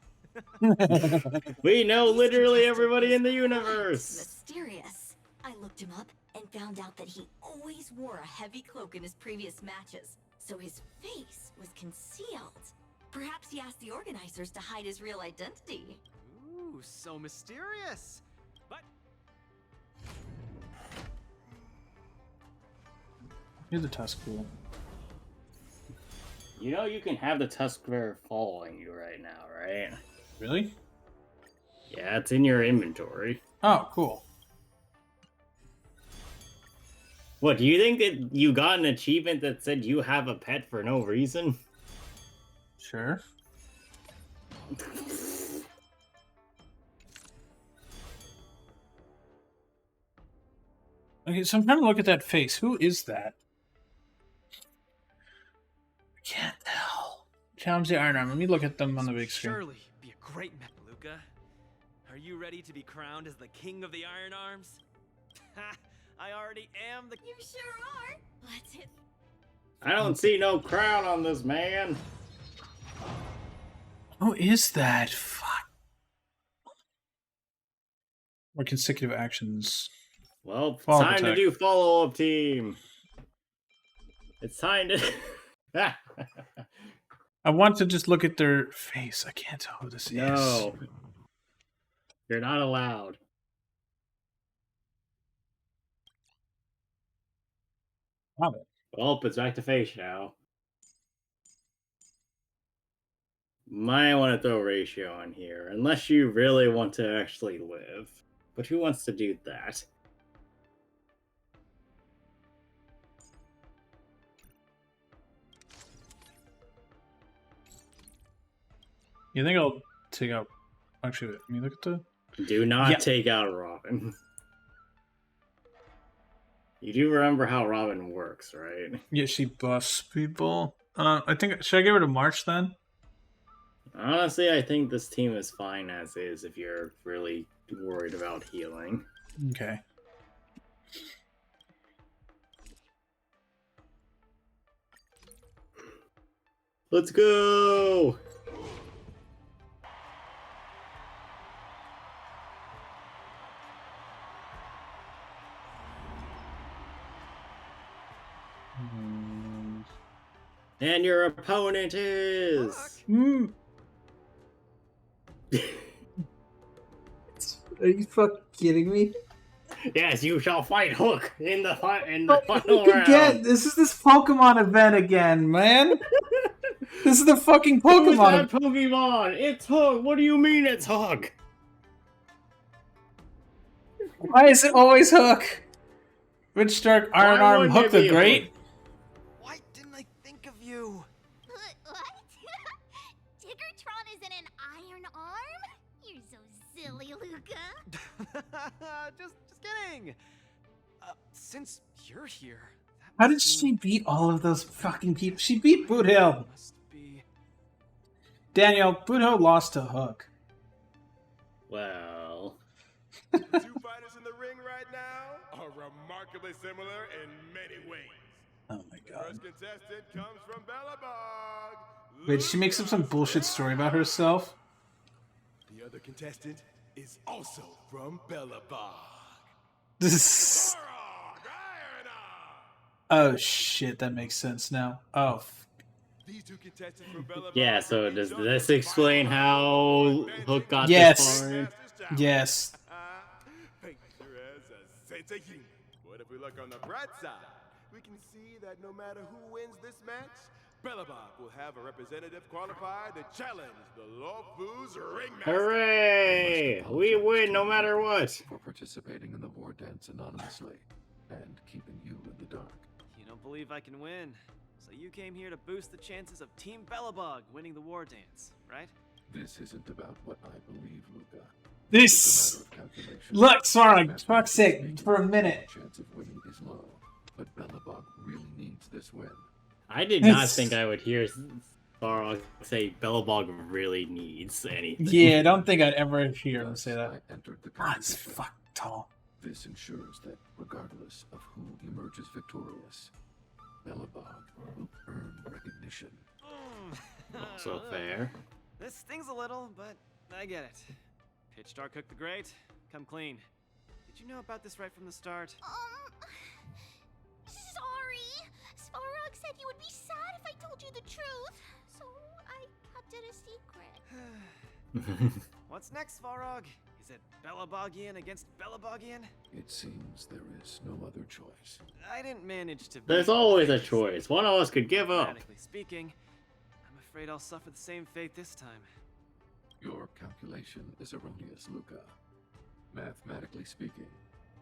K: We know literally everybody in the universe!
G: Mysterious. I looked him up and found out that he always wore a heavy cloak in his previous matches, so his face was concealed. Perhaps he asked the organizers to hide his real identity.
B: Ooh, so mysterious. But
A: Here's the tusk pool.
K: You know you can have the tusk bear following you right now, right?
A: Really?
K: Yeah, it's in your inventory.
A: Oh, cool.
K: What, do you think that you got an achievement that said you have a pet for no reason?
A: Sure. Okay, so I'm trying to look at that face. Who is that? I can't tell. Challenge the Iron Arm. Let me look at them on the big screen.
B: surely be a great match, Luca. Are you ready to be crowned as the king of the Iron Arms? Ha! I already am the.
G: You sure are. Let's hit.
K: I don't see no crown on this man.
A: Who is that? Fuck. Or consecutive actions.
K: Well, it's
A: Follow
K: time to
A: attack.
K: do follow-up team. It's time to...
A: I want to just look at their face. I can't tell who this is.
K: No. You're not allowed.
A: Love it.
K: Well, it's back to face now. Might want to throw a ratio on here, unless you really want to actually live. But who wants to do that?
A: You think I'll take out... Actually, let me look at the...
K: Do not
A: Yeah.
K: take out Robin. You do remember how Robin works, right?
A: Yeah, she buffs people. I think... Should I give her to March then?
K: Honestly, I think this team is fine as is if you're really worried about healing.
A: Okay.
K: Let's go! And your opponent is...
A: Are you fucking kidding me?
K: Yes, you shall fight Hook in the final round.
A: Again, this is this Pokemon event again, man. This is the fucking
K: Who's
A: Pokemon.
K: that Pokemon? It's Hook. What do you mean it's Hook?
A: Why is it always Hook? Rich Stark, Iron
K: Why
A: Arm,
K: wouldn't
A: Hook
K: it
A: the
K: be
A: Great.
K: Hook?
B: Why didn't I think of you?
I: What? Tiggertron is in an
B: thing. Since you're here,
A: How did she beat all of those fucking people? She beat Boothill. Daniel, Boothill lost to Hook.
K: Well,
E: The two fighters in the ring right now are remarkably similar in many ways.
A: Oh my
E: The
A: god.
E: first contestant comes from Bellabog.
A: Wait, did she make some bullshit story about herself?
E: The other contestant is also from Bellabog.
A: This. Oh shit, that makes sense now. Oh.
E: These two contestants from Bellabog.
K: yeah, so does this explain how Hook got
A: Yes.
K: this far?
A: Yes.
E: Fate sure has a sense of humor. But if we look on the bright side, we can see that no matter who wins this match, Bellabog will have a representative qualified to challenge the Lawfoo's ringmaster.
K: Hooray! We win no matter what.
N: For participating in the war dance anonymously and keeping you in the dark.
B: You don't believe I can win, so you came here to boost the chances of Team Bellabog winning the war dance, right?
N: This isn't about what I believe, Luca.
A: This. Look, sorry, fuck's sake, for a minute.
N: Chance of winning is low, but Bellabog really needs this win.
K: I did not think I would hear Svarog say Bellabog really needs anything.
A: Yeah, I don't think I'd ever hear him say that. God, it's fucking tall.
N: This ensures that regardless of who emerges victorious, Bellabog will earn recognition.
K: Also fair.
B: This stings a little, but I get it. Pitch Dark Cook the Great, come clean. Did you know about this right from the start?
I: Sorry. Svarog said you would be sad if I told you the truth, so I kept it a secret.
B: What's next, Svarog? Is it Bellabogian against Bellabogian?
N: It seems there is no other choice.
B: I didn't manage to.
K: There's always a choice. One of us could give up.
B: Practically speaking, I'm afraid I'll suffer the same fate this time.
N: Your calculation is erroneous, Luca. Mathematically speaking,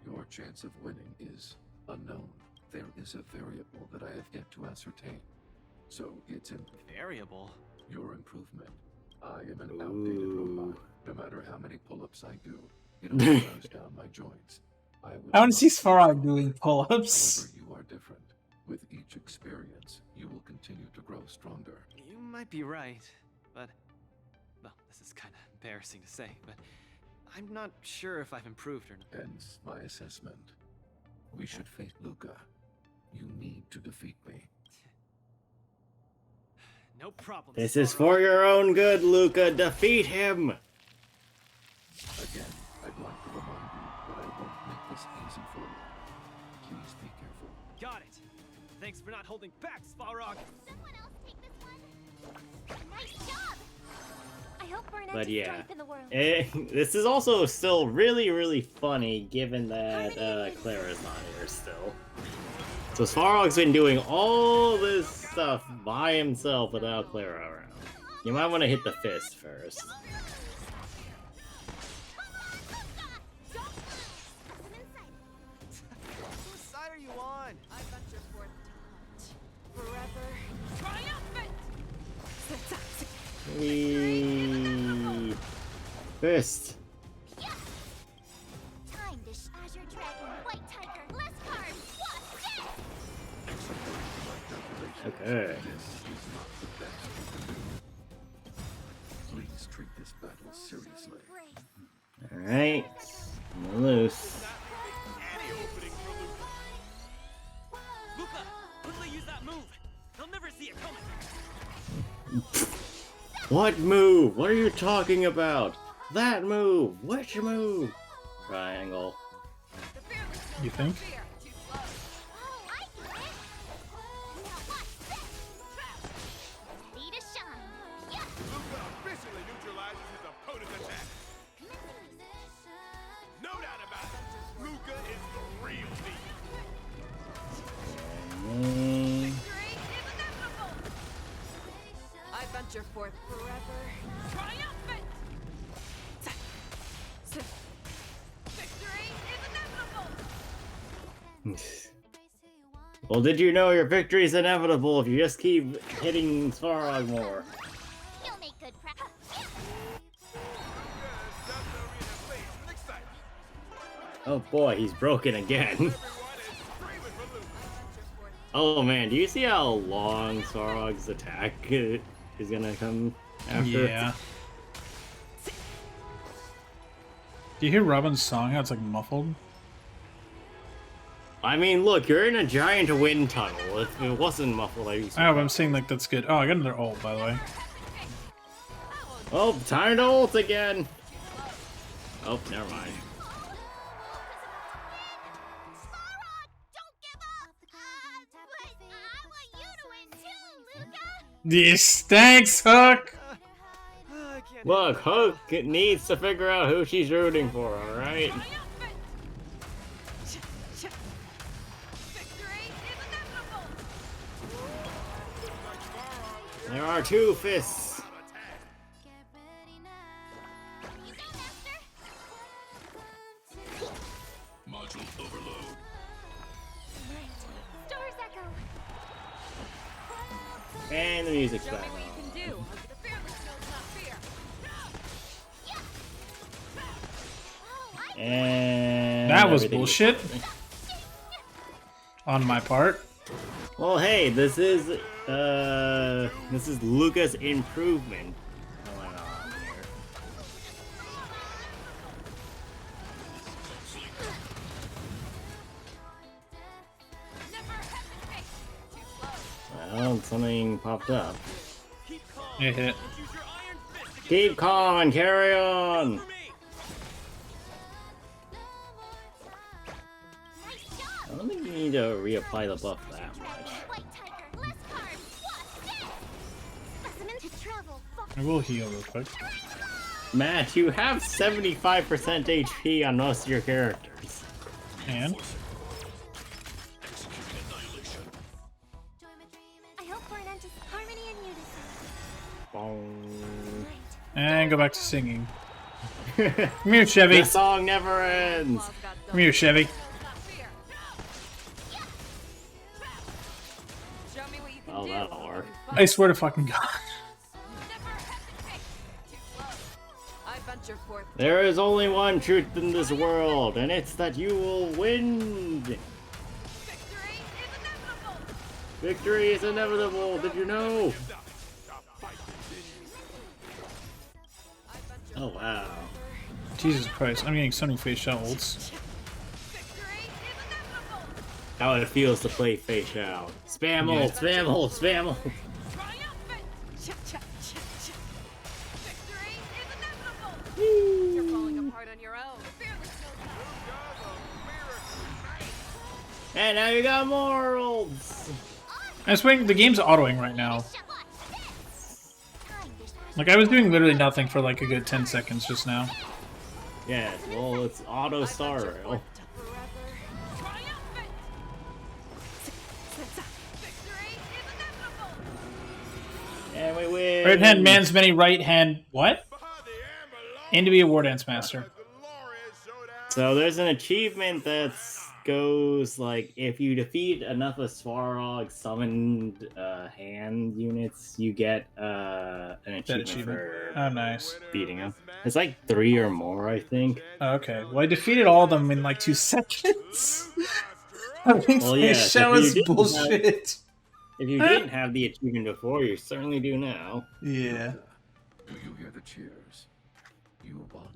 N: your chance of winning is unknown. There is a variable that I have yet to ascertain. So it's
B: variable?
N: Your improvement. I am an outdated robot. No matter how many pull-ups I do, it only wears down my joints.
A: I want to see Svarog doing pull-ups.
N: However, you are different. With each experience, you will continue to grow stronger.
B: You might be right, but... Well, this is kind of embarrassing to say, but... I'm not sure if I've improved or not.
N: Hence my assessment. We should face Luca. You need to defeat me.
B: No problem.
K: This is for your own good, Luca. Defeat him!
N: Again, I'd like to remind you that I won't make this easy for you. Please be careful.
B: Got it. Thanks for not holding back, Svarog.
I: Someone else take this one. Nice job. I hope we're
K: But yeah,
I: in the world.
K: this is also still really, really funny given that Clara's not here still. So Svarog's been doing all this stuff by himself without Clara around. You might want to hit the fist first.
B: Whose side are you on?
H: I venture forth to hunt. Forever triumphant!
K: Whee! Fist.
I: Time to Azure Dragon, White Tiger, Lescar, what's it?
K: Okay.
N: Please treat this battle seriously.
K: Alright. Loose.
B: Luca, quickly use that move. They'll never see it coming.
K: What move? What are you talking about? That move! Which move? Triangle.
A: You think?
E: Luca officially neutralizes his opponent's attack. No doubt about it. Luca is the real deal.
H: I venture forth forever triumphant! Victory is inevitable!
K: Well, did you know your victory is inevitable if you just keep hitting Svarog more?
I: You'll make good practice.
K: Oh boy, he's broken again. Oh man, do you see how long Sarog's attack is gonna come after?
A: Yeah. Do you hear Robin's song? How it's like muffled?
K: I mean, look, you're in a giant wind tunnel. If it wasn't muffled, I'd be
A: Oh,
K: surprised.
A: I'm saying like that's good. Oh, I got another ult, by the way.
K: Oh, time to ult again! Oh, never mind.
A: Yes, thanks, Hook!
K: Look, Hook needs to figure out who she's rooting for, alright? There are two fists.
N: Module overload.
I: Stars echo.
K: And the music's back on. And
A: That was
K: everything
A: bullshit. On my part.
K: Well, hey, this is Luca's improvement going on here. Well, something popped up.
A: It hit.
K: Keep calm and carry on. I don't think you need to reapply the buff that much.
A: I will heal real quick.
K: Matt, you have 75% HP on most of your characters.
A: And?
I: I hope for an end to harmony and unison.
K: Bong.
A: And go back to singing. Come here, Chevy.
K: The song never ends.
A: Come here, Chevy.
K: Oh, that'll work.
A: I swear to fucking God.
K: There is only one truth in this world, and it's that you will win. Victory is inevitable. Did you know? Oh wow.
A: Jesus Christ, I'm getting so many face shot ults.
K: How it feels to play face out. Spam ult, spam ult, spam ult.
O: You're falling apart on your own.
K: And now you got more ults.
A: I was waiting, the game's autoing right now. Like, I was doing literally nothing for like a good 10 seconds just now.
K: Yeah, well, it's auto star rail. And we win.
A: Right hand man's many, right hand what? And to be a war dance master.
K: So there's an achievement that goes like if you defeat enough of Svarog summoned hand units, you get an achievement for
A: nice.
K: beating him. It's like 3 or more, I think.
A: Okay, well I defeated all of them in like 2 seconds. I think
K: Well, yeah,
A: that was bullshit.
K: If you didn't have the achievement before, you certainly do now.
A: Yeah.
N: Do you hear the cheers? You won.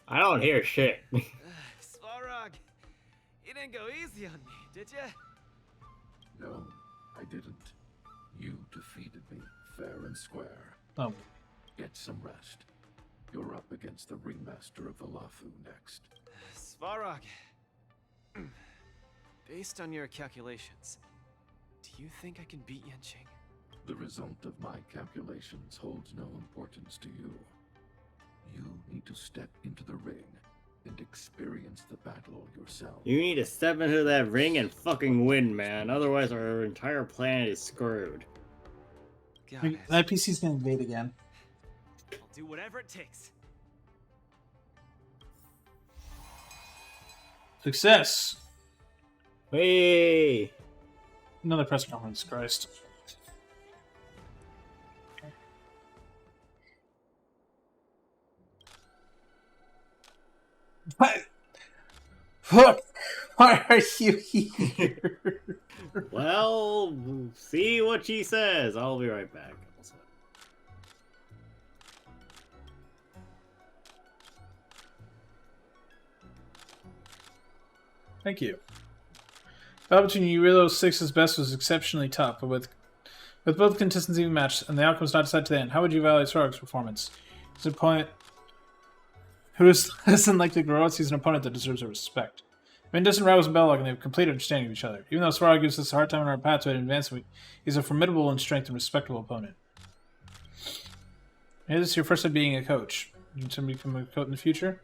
K: I don't hear shit.
B: Svarog, you didn't go easy on me, did ya?
N: No, I didn't. You defeated me, fair and square.
A: Oh.
N: Get some rest. You're up against the ringmaster of Valafu next.
B: Svarog, based on your calculations, do you think I can beat Yanqing?
N: The result of my calculations holds no importance to you. You need to step into the ring and experience the battle yourself.
K: You need to step into that ring and fucking win, man. Otherwise, our entire planet is screwed.
A: That PC's gonna invade again.
B: I'll do whatever it takes.
A: Success.
K: Hey.
A: Another press conference, Christ. Look, why are you here?
K: Well, see what she says. I'll be right back.
A: Thank you. Battle between Eurilo 6's best was exceptionally tough, but with both contestants even matched and the outcome was not decided to the end, how would you evaluate Svarog's performance? He's an opponent who is less than likely to grow. He's an opponent that deserves our respect. Doesn't rivals in Belloc, and they have complete understanding of each other. Even though Svarog gives us a hard time on our path to advancement, he's a formidable in strength and respectable opponent. Hey, this is your first time being a coach. You want to become a coach in the future?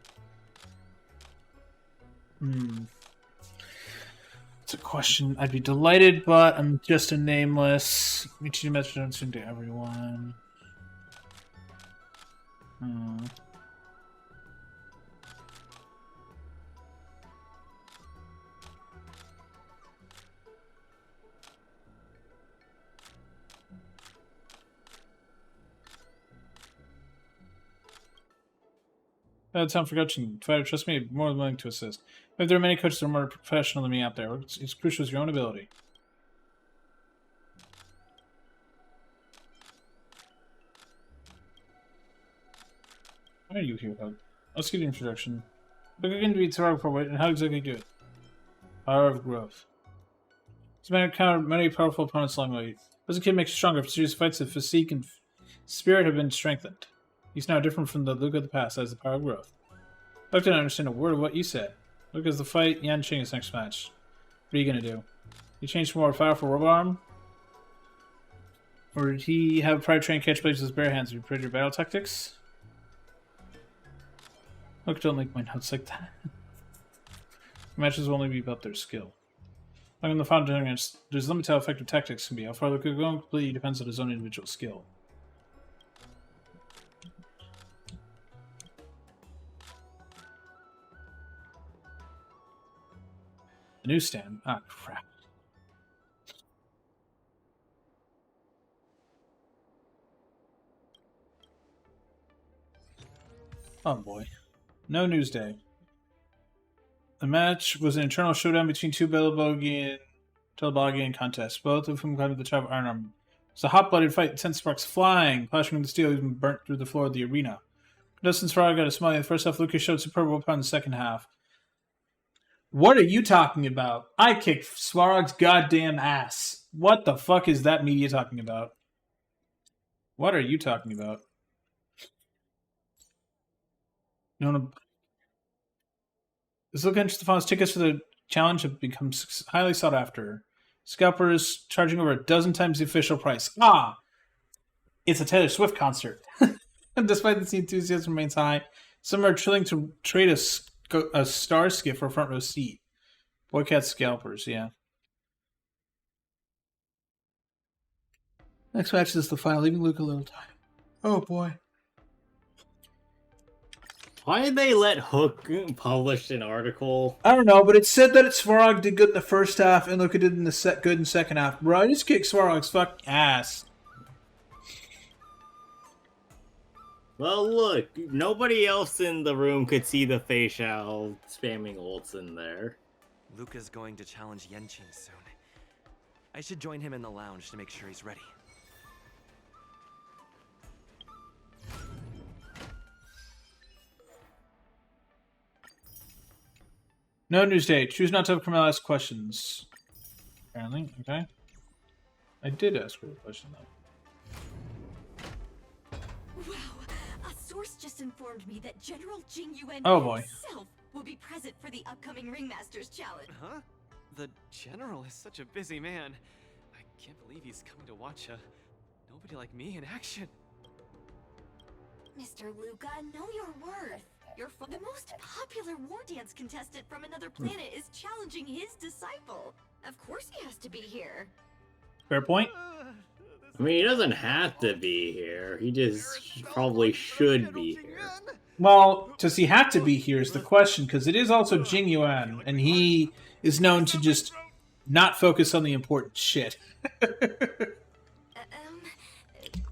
A: It's a question. I'd be delighted, but I'm just a nameless. Meet you message on soon to everyone. Time for coaching. Fighter, trust me, more than willing to assist. But there are many coaches that are more professional than me out there. It's crucial as your own ability. Why are you here, Hug? Let's give you an introduction. Look again to be Svarog for and how exactly do it? Power of growth. This man encountered many powerful opponents along the way. As a kid makes you stronger. For serious fights, the physique and spirit have been strengthened. He's now different from the Luca of the past, as the power of growth. I didn't understand a word of what you said. Luca's the fight, Yanqing is next match. What are you gonna do? You change for more powerful robot arm? Or did he have pride train catch blades with his bare hands to prepare your battle tactics? Look, don't link my notes like that. Matches will only be about their skill. Like in the final tournaments, there's limit to how effective tactics can be. How far Luca can go completely depends on his own individual skill. The newsstand. Ah, crap. Oh boy. No news day. The match was an internal showdown between two Telebogian contests, both of whom climbed to the top of Iron Armor. It was a hot-blooded fight, 10 sparks flying, clashing with the steel, even burnt through the floor of the arena. Dustin Svarog got a smile in the first half. Lucas showed superb willpower in the second half. What are you talking about? I kicked Svarog's goddamn ass. What the fuck is that media talking about? What are you talking about? No. This look interesting. The tickets for the challenge have become highly sought after. Scalpers charging over a dozen times the official price. Ah! It's a Taylor Swift concert. Despite this, the enthusiasm remains high. Some are willing to trade a star skiff for a front row seat. Boycott scalpers, yeah. Next match is the final, leaving Luke a little time. Oh boy.
K: Why did they let Hook publish an article?
A: I don't know, but it said that Svarog did good in the first half and Luca did in the good in the second half. Bro, I just kicked Svarog's fucking ass.
K: Well, look, nobody else in the room could see the facial spamming ults in there.
B: Luca's going to challenge Yanqing soon. I should join him in the lounge to make sure he's ready.
A: No news day. Choose not to have Carmel ask questions. Apparently, okay. I did ask her a question, though.
G: Wow, a source just informed me that General Jing Yuan himself will be present for the upcoming Ringmasters Challenge.
B: Huh? The General is such a busy man. I can't believe he's coming to watch nobody like me in action.
G: Mr. Luca, know your worth. The most popular war dance contestant from another planet is challenging his disciple. Of course he has to be here.
A: Fair point.
K: I mean, he doesn't have to be here. He just probably should be here.
A: Well, does he have to be here is the question, because it is also Jing Yuan, and he is known to just not focus on the important shit.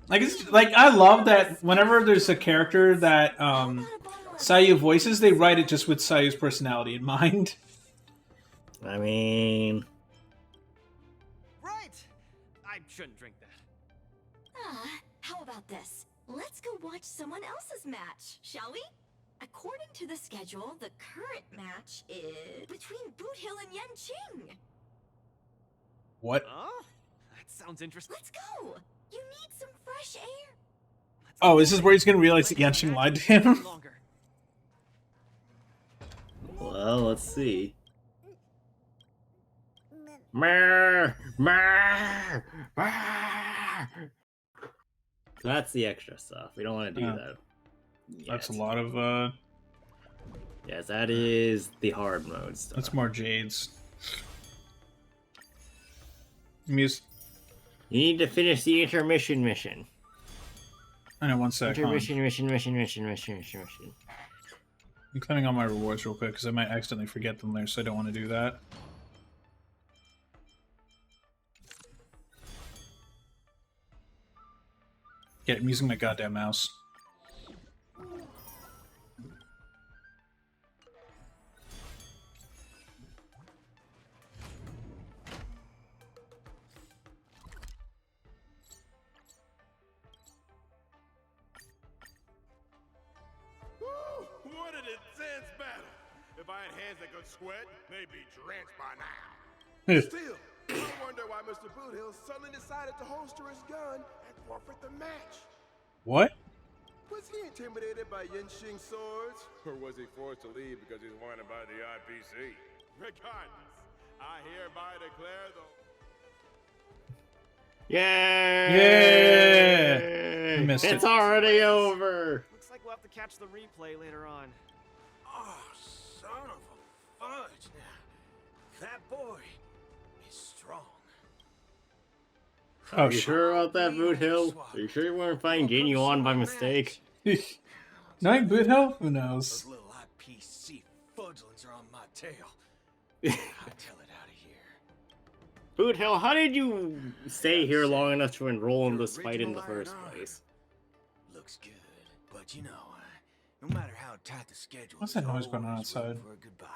A: Like I love that whenever there's a character that Sayu voices, they write it just with Sayu's personality in mind.
K: I mean...
B: Right! I shouldn't drink that.
G: How about this? Let's go watch someone else's match, shall we? According to the schedule, the current match is between Boot Hill and Yen Qing.
A: What?
B: Oh, that sounds interesting.
G: Let's go. You need some fresh air.
A: Oh, is this where he's gonna realize that Yenshin lied to him?
K: Well, let's see. Mer, mer, mer. That's the extra stuff. We don't want to do that.
A: That's a lot of,
K: Yes, that is the hard mode stuff.
A: That's more Jades. You
K: need to finish the intermission mission.
A: I know, one sec.
K: Mission.
A: I'm cleaning all my rewards real quick because I might accidentally forget them there, so I don't want to do that. Yeah, I'm using my goddamn mouse.
E: What an intense battle! If I had hands that could sweat, they'd be drenched by now. Still, I wonder why Mr. Boothill suddenly decided to holster his gun and forfeit the match.
A: What?
E: Was he intimidated by Yenshing's swords? Or was he forced to leave because he's wanted by the IPC? Regardless, I hereby declare the...
K: Yay!
A: I missed
K: it's
A: it.
K: already over!
B: Looks like we'll have to catch the replay later on.
F: Oh, son of a fudge. Now, that boy is strong.
K: Oh, you sure about that, Boot Hill? Are you sure you weren't fighting Genuine by mistake?
A: Knowing Boot Hill? Who knows?
F: Those little IPC fudgelings are on my tail. I'll tell it out of here.
K: Boot Hill, how did you stay here long enough to enroll in this fight in the first place?
F: Looks good, but you know, no matter how tight the schedule,
A: What's that noise going on outside?
F: for a goodbye.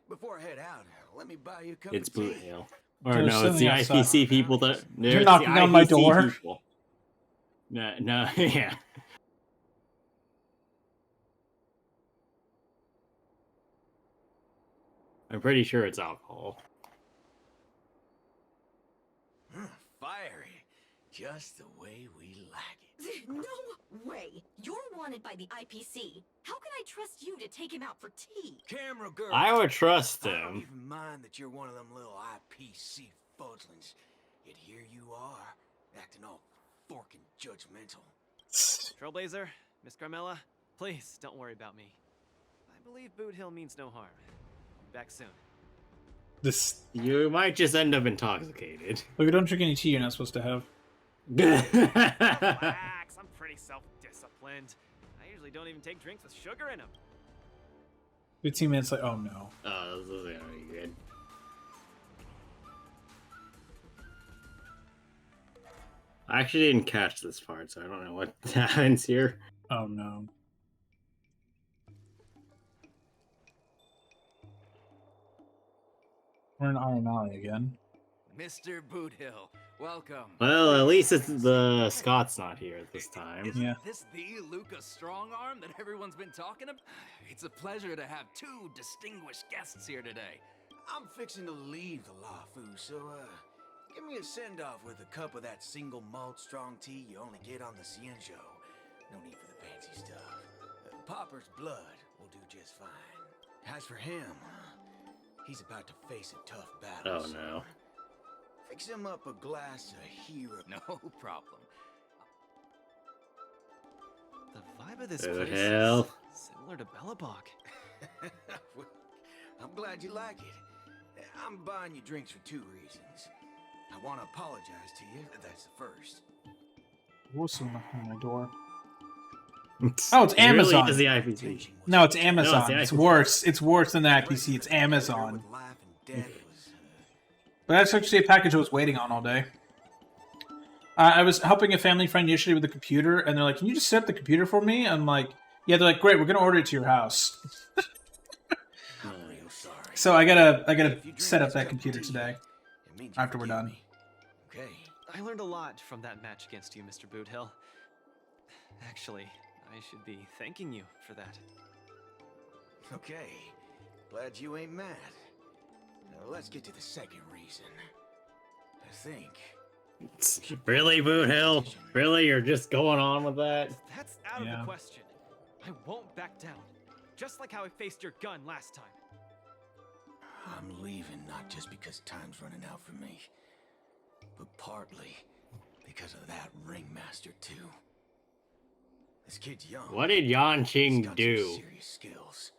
F: Before I head out, let me buy you a cup
K: It's
F: of tea.
K: Boot Hill. Or
A: There's
K: no, it's the
A: something outside.
K: IPC people that...
A: You're knocking on my door.
K: People. No, yeah. I'm pretty sure it's alcohol.
F: Fiery, just the way we like it.
G: No way. You're wanted by the IPC. How can I trust you to take him out for tea?
F: Camera girl.
K: I would trust
F: I don't
K: him.
F: even mind that you're one of them little IPC fudgelings. Yet here you are, acting all forking judgmental.
B: Trailblazer, Miss Carmella, please don't worry about me. I believe Boot Hill means no harm. I'll be back soon.
K: You might just end up intoxicated.
A: Look, we don't drink any tea you're not supposed to have.
B: Relax, I'm pretty self-disciplined. I usually don't even take drinks with sugar in them.
A: 15 minutes like, oh no.
K: Oh, this is gonna be good. I actually didn't catch this part, so I don't know what happens here.
A: Oh no. We're in Iron Alley again.
P: Mr. Boothill, welcome.
K: Well, at least it's the Scott's not here this time.
A: Yeah.
P: This the Luca strong arm that everyone's been talking about? It's a pleasure to have two distinguished guests here today.
F: I'm fixing to leave the LaFu, so, give me a send-off with a cup of that single malt strong tea you only get on the Cienjo. No need for the fancy stuff. Popper's blood will do just fine. As for him, he's about to face a tough battle.
K: Oh no.
F: Fix him up a glass of hero.
P: No problem.
B: The vibe of this
K: Who the
B: place
K: hell?
B: is similar to Bellabog.
F: I'm glad you like it. I'm buying you drinks for two reasons. I want to apologize to you. That's the first.
A: What's knocking on my door? Oh, it's Amazon.
K: Really is the IPC.
A: No, it's Amazon.
K: the
A: It's
K: IPC.
A: worse. It's worse than the IPC. It's Amazon. But that's actually a package I was waiting on all day. I was helping a family friend yesterday with the computer, and they're like, "Can you just set up the computer for me?" I'm like, "Yeah." They're like, "Great, we're gonna order it to your house." So I gotta set up that computer today. After we're done.
F: Okay.
B: I learned a lot from that match against you, Mr. Boothill. Actually, I should be thanking you for that.
F: Okay. Glad you ain't mad. Now let's get to the second reason. I think.
K: Really, Boot Hill? Really? You're just going on with that?
B: That's out of the question. I won't back down. Just like how I faced your gun last time.
F: I'm leaving not just because time's running out for me, but partly because of that ringmaster too. This kid's young.
K: What did Yanqing do?
F: Serious skills.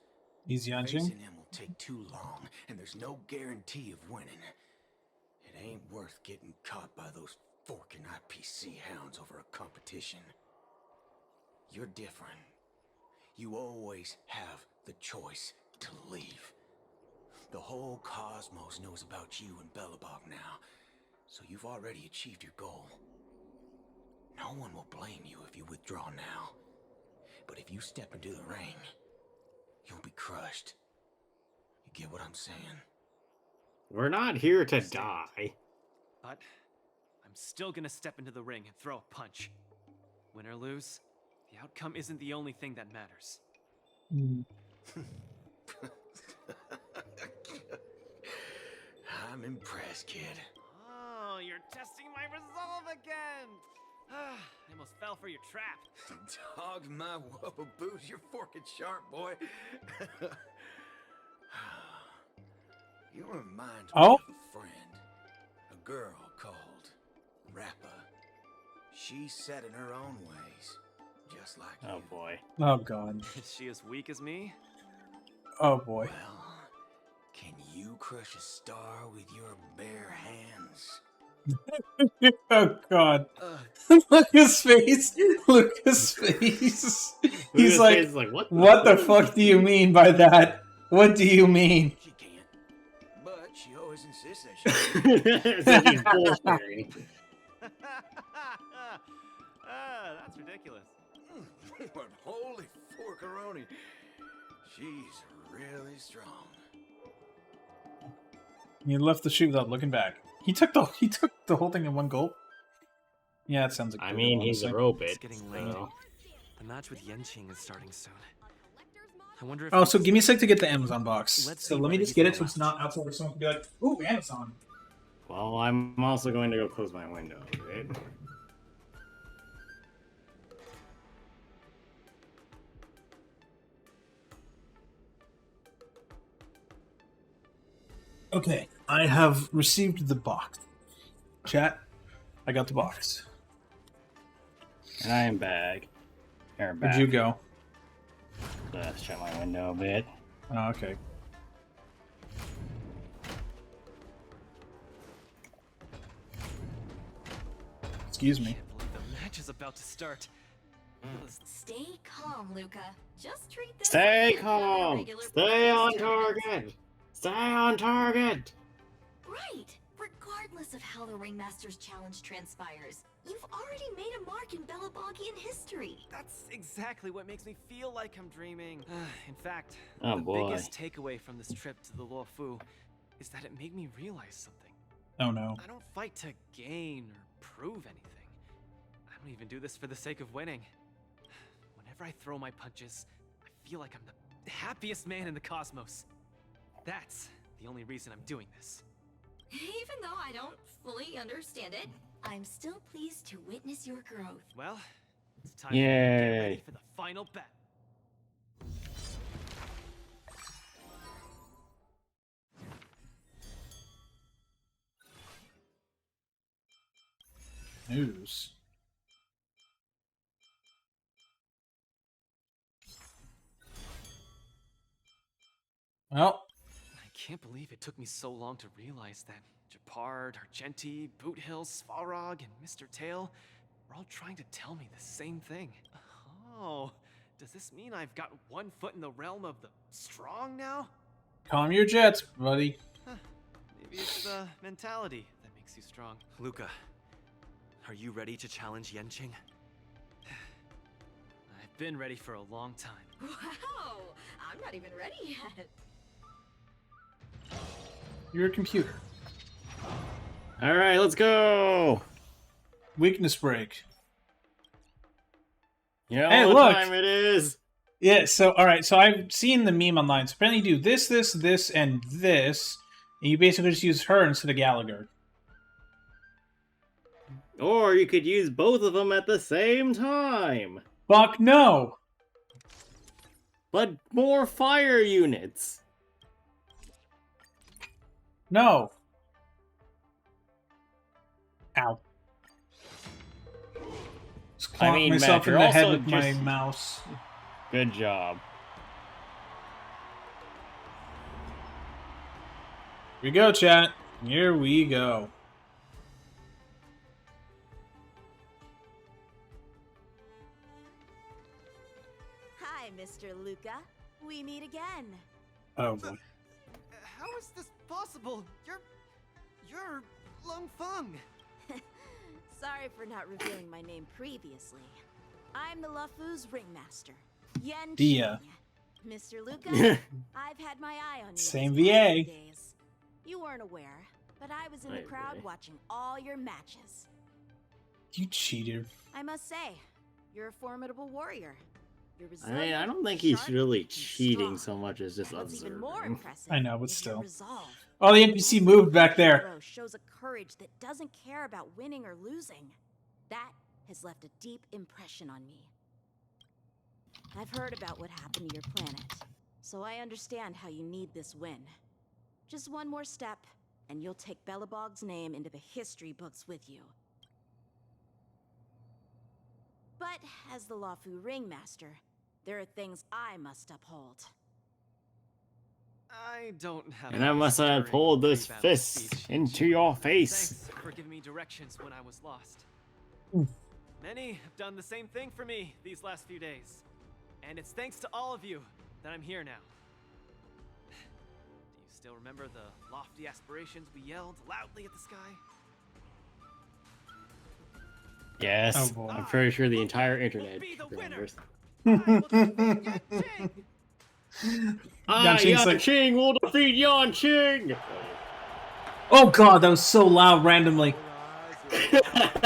A: He's Yanqing?
F: Facing him will take too long, and there's no guarantee of winning. It ain't worth getting caught by those forking IPC hounds over a competition. You're different. You always have the choice to leave. The whole cosmos knows about you and Belobog now, so you've already achieved your goal. No one will blame you if you withdraw now. But if you step into the ring, you'll be crushed. You get what I'm saying?
K: We're not here to die.
B: But I'm still gonna step into the ring and throw a punch. Win or lose, the outcome isn't the only thing that matters.
F: I'm impressed, kid.
B: Oh, you're testing my resolve again! I almost fell for your trap.
F: Dog my whoa boots, you're forking sharp, boy. You remind me of a friend. A girl called Rappa. She's set in her own ways, just like you.
K: Oh boy.
A: Oh god.
B: Is she as weak as me?
A: Oh boy.
F: Well, can you crush a star with your bare hands?
A: Oh god. Look his face. Look his face. He's like, what the fuck do you mean by that? What do you mean?
F: She can't. But she always insists that she
K: It's like he's bullshitting.
B: That's ridiculous.
F: But holy forkaroni. She's really strong.
A: He left the shoe without looking back. He took the whole thing in one gulp. Yeah, it sounds like.
K: I mean, he's a robot.
B: It's getting late. The match with Yanqing is starting soon. I wonder if.
A: Oh, so give me a sec to get the Amazon box.
B: Let's
A: So
B: see
A: let me
B: where
A: just
B: he
A: get it
B: can
A: so it's not outside where someone can be like, "Ooh, Amazon."
K: Well, I'm also going to go close my window, right?
A: Okay, I have received the box. Chat, I got the box.
K: And I am back. Here, back.
A: Where'd you go?
K: Let's check my window a bit.
A: Oh, okay. Excuse me.
B: The match is about to start.
G: Stay calm, Luca. Just treat this
K: Stay
G: like another
K: calm.
G: regular
K: Stay on
G: practice tournament.
K: target. Stay on target.
G: Right. Regardless of how the Ringmaster's Challenge transpires, you've already made a mark in Belabogian history.
B: That's exactly what makes me feel like I'm dreaming. In fact,
K: Oh,
B: the
K: boy.
B: biggest takeaway from this trip to the Luofu is that it made me realize something.
A: Oh no.
B: I don't fight to gain or prove anything. I don't even do this for the sake of winning. Whenever I throw my punches, I feel like I'm the happiest man in the cosmos. That's the only reason I'm doing this.
G: Even though I don't fully understand it, I'm still pleased to witness your growth.
B: Well, it's time to get
K: Yay.
B: ready for the final battle.
A: News. Well,
B: I can't believe it took me so long to realize that Japard, Argenti, Boothill, Svarog, and Mr. Tail were all trying to tell me the same thing. Oh, does this mean I've got one foot in the realm of the strong now?
A: calm your jets, buddy.
B: Maybe it's the mentality that makes you strong. Luca, are you ready to challenge Yanqing? I've been ready for a long time.
G: Wow, I'm not even ready yet.
A: You're a computer.
K: All right, let's go.
A: Weakness break.
K: You know
A: Hey,
K: what
A: look!
K: time it is?
A: Yeah, so, alright, so I've seen the meme online. So apparently you do this, this, this, and this, and you basically just use her instead of Gallagher.
K: Or you could use both of them at the same time.
A: Fuck no!
K: But more fire units.
A: No. Ow. Just clonked myself in the head with my mouse.
K: Good job.
A: Here we go, chat. Here we go.
Q: Hi, Mr. Luca. We meet again.
A: Oh boy.
B: How is this possible? You're Lung Feng.
Q: Sorry for not revealing my name previously. I'm the Lufu's ringmaster, Yen
A: Dia.
Q: Qing. Mr. Luca, I've had my eye on you.
A: Same
Q: these past few
A: VA.
Q: days. You weren't aware, but I was in the
K: Hi,
Q: crowd
K: VA.
Q: watching all your matches.
A: You cheated.
Q: I must say, you're a formidable warrior. You're
K: I mean, I
Q: resilient,
K: don't think he's
Q: sharp,
K: really
Q: and
K: cheating
Q: strong.
K: so much as just
Q: What's even more
K: observing.
Q: impressive
A: I know, but
Q: is
A: still.
Q: your resolve.
A: Oh, the NPC moved back there.
Q: Hero shows a courage that doesn't care about winning or losing. That has left a deep impression on me. I've heard about what happened to your planet, so I understand how you need this win. Just one more step, and you'll take Belobog's name into the history books with you. But as the Lufu Ringmaster, there are things I must uphold.
B: I don't have.
K: And I must have pulled this fist into your face.
B: Thanks for giving me directions when I was lost.
A: Oof.
B: Many have done the same thing for me these last few days. And it's thanks to all of you that I'm here now. Do you still remember the lofty aspirations we yelled loudly at the sky?
K: Yes,
A: Oh, boy.
K: I'm pretty sure the entire internet remembers.
A: Yanqing's like-
K: Qing will defeat Yan Qing!
A: Oh god, that was so loud randomly.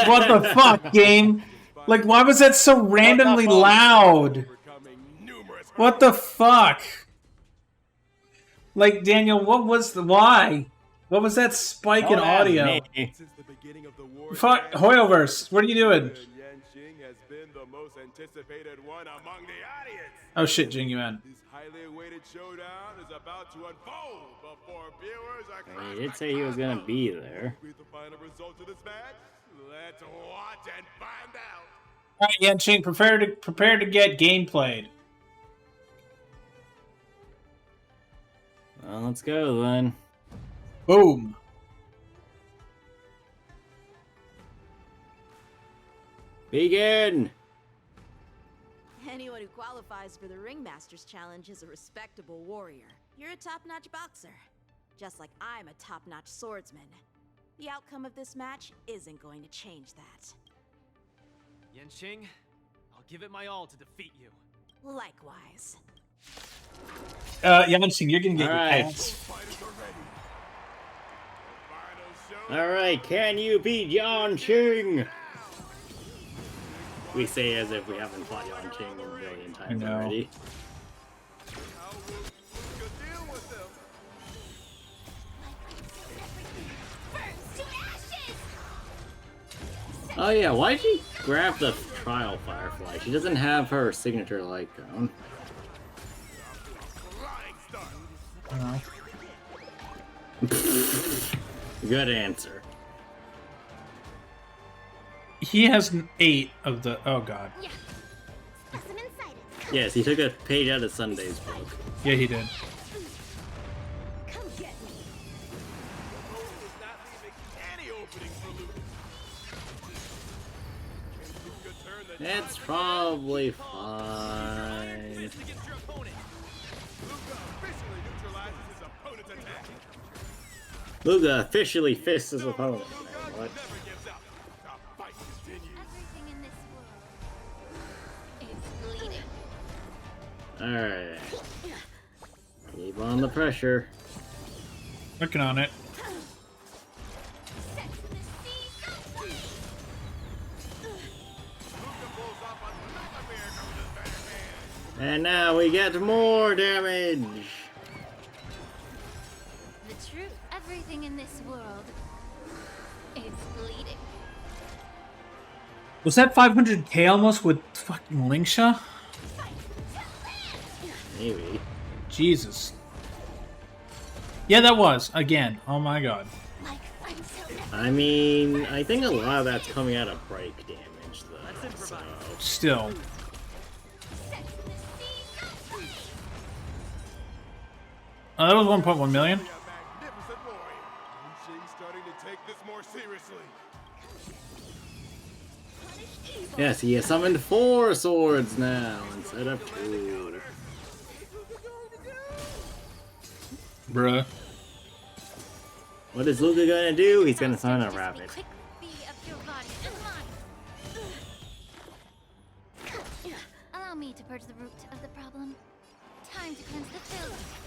A: What the fuck, game? Like, why was that so randomly loud? What the fuck? Like, Daniel, what was the... Why? What was that spike in
K: Don't ask
A: audio?
K: me.
A: Fuck, Hoyoverse, what are you doing?
E: Yan Qing has been the most anticipated one among the audience.
A: Oh shit, Jing Yuan.
E: This highly awaited showdown is about to unfold before viewers are.
K: He did say he was gonna be there.
E: With the final result of this match, let's watch and find out.
A: Alright, Yanqing, prepare to get gameplayed.
K: Well, let's go then.
A: Boom.
K: Begin!
Q: Anyone who qualifies for the Ringmaster's Challenge is a respectable warrior. You're a top-notch boxer, just like I'm a top-notch swordsman. The outcome of this match isn't going to change that.
B: Yanqing, I'll give it my all to defeat you.
Q: Likewise.
A: Yanqing, you're gonna get your
K: Alright.
A: pants.
K: Alright, can you beat Yan Qing? We say as if we haven't fought Yan Qing a billion times
A: know.
K: already. Oh yeah, why'd she grab the trial Firefly? She doesn't have her signature light cone. Good answer.
A: He has 8 of the... Oh god.
K: Yes, he took a page out of Sunday's book.
A: Yeah, he did.
Q: Come get me.
K: It's probably fine. Luca officially fists his opponent. What?
I: Everything in this world is bleeding.
K: Alright. Keep on the pressure.
A: Working on it.
K: And now we get more damage.
I: The truth. Everything in this world is bleeding.
A: Was that 500k almost with fucking Lingsha?
K: Maybe.
A: Jesus. Yeah, that was. Again. Oh my god.
K: I mean, I think a lot of that's coming out of break damage, though. So.
A: Still. Oh, that was 1.1 million?
E: Starting to take this more seriously.
K: Yes, he has summoned 4 swords now instead of 2.
A: Bruh.
K: What is Luca gonna do? He's gonna summon a rabbit.
I: Allow me to purge the root of the problem. Time to cleanse the filth.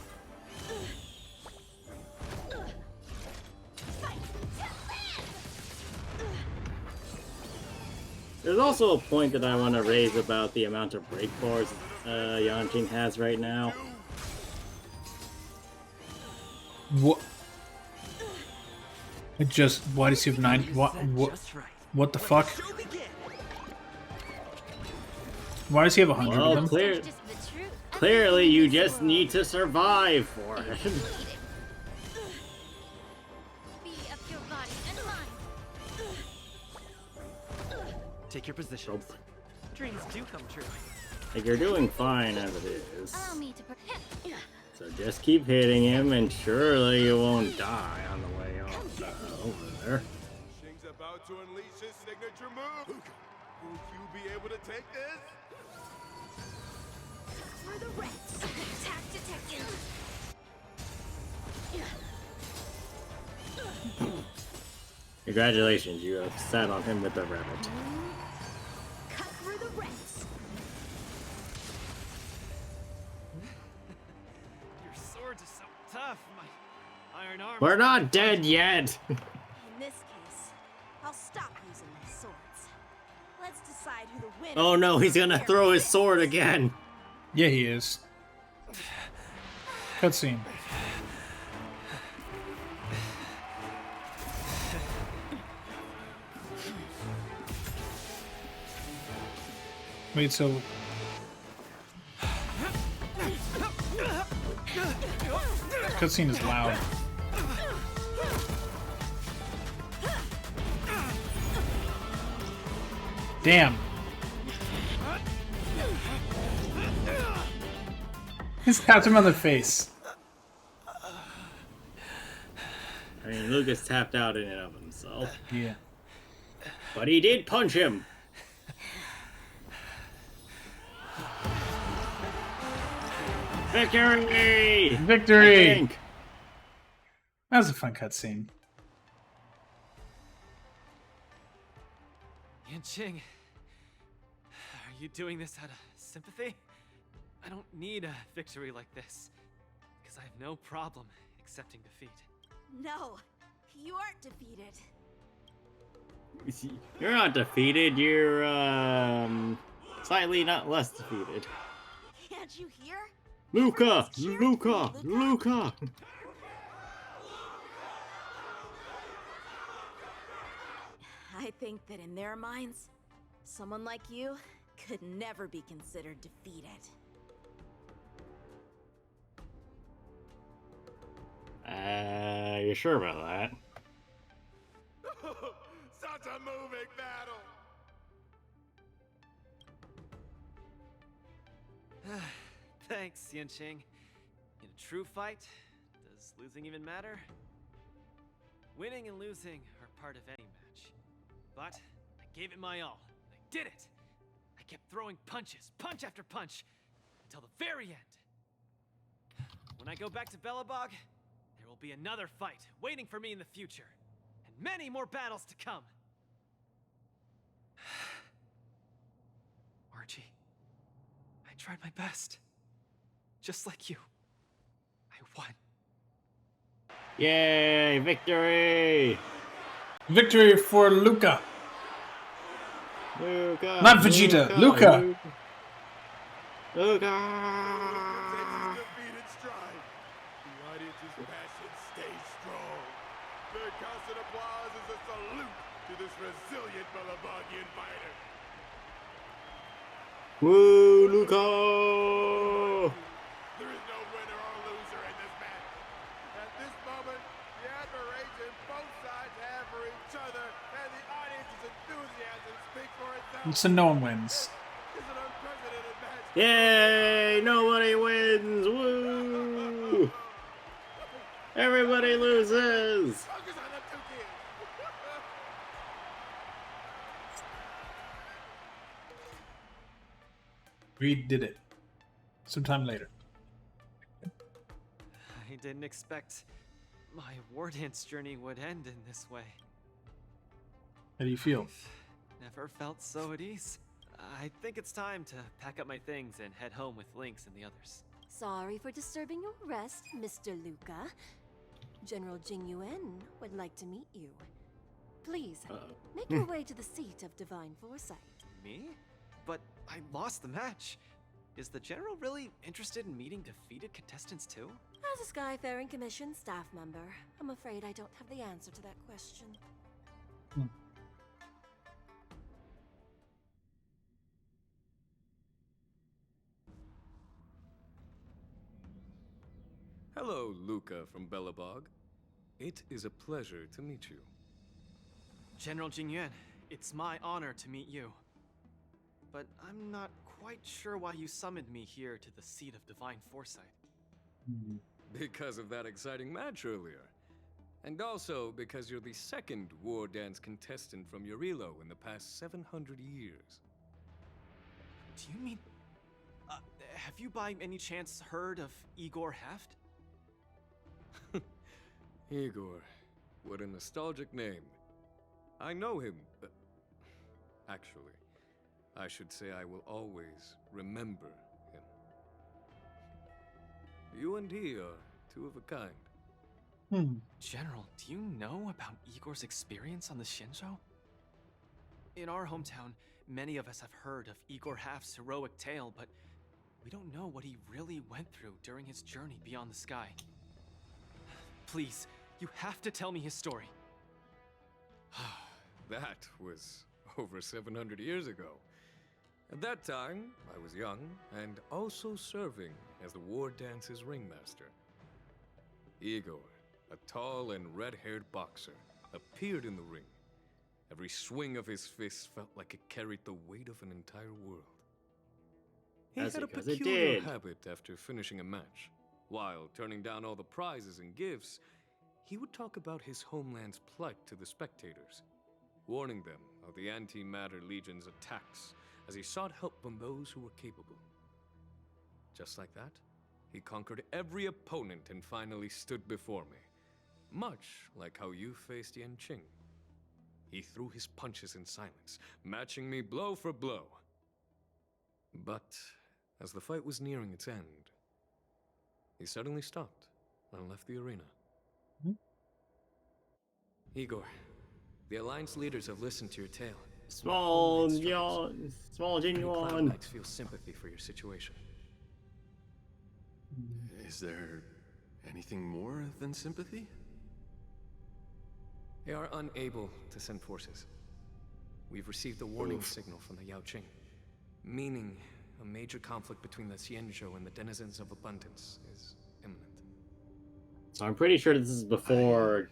K: There's also a point that I want to raise about the amount of break bars Yanqing has right now.
A: What? It just. Why does he have 9? What the fuck? Why does he have 100
K: well,
A: of them?
K: Clearly, you just need to survive for it.
B: Take your position. Dreams do come true.
K: Like, you're doing fine as it is. So just keep hitting him, and surely you won't die on the way over there.
E: Shing's about to unleash his signature move. Luca, will you be able to take this?
H: For the rats. Attack detected.
K: Congratulations, you have sat on him with the rabbit.
H: Cut through the rats.
B: Your swords are so tough. My iron arm.
K: We're not dead yet.
Q: In this case, I'll stop using my swords. Let's decide who the winner.
K: Oh no, he's gonna throw his sword again.
A: Yeah, he is. Cutscene. Wait, so... Cutscene is loud. Damn. He's tapped him on the face.
K: I mean, Lucas tapped out in and of himself.
A: Yeah.
K: But he did punch him. Victory!
A: Victory! That was a fun cutscene.
B: Yanqing, are you doing this out of sympathy? I don't need a victory like this, because I have no problem accepting defeat.
Q: No, you aren't defeated.
K: You're not defeated, you're, slightly not less defeated.
Q: Can't you hear?
K: Luca! Luca! Luca!
Q: I think that in their minds, someone like you could never be considered defeated.
K: You sure about that?
E: Such a moving battle!
B: Thanks, Yanqing. In a true fight, does losing even matter? Winning and losing are part of any match. But I gave it my all. I did it! I kept throwing punches, punch after punch, until the very end. When I go back to Belobog, there will be another fight waiting for me in the future, and many more battles to come. Archie, I tried my best. Just like you. I won.
K: Yay! Victory!
A: Victory for Luca.
K: Luca!
A: Not Vegeta. Luca.
K: Luca!
E: Defeated stride. The audience's passion stays strong. Their constant applause is a salute to this resilient Balabagian fighter.
K: Woo, Luca!
E: There is no winner or loser in this match. At this moment, the admiration both sides have for each other and the audience's enthusiasm speaks for itself.
A: So no one wins.
E: It's an unprecedented match.
K: Yay! Nobody wins! Woo! Everybody loses!
E: Focus on the two kids.
A: We did it. Sometime later.
B: I didn't expect my war dance journey would end in this way.
A: How do you feel?
B: Never felt so at ease. I think it's time to pack up my things and head home with Lynx and the others.
Q: Sorry for disturbing your rest, Mr. Luca. General Jingyuan would like to meet you. Please, make your way to the seat of Divine Foresight.
B: Me? But I lost the match. Is the General really interested in meeting defeated contestants too?
Q: As a Skyfaring Commission staff member, I'm afraid I don't have the answer to that question.
L: Hello, Luca from Belobog. It is a pleasure to meet you.
B: General Jingyuan, it's my honor to meet you. But I'm not quite sure why you summoned me here to the seat of Divine Foresight.
L: Because of that exciting match earlier. And also because you're the second war dance contestant from Yorilo in the past 700 years.
B: Do you mean... have you by any chance heard of Igor Haft?
L: Igor, what a nostalgic name. I know him, but... Actually, I should say I will always remember him. You and he are two of a kind.
B: General, do you know about Igor's experience on the Shinjo? In our hometown, many of us have heard of Igor Haft's heroic tale, but we don't know what he really went through during his journey beyond the sky. Please, you have to tell me his story.
L: That was over 700 years ago. At that time, I was young and also serving as the war dance's ringmaster. Igor, a tall and red-haired boxer, appeared in the ring. Every swing of his fist felt like it carried the weight of an entire world. He had a peculiar habit after finishing a match. While turning down all the prizes and gifts, he would talk about his homeland's plight to the spectators, warning them of the Antimatter Legion's attacks as he sought help from those who were capable. Just like that, he conquered every opponent and finally stood before me, much like how you faced Yanqing. He threw his punches in silence, matching me blow for blow. But as the fight was nearing its end, he suddenly stopped and left the arena. Igor, the Alliance leaders have listened to your tale.
K: Small Jingyuan.
L: Knights feel sympathy for your situation.
J: Is there anything more than sympathy?
L: They are unable to send forces. We've received a warning signal from the Yaoqing, meaning a major conflict between the Xianzhou and the denizens of abundance is imminent.
K: So I'm pretty sure this is before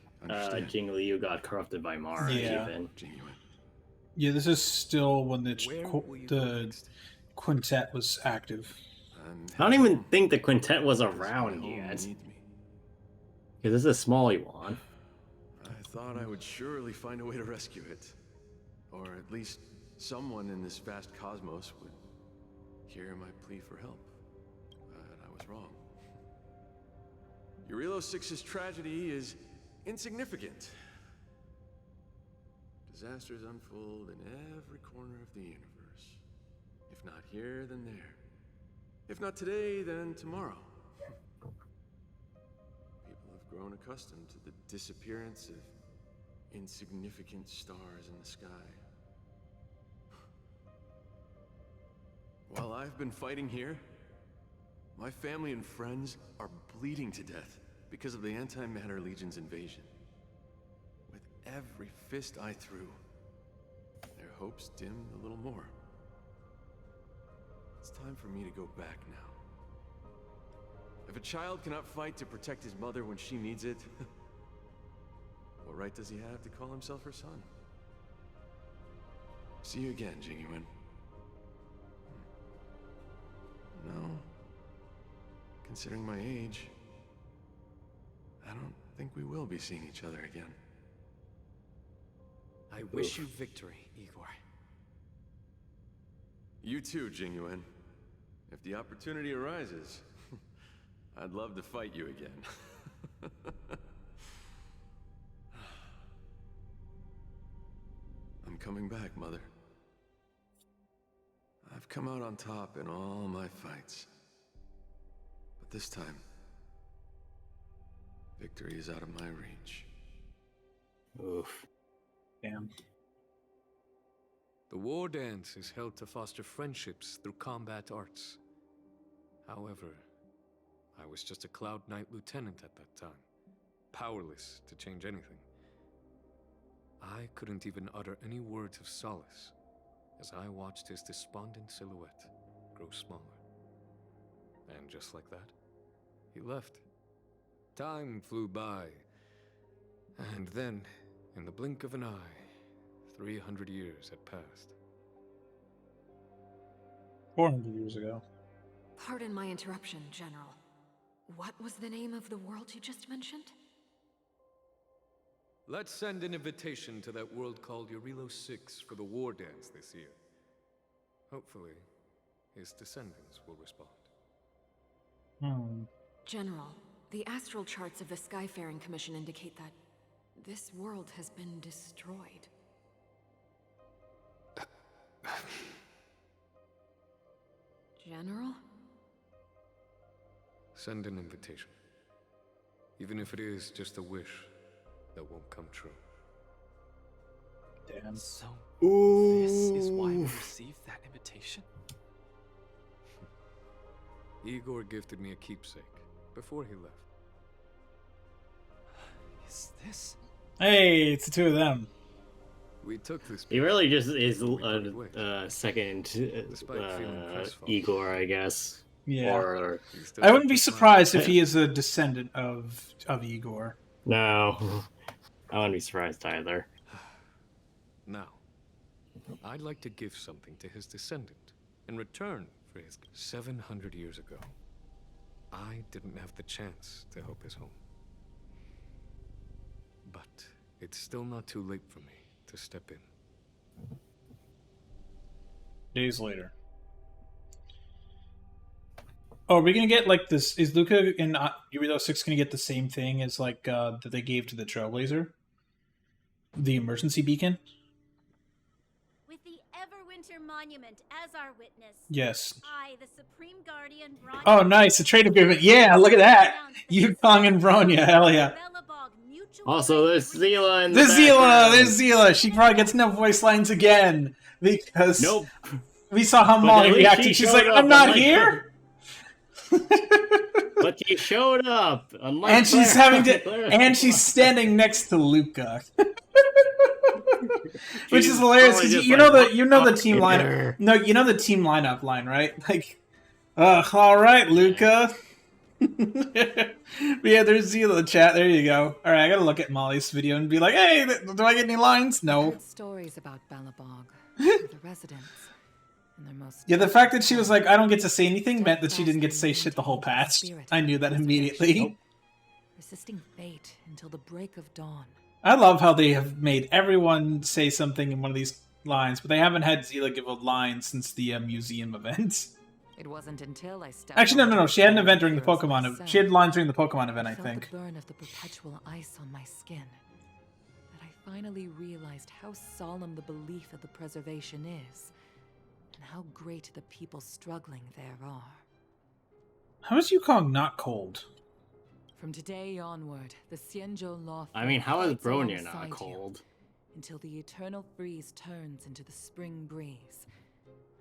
K: Jing Liu got corrupted by Mara. Even.
A: Yeah, this is still when the quintet was active.
K: I don't even think the quintet was around yet. Because this is a small one.
J: I thought I would surely find a way to rescue it. Or at least someone in this vast cosmos would hear my plea for help. But I was wrong. Yorilo 6's tragedy is insignificant. Disasters unfold in every corner of the universe. If not here, then there. If not today, then tomorrow. People have grown accustomed to the disappearance of insignificant stars in the sky. While I've been fighting here, my family and friends are bleeding to death because of the Antimatter Legion's invasion. With every fist I threw, their hopes dimmed a little more. It's time for me to go back now. If a child cannot fight to protect his mother when she needs it, what right does he have to call himself her son? See you again, Jingyuan. No. Considering my age, I don't think we will be seeing each other again.
C: I wish you victory, Igor.
J: You too, Jingyuan. If the opportunity arises, I'd love to fight you again. I'm coming back, Mother. I've come out on top in all my fights. But this time, victory is out of my reach.
K: Oof.
A: Damn.
N: The war dance is held to foster friendships through combat arts. However, I was just a Cloud Knight lieutenant at that time, powerless to change anything. I couldn't even utter any words of solace as I watched his despondent silhouette grow smaller. And just like that, he left. Time flew by, and then, in the blink of an eye, 300 years had passed.
A: 400 years ago.
O: Pardon my interruption, General. What was the name of the world you just mentioned?
N: Let's send an invitation to that world called Eurilo 6 for the war dance this year. Hopefully, his descendants will respond.
O: General, the astral charts of the Skyfaring Commission indicate that this world has been destroyed. General?
N: Send an invitation. Even if it is just a wish that won't come true.
A: Damn.
B: So, this is why we received that invitation?
N: Igor gifted me a keepsake before he left.
B: Is this?
A: Hey, it's the two of them.
N: We took this.
K: He really just is second Igor, I guess.
A: Yeah.
K: Or
A: I wouldn't be surprised if he is a descendant of Igor.
K: No, I wouldn't be surprised either.
N: Now, I'd like to give something to his descendant in return for his 700 years ago. I didn't have the chance to help his home. But it's still not too late for me to step in.
A: Days later. Oh, are we gonna get like this? Is Luca in Eurilo 6 gonna get the same thing as like that they gave to the Trailblazer? The emergency beacon?
I: With the Everwinter Monument as our witness.
A: Yes.
I: I, the Supreme Guardian, Bronya.
A: Oh, nice. A trade agreement. Yeah, look at that. Yukong and Bronya. Hell yeah.
K: Also, there's Zila in the
A: There's Zila.
K: background.
A: There's Zila. She probably gets no voice lines again because
K: nope.
A: We saw how
K: But
A: Molly
K: at least
A: reacted.
K: she
A: She's
K: showed
A: like,
K: up,
A: "I'm not
K: unlike
A: here."
K: But she showed up, unlike
A: And she's
K: Claire.
A: having to, and she's standing next to Luca, which is hilarious because you know the team lineup. No, you know the team lineup line, right? Like, all right, Luca. But yeah, there's Zila chat. There you go. All right, I gotta look at Molly's video and be like, "Hey, do I get any lines?" No.
O: Heard stories about Balabog, the residents, and their most.
A: Yeah, the fact that she was like, "I don't get to say anything," meant that she didn't get to say shit the whole patch. I knew that immediately.
O: Resisting fate until the break of dawn.
A: I love how they have made everyone say something in one of these lines, but they haven't had Zila give a line since the museum event.
O: It wasn't until I stepped.
A: Actually, no. She had an event during the Pokemon. She had lines during the Pokemon event, I think.
O: The burn of the perpetual ice on my skin. That I finally realized how solemn the belief of the preservation is, and how great the people struggling there are.
A: How is Yukong not cold?
O: From today onward, the Xianzhou law
K: I mean, how is
O: fights
K: Bronya
O: alongside
K: not
O: you
K: cold?
O: until the eternal freeze turns into the spring breeze,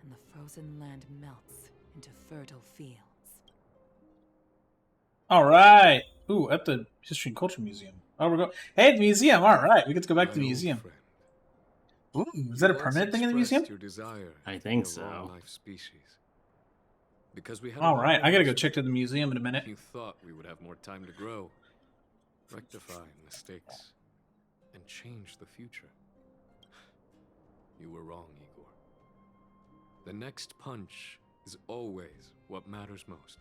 O: and the frozen land melts into fertile fields.
A: All right. Ooh, at the History and Culture Museum. Oh, we're going. Hey, the museum. All right, we get to go back to the museum. Ooh, is that a permanent thing in the museum?
R: Your desire
K: I think
R: to be a
K: so.
R: long-life species. Because we had
A: All
R: a
A: right, I gotta go
R: last
A: check to the museum in a minute.
R: You thought we would have more time to grow, rectify mistakes, and change the future. You were wrong, Igor. The next punch is always what matters most.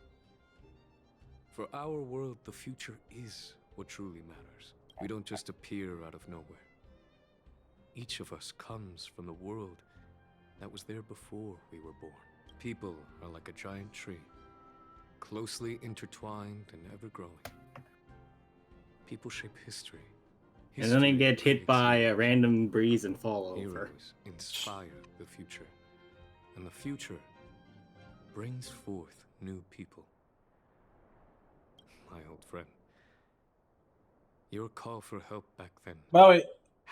R: For our world, the future is what truly matters. We don't just appear out of nowhere. Each of us comes from the world that was there before we were born. People are like a giant tree, closely intertwined and ever-growing. People shape history.
K: And then they get hit by a random breeze and fall over.
R: Heroes inspire the future, and the future brings forth new people. My old friend, your call for help back then.
A: By the way,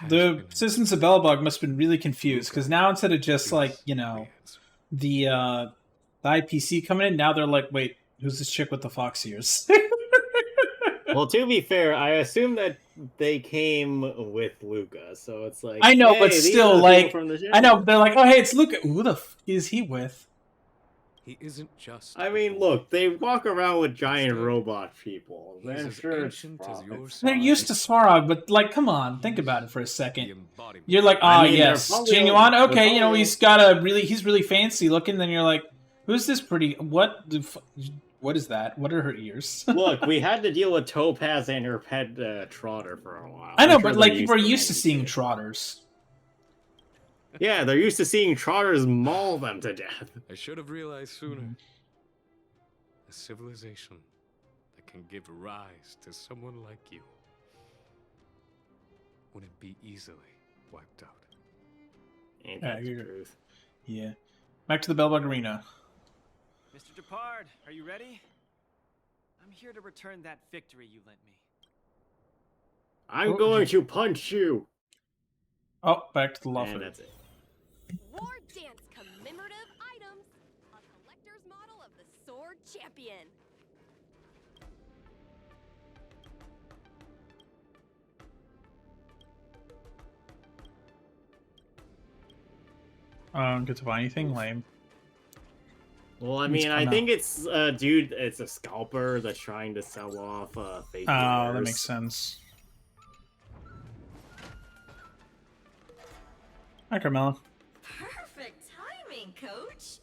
A: the citizens of Belobog must have been really confused because now instead of just like the IPC coming in, now they're like, wait, who's this chick with the fox ears?
K: Well, to be fair, I assume that they came with Luca, so it's like
A: I know,
K: hey,
A: but
K: these
A: still,
K: are the
A: like,
K: people from the show.
A: I know they're like, oh hey, it's Luca. Who the f is he with?
R: He isn't just.
K: I mean, look, they walk around with giant robot people.
R: He's
K: I'm
R: as
K: sure it's
R: ancient as your
A: They're used to Svarog, but like, come on, think about it for a second. You're like, ah,
K: I mean,
A: yes,
K: they're probably
A: genuine.
K: all-
A: Okay,
K: they're
A: you know,
K: probably
A: he's really fancy looking. Then you're like, who's this pretty? What is that? What are her ears?
K: Look, we had to deal with Topaz and her pet Trotter for a while.
A: I know,
K: I'm sure
A: but
K: they're
A: like, we're
K: to
A: used to
K: it.
A: seeing Trotters.
K: Yeah, they're used to seeing Trotters maul them to death.
R: I should have realized sooner. A civilization that can give rise to someone like you wouldn't be easily wiped out.
K: Ain't
A: Yeah,
K: that the
A: you're-
K: truth?
A: Yeah. Back to the Belbog Arena.
B: Mr. Depard, are you ready? I'm here to return that victory you lent me.
K: I'm going to punch you.
A: Oh, back to the law
K: And
A: firm.
K: that's it.
M: War Dance commemorative items. A collector's model of the Sword Champion.
A: I don't get to buy anything lame.
K: Well, I
A: Who's
K: mean, I
A: come
K: think it's dude, it's a scalper that's trying to sell off fake
A: Oh, that
K: wares.
A: makes sense. Hi, Carmela.
G: Perfect timing, Coach.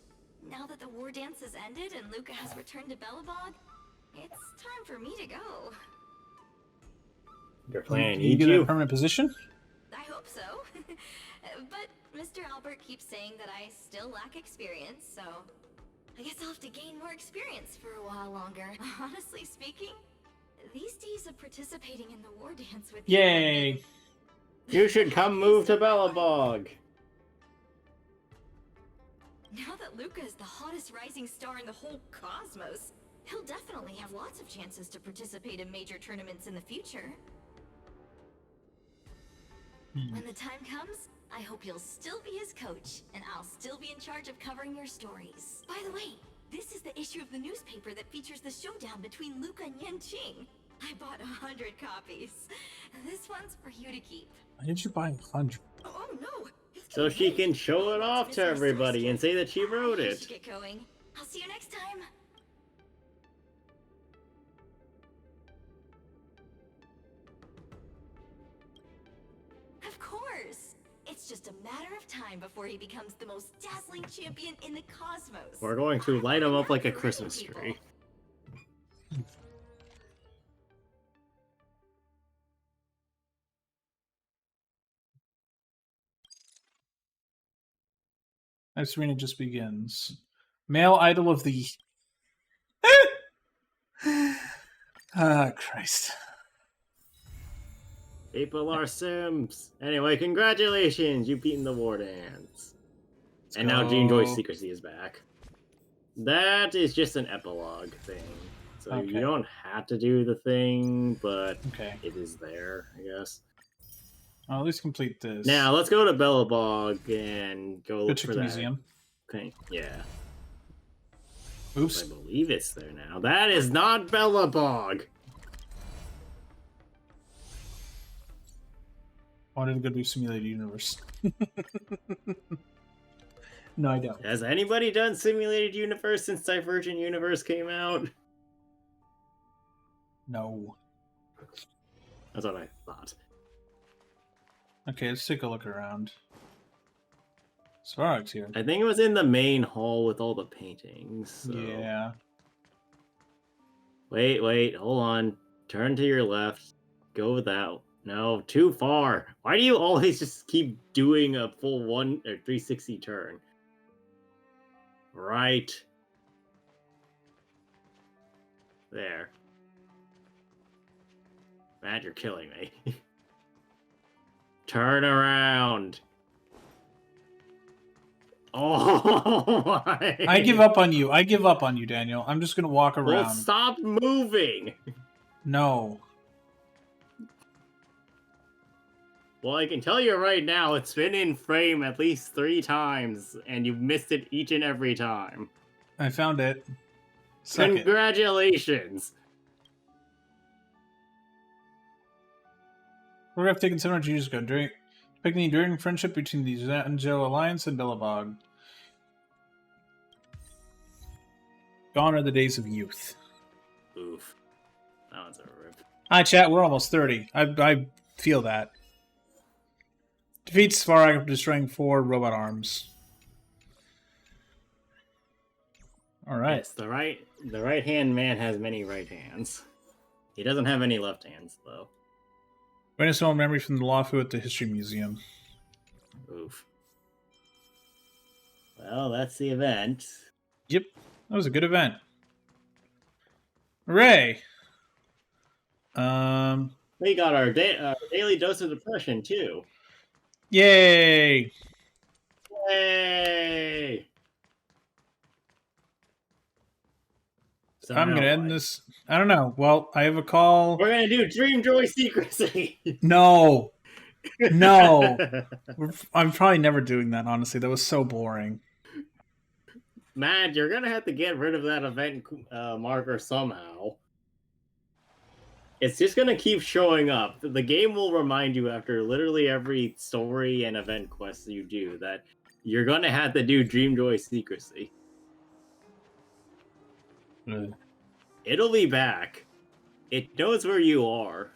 G: Now that the war dance has ended and Luca has returned to Belobog, it's time for me to go.
K: Your plan
A: Can you
K: needs
A: get a
K: you.
A: permanent position?
G: I hope so. But Mr. Albert keeps saying that I still lack experience, so I guess I'll have to gain more experience for a while longer. Honestly speaking, these days of participating in the war dance with
A: Yay!
K: You should come move to Belobog.
G: Now that Luca is the hottest rising star in the whole cosmos, he'll definitely have lots of chances to participate in major tournaments in the future. When the time comes, I hope you'll still be his coach, and I'll still be in charge of covering your stories. By the way, this is the issue of the newspaper that features the showdown between Luca and Yanqing. I bought 100 copies. This one's for you to keep.
A: Why did you buy 100?
G: Oh no!
K: So she can show it off to everybody and say that she wrote
G: I
K: it.
G: should get going. I'll see you next time. Of course. It's just a matter of time before he becomes the most dazzling champion in the cosmos.
K: We're going to light him up like a Christmas tree.
A: Next arena just begins. Male idol of the... Ah, Christ.
K: People are Sims. Anyway, congratulations, you've beaten the war dance. And now
A: go.
K: Gene Joy's secrecy is back. That is just an epilogue thing. So
A: Okay.
K: you don't have to do the thing, but
A: okay.
K: it is there, I guess.
A: I'll at least complete this.
K: Now let's go to Bellabog and go look
A: check
K: for
A: the
K: that
A: museum.
K: thing. Yeah.
A: Oops.
K: I believe it's there now. That is not Bellabog.
A: I wanted to go do Simulated Universe. No, I don't.
K: Has anybody done Simulated Universe since Divergent Universe came out?
A: No.
K: That's what I thought.
A: Okay, let's take a look around. Svarog's here.
K: I think it was in the main hall with all the paintings. So.
A: Yeah.
K: Wait, hold on. Turn to your left. Go with that. No, too far. Why do you always just keep doing a full 360 turn? Right. There. Matt, you're killing me. Turn around. Oh my.
A: I give up on you. I give up on you, Daniel. I'm just gonna walk around.
K: Well, stop moving.
A: No.
K: Well, I can tell you right now, it's been in frame at least 3 times, and you've missed it each and every time.
A: I found it. Suck
K: Congratulations.
A: We're gonna have taken 700 years ago, depicting the enduring friendship between the Zanjo Alliance and Billabong. Gone are the days of youth.
K: Oof. That one's a rip.
A: Hi, chat. We're almost 30. I feel that. Defeats Svarog after destroying 4 robot arms. All right.
K: Yes, the right hand man has many right hands. He doesn't have any left hands though.
A: Witness all memory from the Lafu at the History Museum.
K: Oof. Well, that's the event.
A: Yep, that was a good event. Hooray!
K: We got our daily dose of depression too.
A: Yay!
K: Yay! So
A: I'm gonna end this. I don't know. Well, I have a call.
K: We're gonna do Dream Joy Secrecy.
A: No, no. I'm probably never doing that. Honestly, that was so boring.
K: Matt, you're gonna have to get rid of that event marker somehow. It's just gonna keep showing up. The game will remind you after literally every story and event quest you do that you're gonna have to do Dream Joy Secrecy. It'll be back. It knows where you are.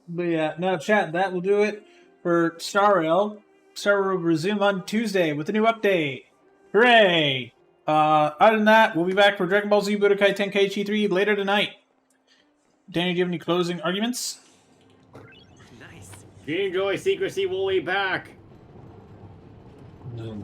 A: But yeah, now chat, that will do it for Star Rail. Star Rail will resume on Tuesday with a new update. Hooray! Other than that, we'll be back for Dragon Ball Z Budokai Tenkaichi 3 later tonight. Danny, do you have any closing arguments?
K: Nice. Dream Joy Secrecy will be back.
A: No.